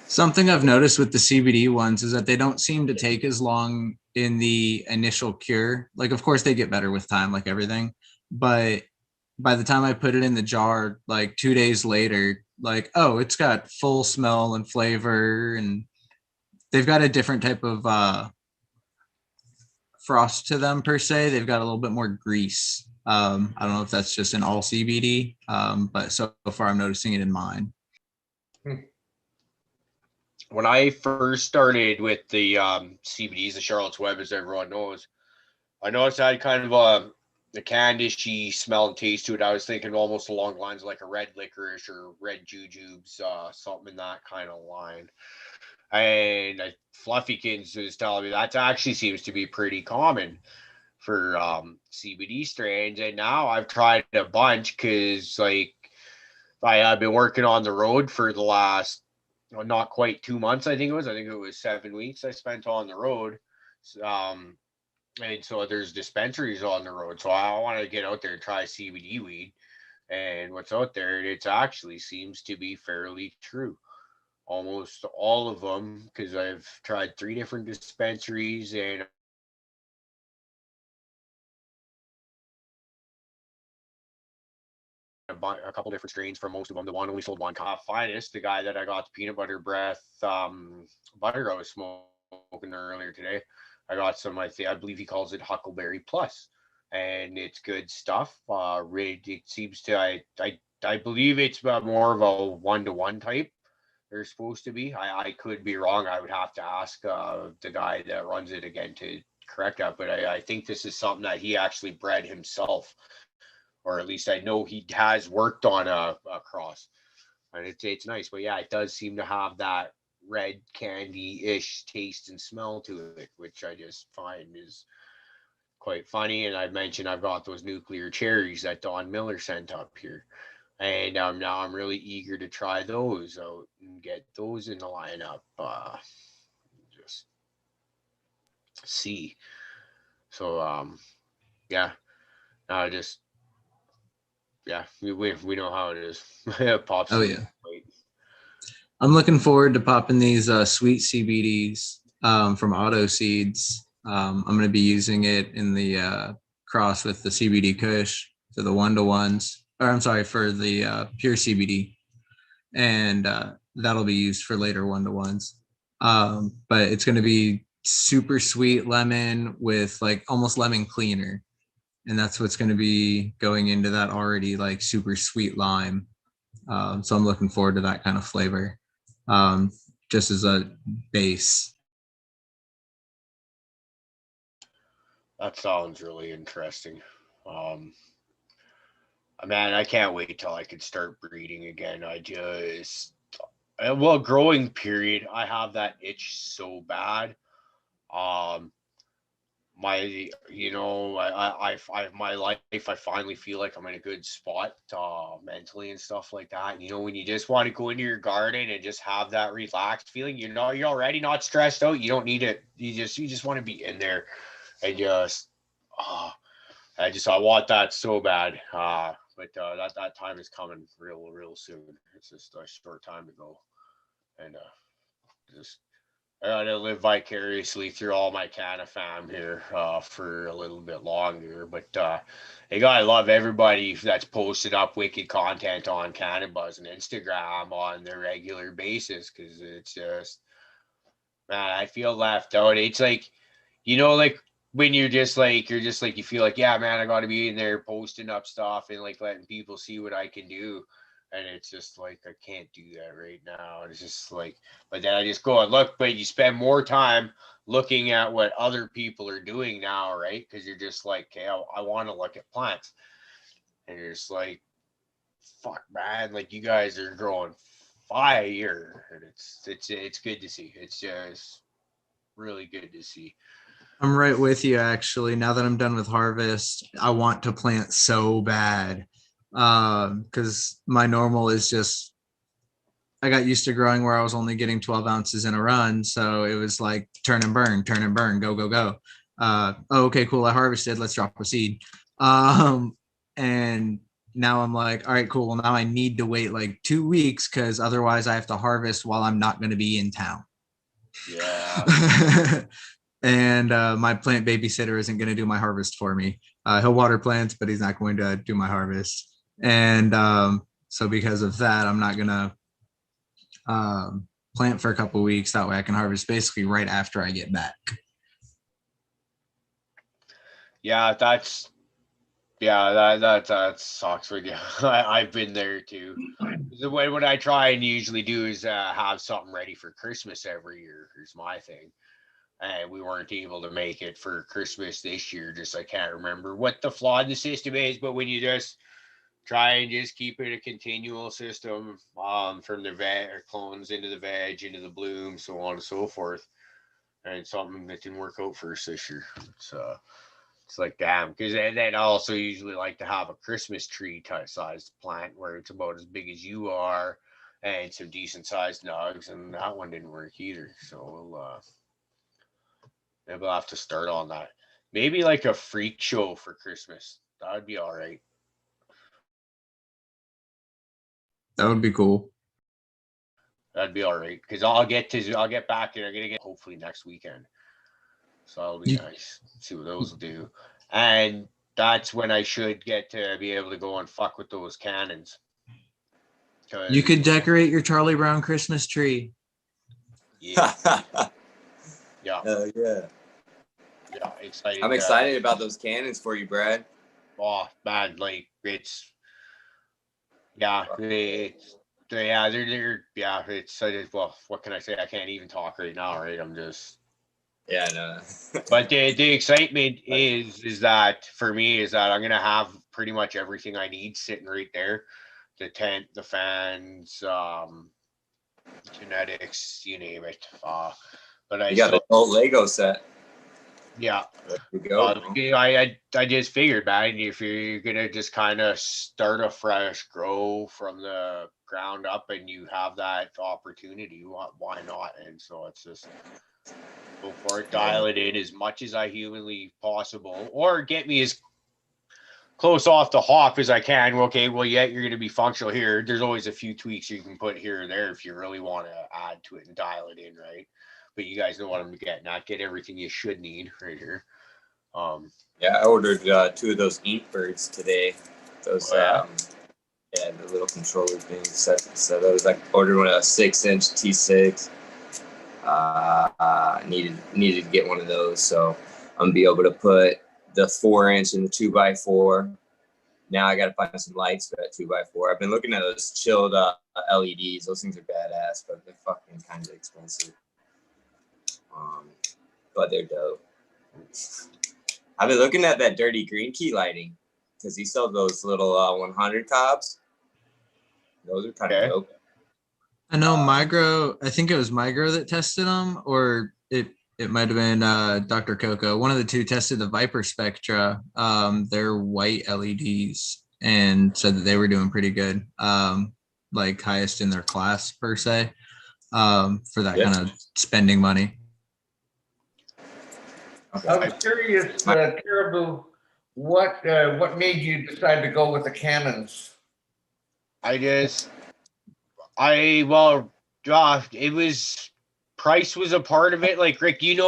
Something I've noticed with the CBD ones is that they don't seem to take as long in the initial cure. Like, of course, they get better with time, like everything. But by the time I put it in the jar, like 2 days later, like, oh, it's got full smell and flavor. And they've got a different type of frost to them per se. They've got a little bit more grease. I don't know if that's just in all CBD, but so far I'm noticing it in mine. When I first started with the CBDs, the Charlotte's Web, as everyone knows, I noticed I had kind of a candishy smell and taste to it. I was thinking almost along the lines of like a red licorice or red jujubes, something in that kind of line. And Fluffykins was telling me that actually seems to be pretty common for CBD strains. And now I've tried a bunch because like I have been working on the road for the last not quite 2 months. I think it was 7 weeks I spent on the road. And so there's dispensaries on the road. So I want to get out there and try CBD weed. And what's out there, it actually seems to be fairly true. Almost all of them, because I've tried 3 different dispensaries and a couple different strains from most of them. The one only sold one. Finest, the guy that I got the peanut butter breath butter I was smoking earlier today. I got some, I believe he calls it Huckleberry Plus, and it's good stuff. It seems to, I believe it's more of a 1-to-1 type. They're supposed to be. I could be wrong. I would have to ask the guy that runs it again to correct that. But I think this is something that he actually bred himself, or at least I know he has worked on a cross, and it's nice. But yeah, it does seem to have that red candy-ish taste and smell to it, which I just find is quite funny. And I mentioned I've got those nuclear cherries that Don Miller sent up here, and now I'm really eager to try those out and get those in the lineup. Just see. So yeah, just yeah, we know how it is. Pops. Oh yeah. I'm looking forward to popping these sweet CBDs from Auto Seeds. I'm going to be using it in the cross with the CBD Kush for the 1-to-1s, or I'm sorry, for the pure CBD, and that'll be used for later 1-to-1s. But it's going to be super sweet lemon with like almost lemon cleaner, and that's what's going to be going into that already like super sweet lime. So I'm looking forward to that kind of flavor. Just as a base. That sounds really interesting. Man, I can't wait till I can start breeding again. Growing period, I have that itch so bad. My my life, I finally feel like I'm in a good spot mentally and stuff like that. When you just want to go into your garden and just have that relaxed feeling, you're already not stressed out. You don't need it. You just want to be in there and just I want that so bad. But that time is coming real soon. It's just a short time to go, and just I gotta live vicariously through all my Canna fam here for a little bit longer. But I gotta love everybody that's posted up wicked content on Cannabuzz and Instagram on the regular basis, because it's just, man, I feel left out. It's like, like when you feel like, yeah, man, I gotta be in there posting up stuff and like letting people see what I can do. And it's just like, I can't do that right now. It's just like, but then I just go and look, but you spend more time looking at what other people are doing now, right? Because you're just like, okay, I want to look at plants. And you're just like, fuck, man, like you guys are growing fire. And it's good to see. It's just really good to see. I'm right with you, actually. Now that I'm done with harvest, I want to plant so bad. Because my normal is just, I got used to growing where I was only getting 12 ounces in a run. So it was like turn and burn, go, go, go. Okay, cool. I harvested. Let's drop a seed. And now I'm like, all right, cool. Well, now I need to wait like 2 weeks because otherwise I have to harvest while I'm not going to be in town. Yeah. And my plant babysitter isn't going to do my harvest for me. He'll water plants, but he's not going to do my harvest. And so because of that, I'm not going to plant for a couple of weeks. That way I can harvest basically right after I get back. Yeah, that sucks with you. I've been there too. The way what I try and usually do is have something ready for Christmas every year. Is my thing. And we weren't able to make it for Christmas this year. Just I can't remember what the flaw in the system is, but when you just try and just keep it a continual system, from the veg clones into the veg into the bloom, so on and so forth, and something that didn't work out for us this year. So it's like damn, because then I also usually like to have a Christmas tree type sized plant where it's about as big as you are, and some decent sized nugs, and that one didn't work either. So maybe I'll have to start on that. Maybe like a freak show for Christmas. That would be all right. That would be cool. That'd be all right because I'll get back and I'm gonna get hopefully next weekend. So that'll be nice. See what those will do. And that's when I should get to be able to go and fuck with those cannons. You could decorate your Charlie Brown Christmas tree. Yeah. Yeah. Yeah. Yeah. Excited. I'm excited about those cannons for you, Brad. Oh man, like it's yeah, they're yeah, it's well, what can I say? I can't even talk right now, right? I'm just yeah, no. But the excitement is that for me is that I'm gonna have pretty much everything I need sitting right there. The tent, the fans, genetics, you name it. But I You got the old Lego set. Yeah. There you go. I just figured, man, if you're gonna just kind of start a fresh, grow from the ground up, and you have that opportunity, why not? And so it's just go for it, dial it in as much as I humanly possible, or get me as close off the hop as I can. Okay, well, yeah, you're going to be functional here. There's always a few tweaks you can put here or there if you really want to add to it and dial it in, right? But you guys know what I'm getting at. Get everything you should need right here. Yeah, I ordered 2 of those ink birds today. Those yeah, the little controller things. So those I ordered one a 6-inch T6. Needed to get one of those, so I'm gonna be able to put the 4-inch in the 2x4. Now I got to find some lights for that 2x4. I've been looking at those chilled LEDs. Those things are badass, but they're fucking kind of expensive. But they're dope. I've been looking at that dirty green key lighting because he sold those little 100 tops. Those are kind of dope. I know Migro, I think it was Migro that tested them, or it might have been Dr. Coco. One of the two tested the Viper Spectra, they're white LEDs, and said that they were doing pretty good, like highest in their class per se, for that kind of spending money. I was curious, Caribou, what made you decide to go with the cannons? It was price was a part of it. Like Rick, with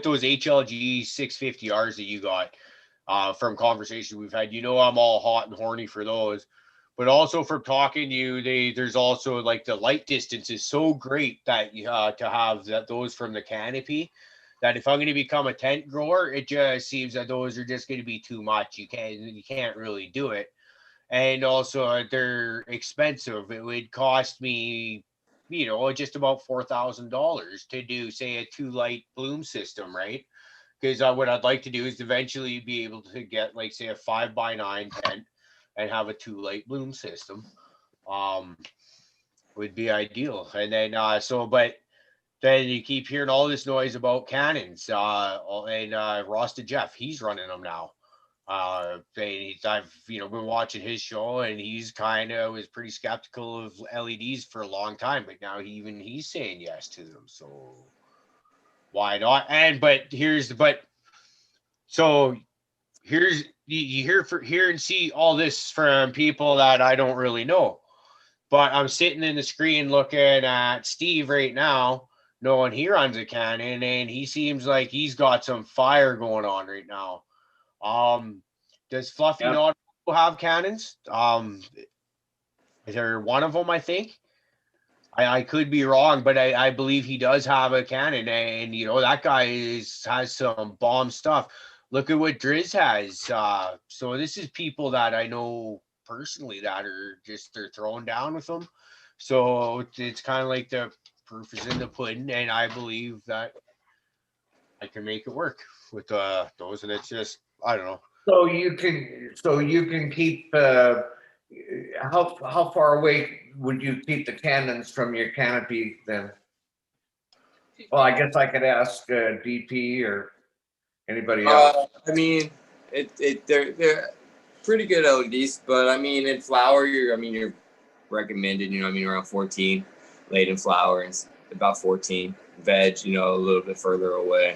those HLG 650Rs that you got from conversations we've had, I'm all hot and horny for those. But also from talking to you, there's also like the light distance is so great that you to have those from the canopy. That if I'm going to become a tent grower, it just seems that those are just going to be too much. You can't really do it. And also they're expensive. It would cost me, just about $4,000 to do, say, a 2-light bloom system, right? Because what I'd like to do is eventually be able to get, like, say, a 5x9 tent and have a 2-light bloom system. Would be ideal. And then but then you keep hearing all this noise about cannons. And Rasta Jeff, he's running them now. I've been watching his show, and he's was pretty skeptical of LEDs for a long time, but now he's saying yes to them. So why not? You hear and see all this from people that I don't really know. But I'm sitting in the screen looking at Steve right now, knowing he runs a cannon, and he seems like he's got some fire going on right now. Does Fluffy not have cannons? Is there one of them? I think I could be wrong, but I believe he does have a cannon, and that guy has some bomb stuff. look at what Driz has. So this is people that I know personally that are just they're throwing down with them. So it's kind of like the proof is in the pudding, and I believe that I can make it work with those. And it's just I don't know. So you can keep. How far away would you keep the cannons from your canopy then? Well, I guess I could ask DP or anybody else. I mean, they're pretty good LEDs, but I mean, in flower, you're recommended, around 14, late in flower, and about 14. Veg, a little bit further away.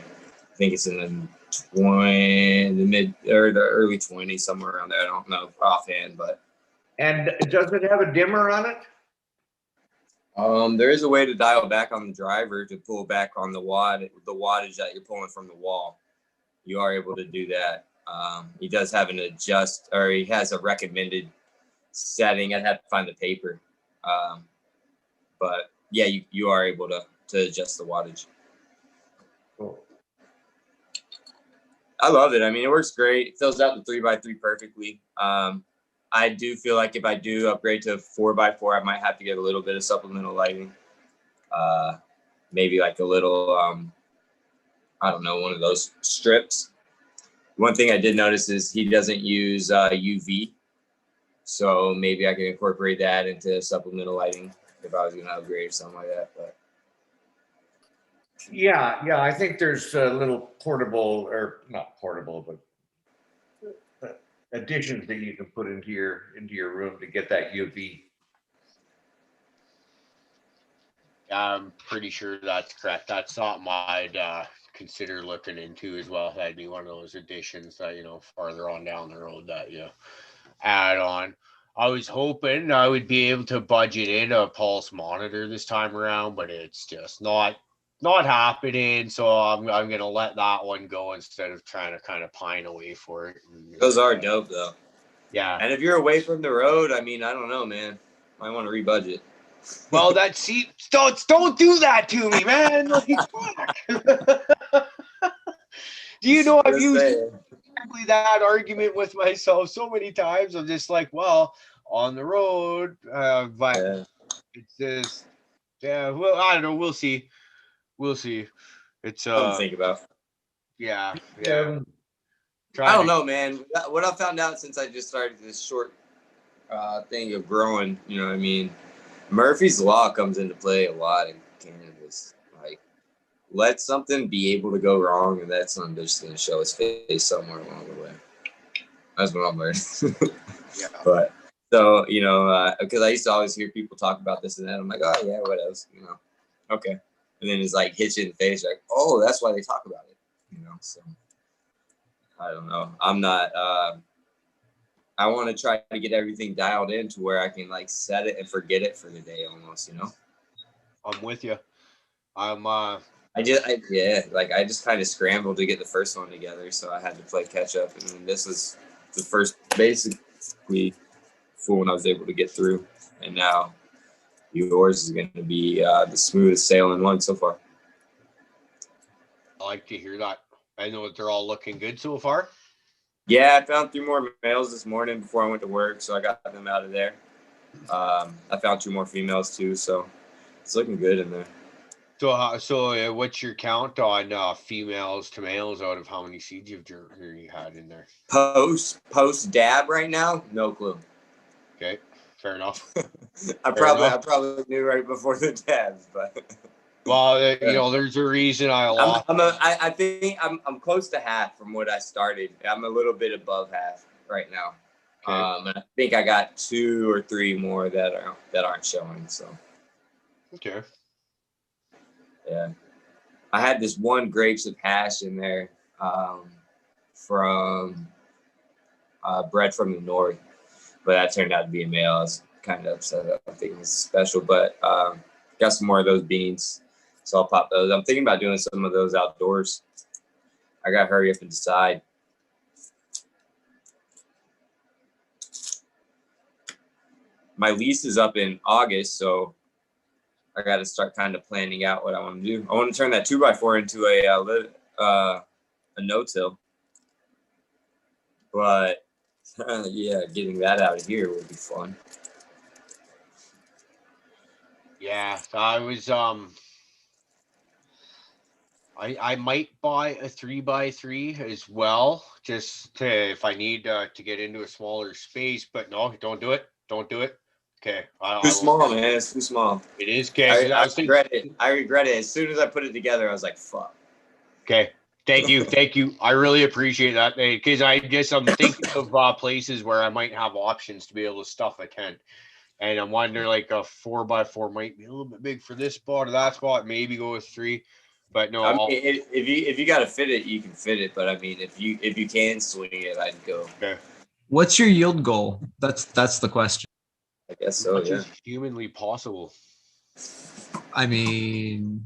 I think it's in the mid or the early 20s, somewhere around there. I don't know offhand, but. And does it have a dimmer on it? There is a way to dial back on the driver to pull back on the wattage that you're pulling from the wall. You are able to do that. He does have he has a recommended setting. I'd have to find the paper. But yeah, you are able to adjust the wattage. Cool. I love it. I mean, it works great. It fills out the 3x3 perfectly. I do feel like if I do upgrade to 4x4, I might have to get a little bit of supplemental lighting. Maybe like a little, I don't know, one of those strips. One thing I did notice is he doesn't use UV. So maybe I can incorporate that into supplemental lighting if I was going to upgrade or something like that. But Yeah, I think there's a little portable, or not portable, but additions that you can put into your room to get that UV. I'm pretty sure that's correct. That's something I'd consider looking into as well. That'd be one of those additions that farther on down the road that you add on. I was hoping I would be able to budget in a pulse monitor this time around, but it's just not happening. So I'm gonna let that one go instead of trying to kind of pine away for it. those are dope though. Yeah. And if you're away from the road, I mean, I don't know, man. Might want to rebudget. Well, don't do that to me, man. Like, fuck. Do you know I've used exactly that argument with myself so many times? I'm just like, well, on the road, but it's just, yeah. Well, I don't know. We'll see. It's something to think about. Yeah. I don't know, man. What I found out since I just started this short thing of growing, you know what I mean? Murphy's Law comes into play a lot in cannabis. Like, let something be able to go wrong, and that's something just going to show its face somewhere along the way. That's what I'm learning. Yeah. But so, because I used to always hear people talk about this and that. I'm like, oh yeah, what else? Okay. And then it's like hits you in the face, like, oh, that's why they talk about it. So I don't know. I'm not. I want to try to get everything dialed in to where I can like set it and forget it for the day almost, I'm with you. I just kind of scrambled to get the first one together, so I had to play catch up, and then this was the first basically full one I was able to get through, and now yours is going to be the smoothest sailing one so far. I like to hear that. I know that they're all looking good so far. Yeah, I found 3 more males this morning before I went to work, so I got them out of there. I found 2 more females too, so it's looking good in there. So what's your count on females to males out of how many seeds you had in there? Post dab right now, no clue. Okay, fair enough. I probably knew right before the dabs, but. Well, there's a reason I think I'm close to half from what I started. I'm a little bit above half right now. Okay. I think I got 2 or 3 more that aren't showing. So. Okay. Yeah, I had this one grapes of hash in there from bred from the north, but that turned out to be a male. I was kind of upset. I think it was special, but got some more of those beans. So I'll pop those. I'm thinking about doing some of those outdoors. I got to hurry up and decide. My lease is up in August, so I got to start kind of planning out what I want to do. I want to turn that 2x4 into a no-till. But yeah, getting that out of here would be fun. Yeah, I was I might buy a 3x3 as well, just to, if I need to get into a smaller space. But no, don't do it. Don't do it. Okay, Too small, man. It's too small. It is. Okay, I regret it. I regret it. As soon as I put it together, I was like, "Fuck." Okay, thank you. I really appreciate that, because I'm thinking of places where I might have options to be able to stuff a tent, and I'm wondering like a 4x4 might be a little bit big for this spot or that spot. Maybe go with 3. But no, I mean, if you got to fit it, you can fit it. But I mean, if you can swing it, I'd go. Okay. What's your yield goal? That's the question. I guess so. Much Yeah. as humanly possible. I mean,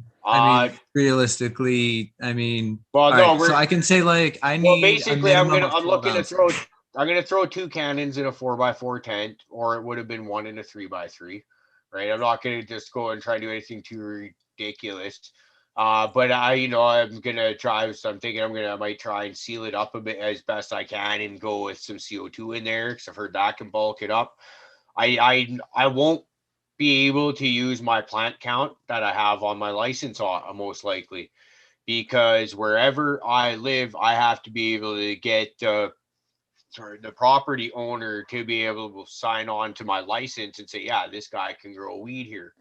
realistically, I mean, well, no, right, so I can say like I need. Well, basically, I'm looking ounces. to throw 2 cannons in a 4x4 tent, or it would have been 1 in a 3x3, right? I'm not gonna just go and try to do anything too ridiculous. But I'm gonna try. So I'm thinking I might try and seal it up a bit as best I can, and go with some CO2 in there, because I've heard that can bulk it up. I won't be able to use my plant count that I have on my license, most likely, because wherever I live, I have to be able to get the property owner to be able to sign on to my license and say, yeah, this guy can grow weed here.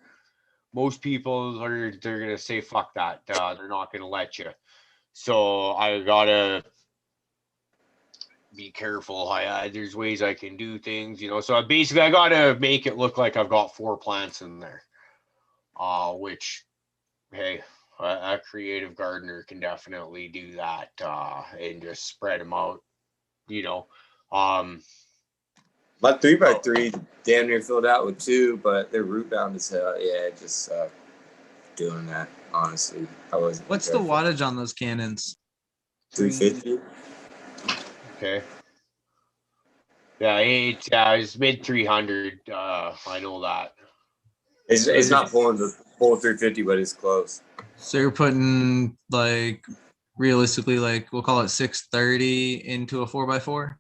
Most people they're gonna say fuck that. They're not gonna let you. So I gotta be careful. There's ways I can do things, So basically, I gotta make it look like I've got 4 plants in there. Which, hey, a creative gardener can definitely do that, and just spread them out. My 3x3 damn near filled out with 2, but they're root bound as hell. Yeah, just doing that. Honestly, I was. What's the wattage on those cannons? 350. Okay. Yeah, it's mid 300. I know that. It's not pulling the full 350, but it's close. So you're putting like realistically, like we'll call it 630 into a 4x4.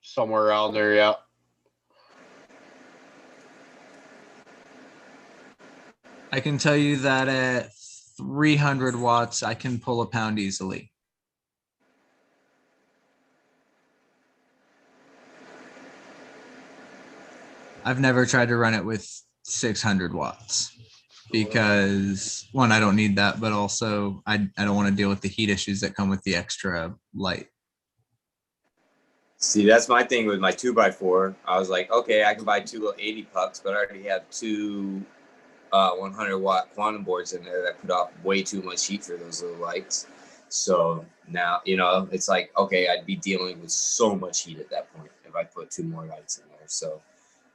Somewhere around there, yeah. I can tell you that at 300 watts, I can pull a pound easily. I've never tried to run it with 600 watts because, one, I don't need that, but also I don't want to deal with the heat issues that come with the extra light. See, that's my thing with my 2x4. I was like, okay, I can buy 2 little 80 pucks, but I already have 2 100-watt quantum boards in there that put off way too much heat for those little lights. So now, it's like, okay, I'd be dealing with so much heat at that point if I put 2 more lights in there. So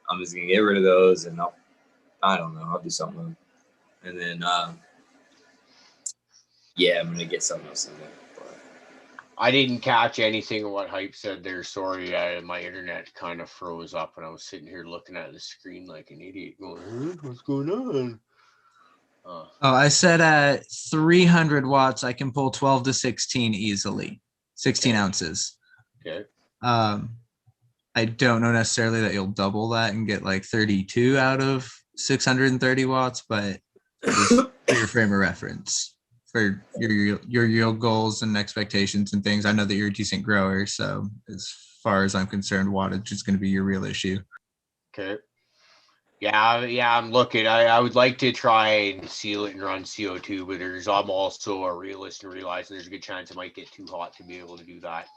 I'm just going to get rid of those, and I don't know, I'll do something with them. And then, yeah, I'm going to get something else in there. But I didn't catch anything of what Hype said there. Sorry, my internet kind of froze up, and I was sitting here looking at the screen like an idiot going, what's going on? Oh, I said at 300 watts, I can pull 12 to 16 easily, 16 ounces. Okay. I don't know necessarily that you'll double that and get like 32 out of 630 watts, but just for your frame of reference for your yield goals and expectations and things. I know that you're a decent grower, so as far as I'm concerned, wattage is going to be your real issue. Okay. Yeah, I'm looking. I would like to try and seal it and run CO2, but I'm also a realist and realizing there's a good chance it might get too hot to be able to do that.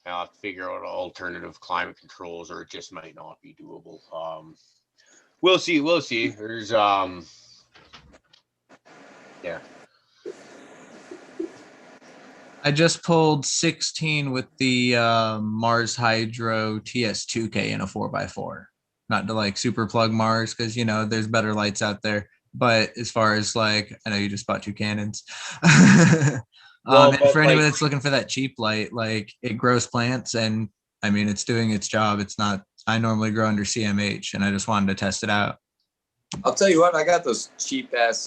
I'll have to figure out alternative climate controls, or it just might not be doable. We'll see. There's yeah. I just pulled 16 with the Mars Hydro TS2K in a 4x4. Not to like super plug Mars because there's better lights out there. But as far as like, I know you just bought 2 cannons. And for anybody that's looking for that cheap light, like it grows plants, and I mean it's doing its job. It's not. I normally grow under CMH, and I just wanted to test it out. I'll tell you what, I got those cheap ass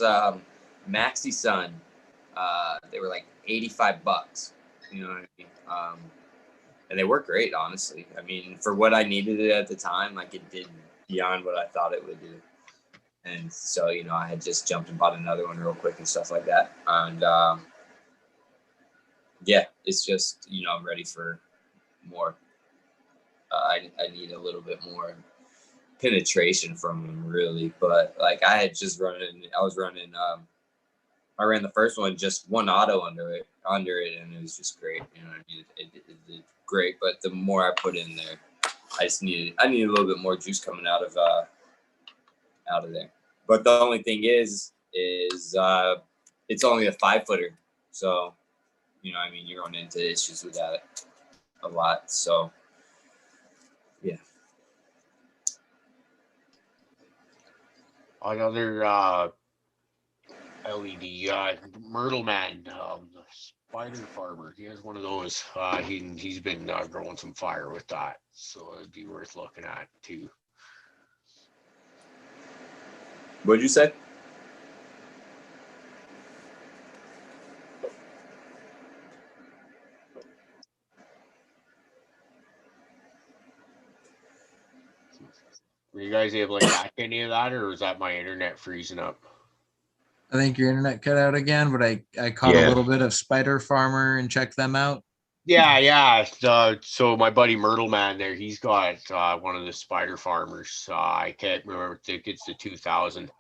Maxi Sun. They were like $85. You know what I mean? and they work great, honestly. I mean, for what I needed it at the time, like it did beyond what I thought it would do. And so, you know, I had just jumped and bought another one real quick and stuff like that. And yeah, it's just, you know, I'm ready for more. I need a little bit more penetration from them, really. But like I had just I ran the first one, just one auto under it, and it was just great. You know, I mean, it did great. But the more I put in there, I needed a little bit more juice coming out of there. But the only thing is it's only a 5-footer, so you know, I mean, you're running into issues with that a lot. So yeah. Another LED Myrtle Man, the Spider Farmer. He has one of those. He's been growing some fire with that, so it'd be worth looking at too. What'd you say? Were you guys able to catch any of that, or was that my internet freezing up? I think your internet cut out again, but I caught a little bit of Spider Farmer and checked them out. Yeah. So my buddy Myrtle Man there, he's got one of the Spider Farmers. I can't remember. I think it's the 2000,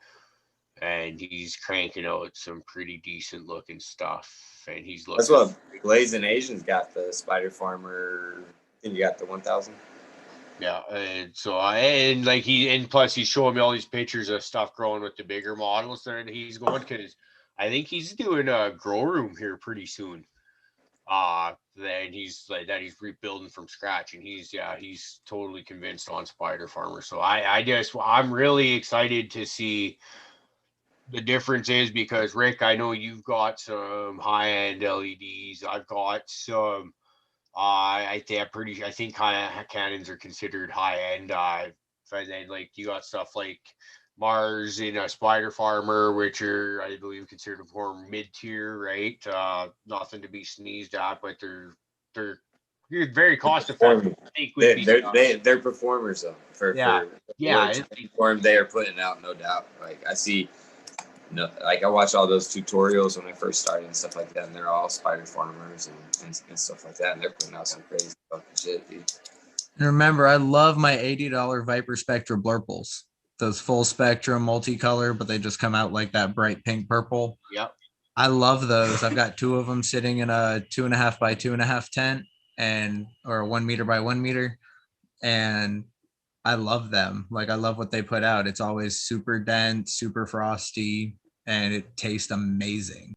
and he's cranking out some pretty decent looking stuff. And he's looking. That's what Blazing Asians got, the Spider Farmer. I think you got the 1000. Yeah, and so and plus he's showing me all these pictures of stuff growing with the bigger models there, and he's going because I think he's doing a grow room here pretty soon. Then he's rebuilding from scratch, and he's totally convinced on Spider Farmer. So I'm really excited to see the difference is because Rick, I know you've got some high end LEDs. I've got some. I think cannons are considered high end. And then like you got stuff like Mars in a Spider Farmer, which are I believe considered more mid tier, right? Nothing to be sneezed at, but they're very cost effective. I think they're performers though. For form they are putting out, no doubt. Like I see. No, like I watch all those tutorials when I first started and stuff like that, and they're all Spider Farmers and stuff like that, and they're putting out some crazy fucking shit, dude. And remember, I love my $80 Viper Spectra blurples. Those full spectrum multicolor, but they just come out like that bright pink purple. Yep. I love those. I've got 2 of them sitting in a 2.5 by 2.5 tent or a 1 meter by 1 meter. And I love them. Like I love what they put out. It's always super dense, super frosty, and it tastes amazing.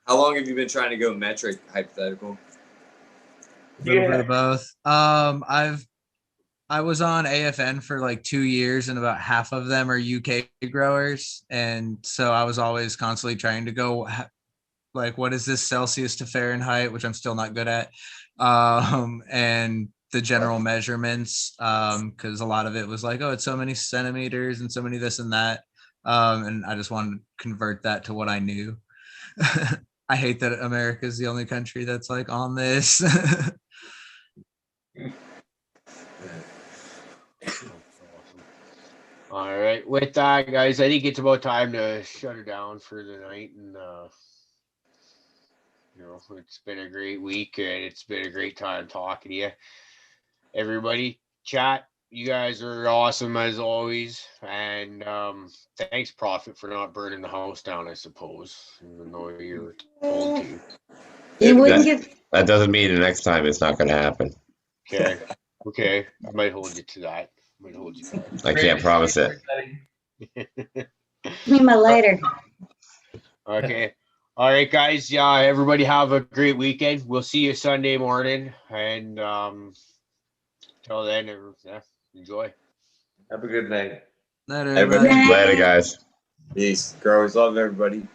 How long have you been trying to go metric hypothetical? A little bit of both. I was on AFN for like 2 years, and about half of them are UK growers, and so I was always constantly trying to go like, what is this Celsius to Fahrenheit, which I'm still not good at, and the general measurements, because a lot of it was like, oh, it's so many centimeters and so many this and that, and I just wanted to convert that to what I knew. I hate that America is the only country that's like on this. All right, with that, guys, I think it's about time to shut her down for the night, and it's been a great week, and it's been a great time talking to you. Everybody, chat, you guys are awesome as always, and thanks, Prophet, for not burning the house down, I suppose, even though you were told to. That doesn't mean the next time it's not going to happen. Okay, I might hold you to that. I can't promise it. Give me my lighter. Okay. All right, guys. Yeah, everybody have a great weekend. We'll see you Sunday morning. And till then, enjoy. Have a good night. Later, guys. Peace. Growers love everybody.